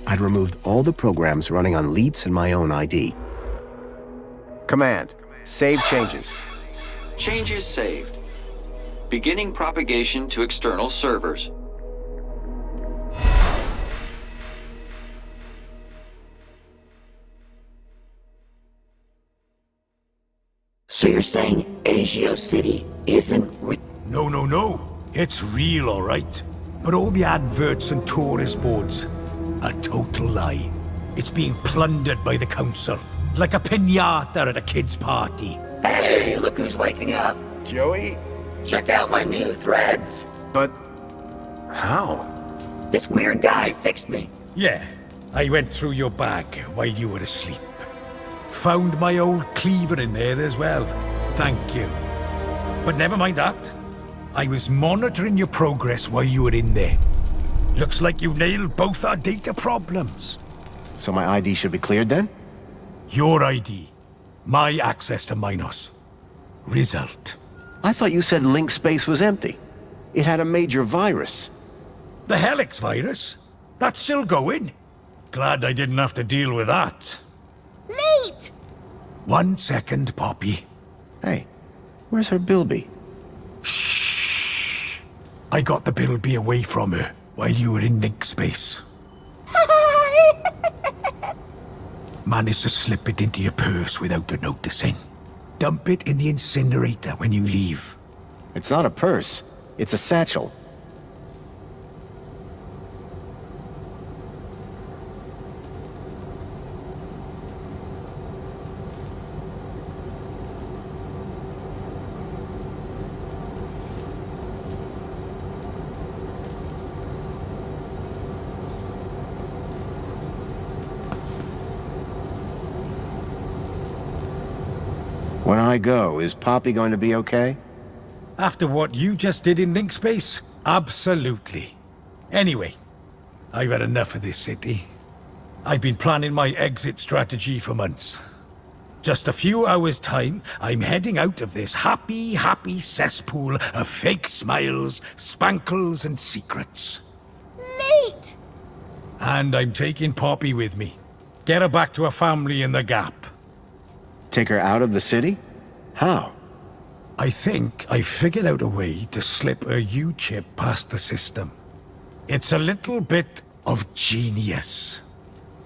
I'd removed all the programs running on Leets and my own ID. Command, save changes. Changes saved. Beginning propagation to external servers. So you're saying Agio City isn't No. It's real, all right. But all the adverts and tourist boards, a total lie. It's being plundered by the council, like a piñata at a kid's party. Hey, look who's waking up. Joey? Check out my new threads. But how? This weird guy fixed me. Yeah, I went through your bag while you were asleep. Found my old cleaver in there as well. Thank you. But never mind that. I was monitoring your progress while you were in there. Looks like you've nailed both our data problems. So my ID should be cleared then? Your ID. My access to Minos. Result. I thought you said link space was empty. It had a major virus. The Helix virus? That's still going? Glad I didn't have to deal with that. Late! 1 second, Poppy. Hey, where's her Bilby? Shh! I got the Bilby away from her while you were in link space. Managed to slip it into your purse without her noticing. Dump it in the incinerator when you leave. It's not a purse. It's a satchel. When I go, is Poppy going to be okay? After what you just did in link space? Absolutely. Anyway, I've had enough of this city. I've been planning my exit strategy for months. Just a few hours' time, I'm heading out of this happy cesspool of fake smiles, spankles, and secrets. Late! And I'm taking Poppy with me. Get her back to her family in the Gap. Take her out of the city? How? I think I figured out a way to slip a U-chip past the system. It's a little bit of genius.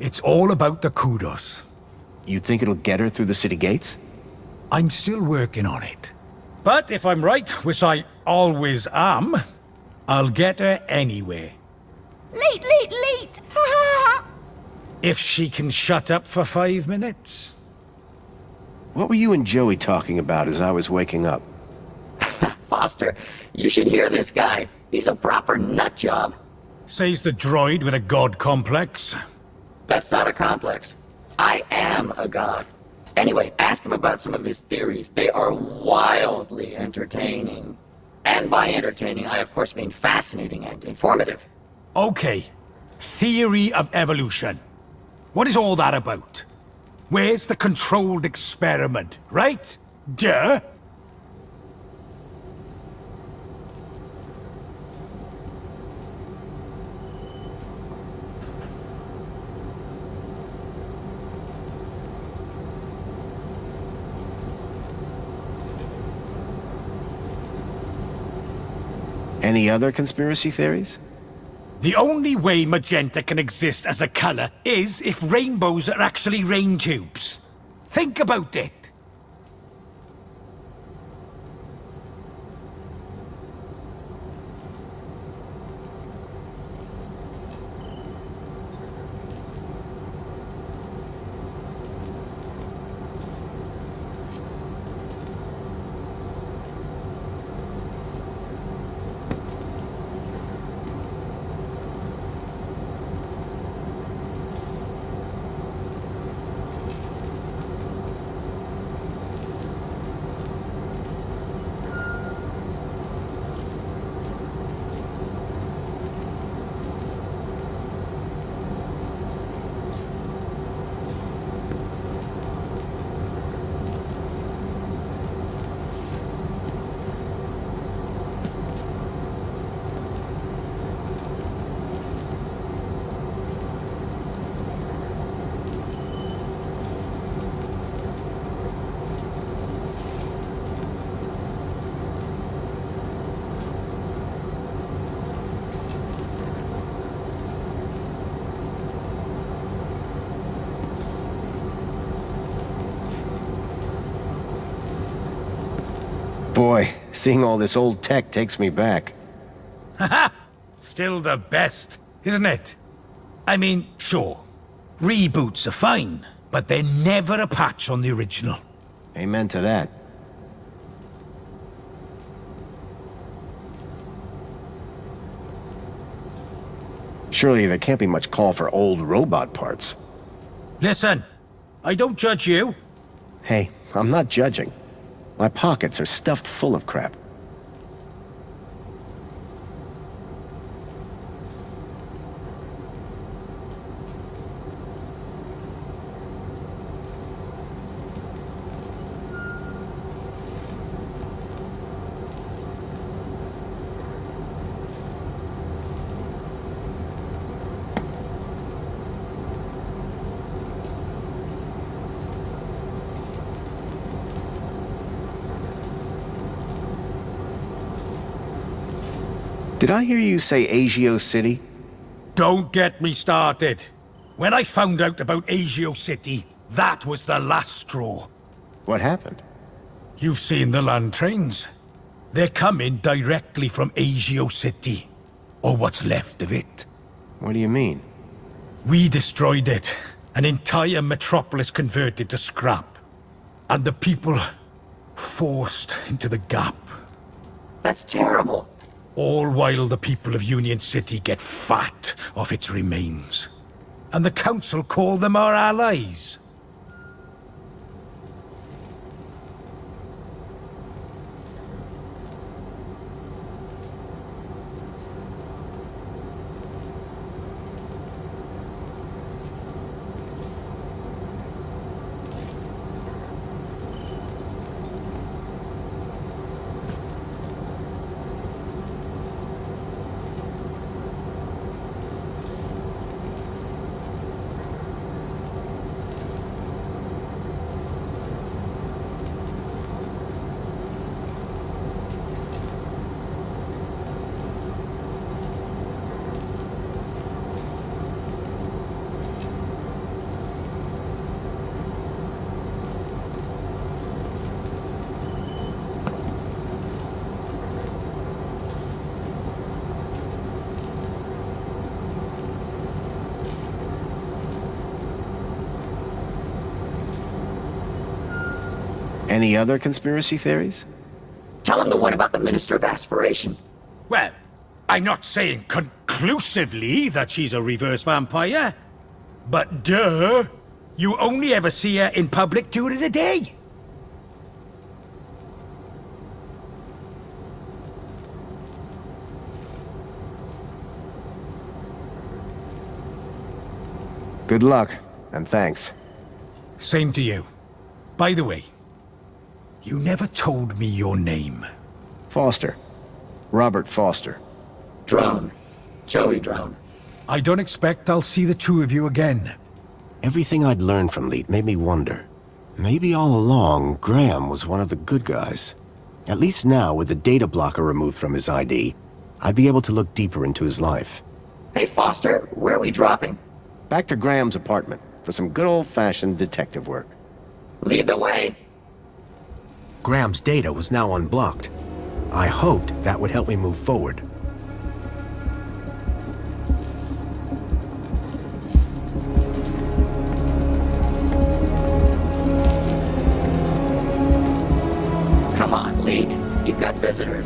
It's all about the kudos. You think it'll get her through the city gates? I'm still working on it. But if I'm right, which I always am, I'll get her anywhere. Late! Ha ha ha! If she can shut up for 5 minutes. What were you and Joey talking about as I was waking up? Foster, you should hear this guy. He's a proper nut job. Says the droid with a god complex. That's not a complex. I am a god. Anyway, ask him about some of his theories. They are wildly entertaining. And by entertaining, I of course mean fascinating and informative. Okay. Theory of evolution. What is all that about? Where's the controlled experiment, right? Duh! Any other conspiracy theories? The only way magenta can exist as a color is if rainbows are actually rain tubes. Think about it. Boy, seeing all this old tech takes me back. Haha! Still the best, isn't it? I mean, sure, reboots are fine, but they're never a patch on the original. Amen to that. Surely there can't be much call for old robot parts. Listen, I don't judge you. Hey, I'm not judging. My pockets are stuffed full of crap. Did I hear you say Agio City? Don't get me started. When I found out about Agio City, that was the last straw. What happened? You've seen the land trains. They're coming directly from Agio City. Or what's left of it. What do you mean? We destroyed it. An entire metropolis converted to scrap. And the people forced into the gap. That's terrible. All while the people of Union City get fat off its remains. And the Council call them our allies. Any other conspiracy theories? Tell him the one about the Minister of Aspiration. Well, I'm not saying conclusively that she's a reverse vampire. But duh! You only ever see her in public during the day. Good luck, and thanks. Same to you. By the way, you never told me your name. Foster. Robert Foster. Drone. Joey Drone. I don't expect I'll see the two of you again. Everything I'd learned from Leet made me wonder. Maybe all along, Graham was one of the good guys. At least now, with the data blocker removed from his ID, I'd be able to look deeper into his life. Hey, Foster, where are we dropping? Back to Graham's apartment for some good old-fashioned detective work. Lead the way. Graham's data was now unblocked. I hoped that would help me move forward. Come on, Leet. You've got visitors.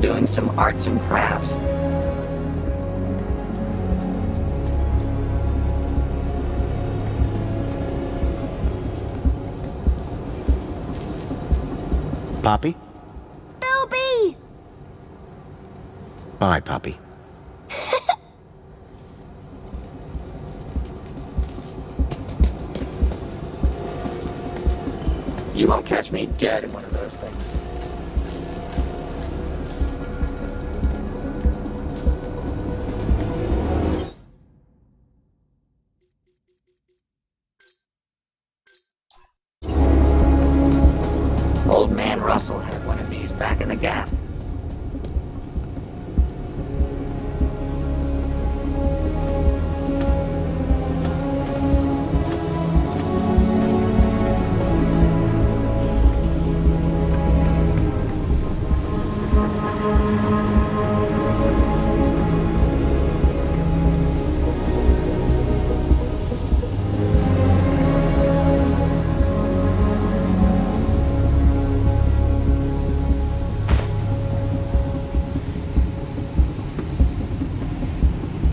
doing some arts and crafts. Poppy? Bilby! Bye, Poppy. You won't catch me dead in one of those things. Old man Russell had one of these back in the Gap.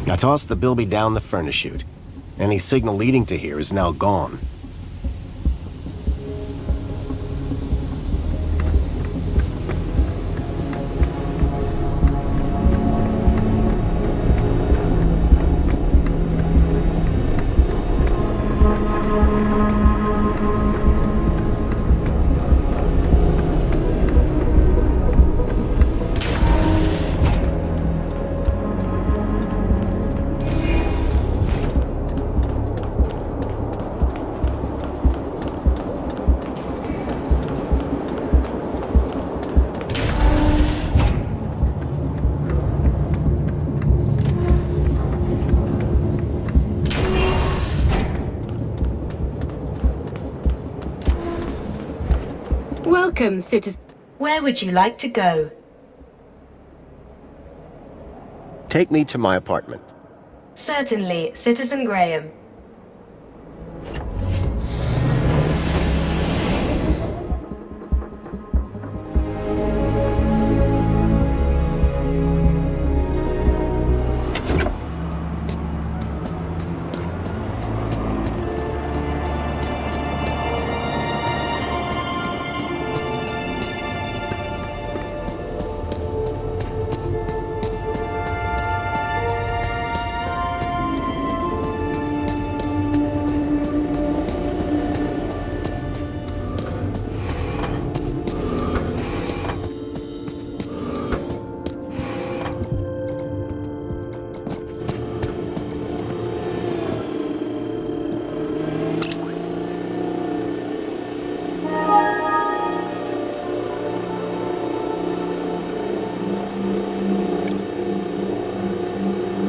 I tossed the bilby down the furnace chute. Any signal leading to here is now gone. Welcome, citizen. Where would you like to go? Take me to my apartment. Certainly, Citizen Graham.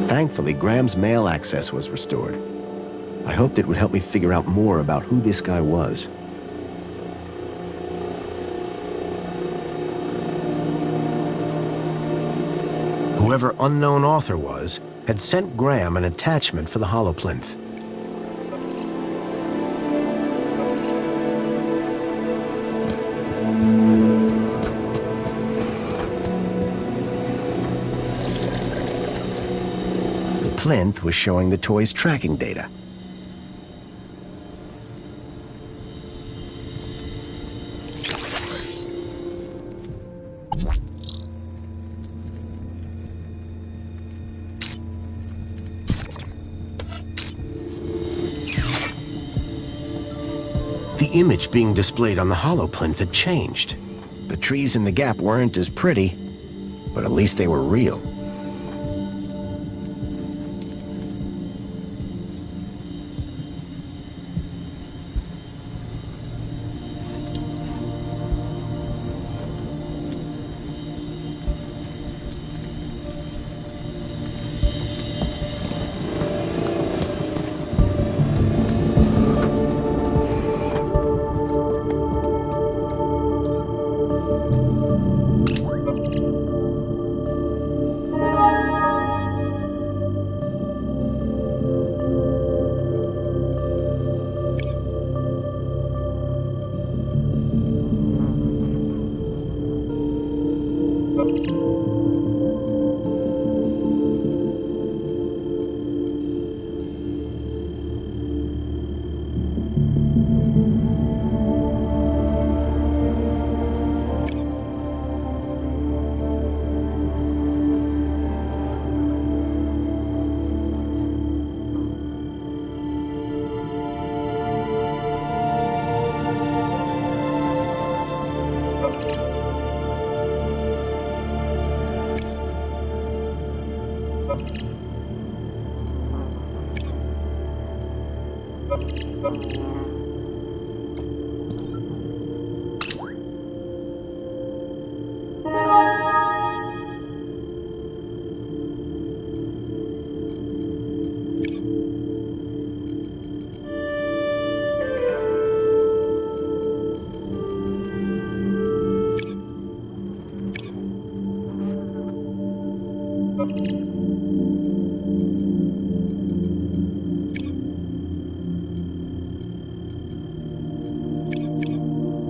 Thankfully, Graham's mail access was restored. I hoped it would help me figure out more about who this guy was. Whoever unknown author was, had sent Graham an attachment for the holoplinth. The plinth was showing the toy's tracking data. The image being displayed on the holoplinth had changed. The trees in the gap weren't as pretty, but at least they were real.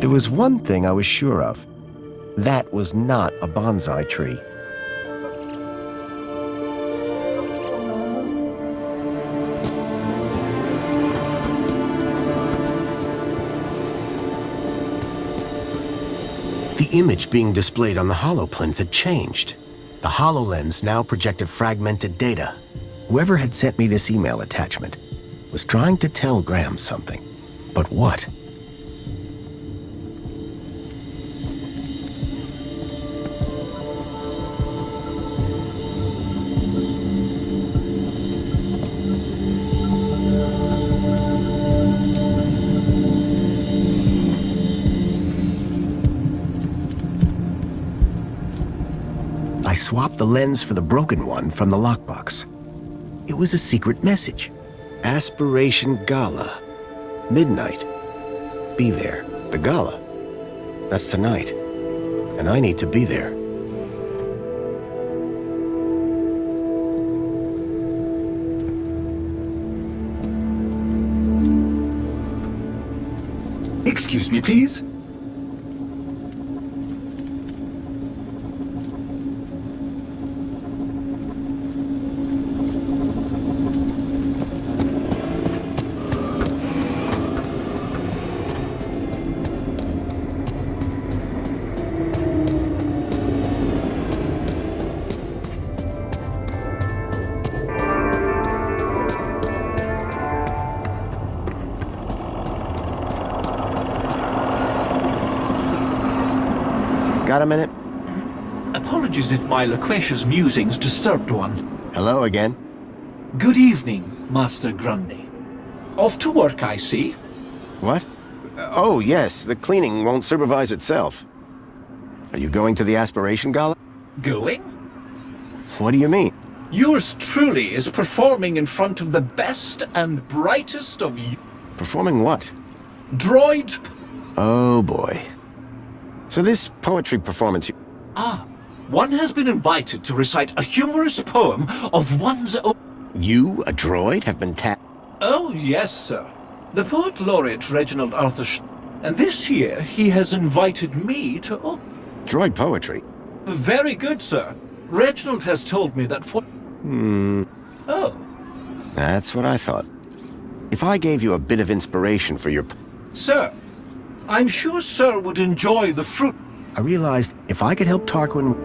There was one thing I was sure of. That was not a bonsai tree. The image being displayed on the HoloPlinth had changed. The HoloLens now projected fragmented data. Whoever had sent me this email attachment was trying to tell Graham something. But what? I swapped the lens for the broken one from the lockbox. It was a secret message. Aspiration Gala. Midnight. Be there. The gala. That's tonight. And I need to be there. Excuse me, please. Got a minute? Apologies if my loquacious musings disturbed one. Hello again. Good evening, Master Grundy. Off to work, I see. What? Oh, yes, the cleaning won't supervise itself. Are you going to the Aspiration Gala? Going? What do you mean? Yours truly is performing in front of the best and brightest of you. Performing what? Droid. Oh, boy. So this poetry performance... One has been invited to recite a humorous poem of one's own... You, a droid, have been tapped? Oh, yes, sir. The poet laureate Reginald Arthur and this year he has invited me to... Droid poetry? Very good, sir. Reginald has told me that what... Oh. That's what I thought. If I gave you a bit of inspiration for your... Sir, I'm sure sir would enjoy the fruit. I realized if I could help Tarquin...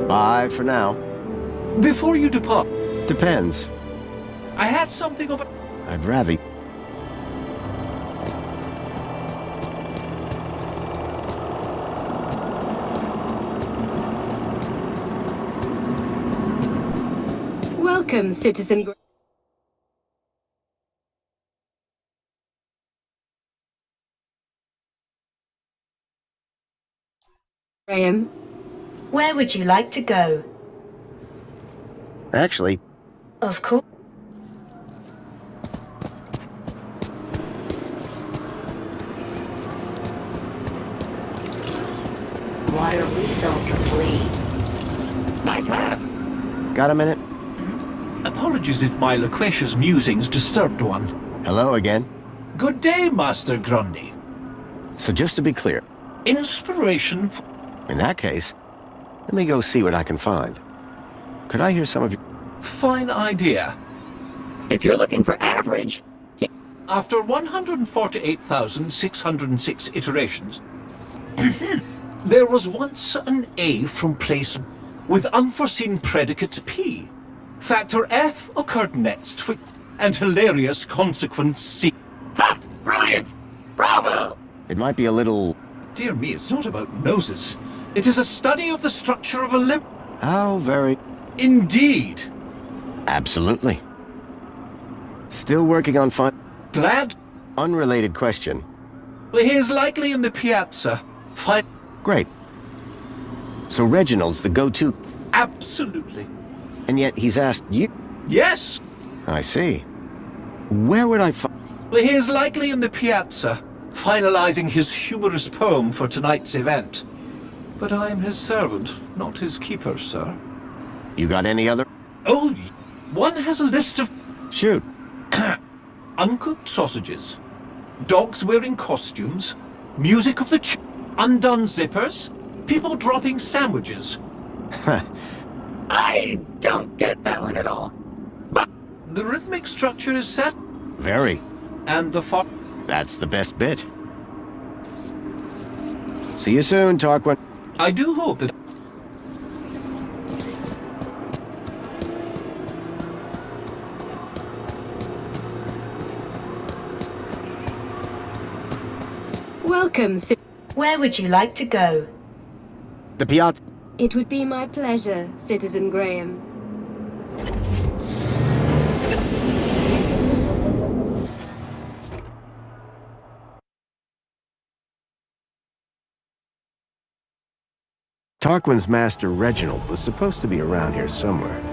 Bye for now. Before you depart... Depends. I had something of a... I'd rather... Welcome, Citizen Graham. Where would you like to go? Actually... Of course. Water refill complete. Nice hat. Got a minute? Apologies if my loquacious musings disturbed one. Hello again. Good day, Master Grundy. So just to be clear... Inspiration... In that case, let me go see what I can find. Could I hear some of your... Fine idea. If you're looking for average... After 148,606 iterations, there was once an A from place with unforeseen predicate P. Factor F occurred next, and hilarious consequence C. Ha! Brilliant! Bravo! It might be a little... Dear me, it's not about noses. It is a study of the structure of a limb. How very... Indeed. Absolutely. Still working on fun... Glad? Unrelated question. He is likely in the piazza. Fine. Great. So Reginald's the go-to... Absolutely. And yet he's asked you... Yes. I see. Where would I find... He is likely in the piazza, finalizing his humorous poem for tonight's event. But I am his servant, not his keeper, sir. You got any other... Oh, one has a list of... Shoot. Uncooked sausages, Dogs wearing costumes, music of the undone zippers, people dropping sandwiches. I don't get that one at all. The rhythmic structure is set, Very. and the That's the best bit. See you soon, Tarquin. I do hope that... Welcome. Where would you like to go? The Piazza. It would be my pleasure, Citizen Graham. Tarquin's master Reginald was supposed to be around here somewhere.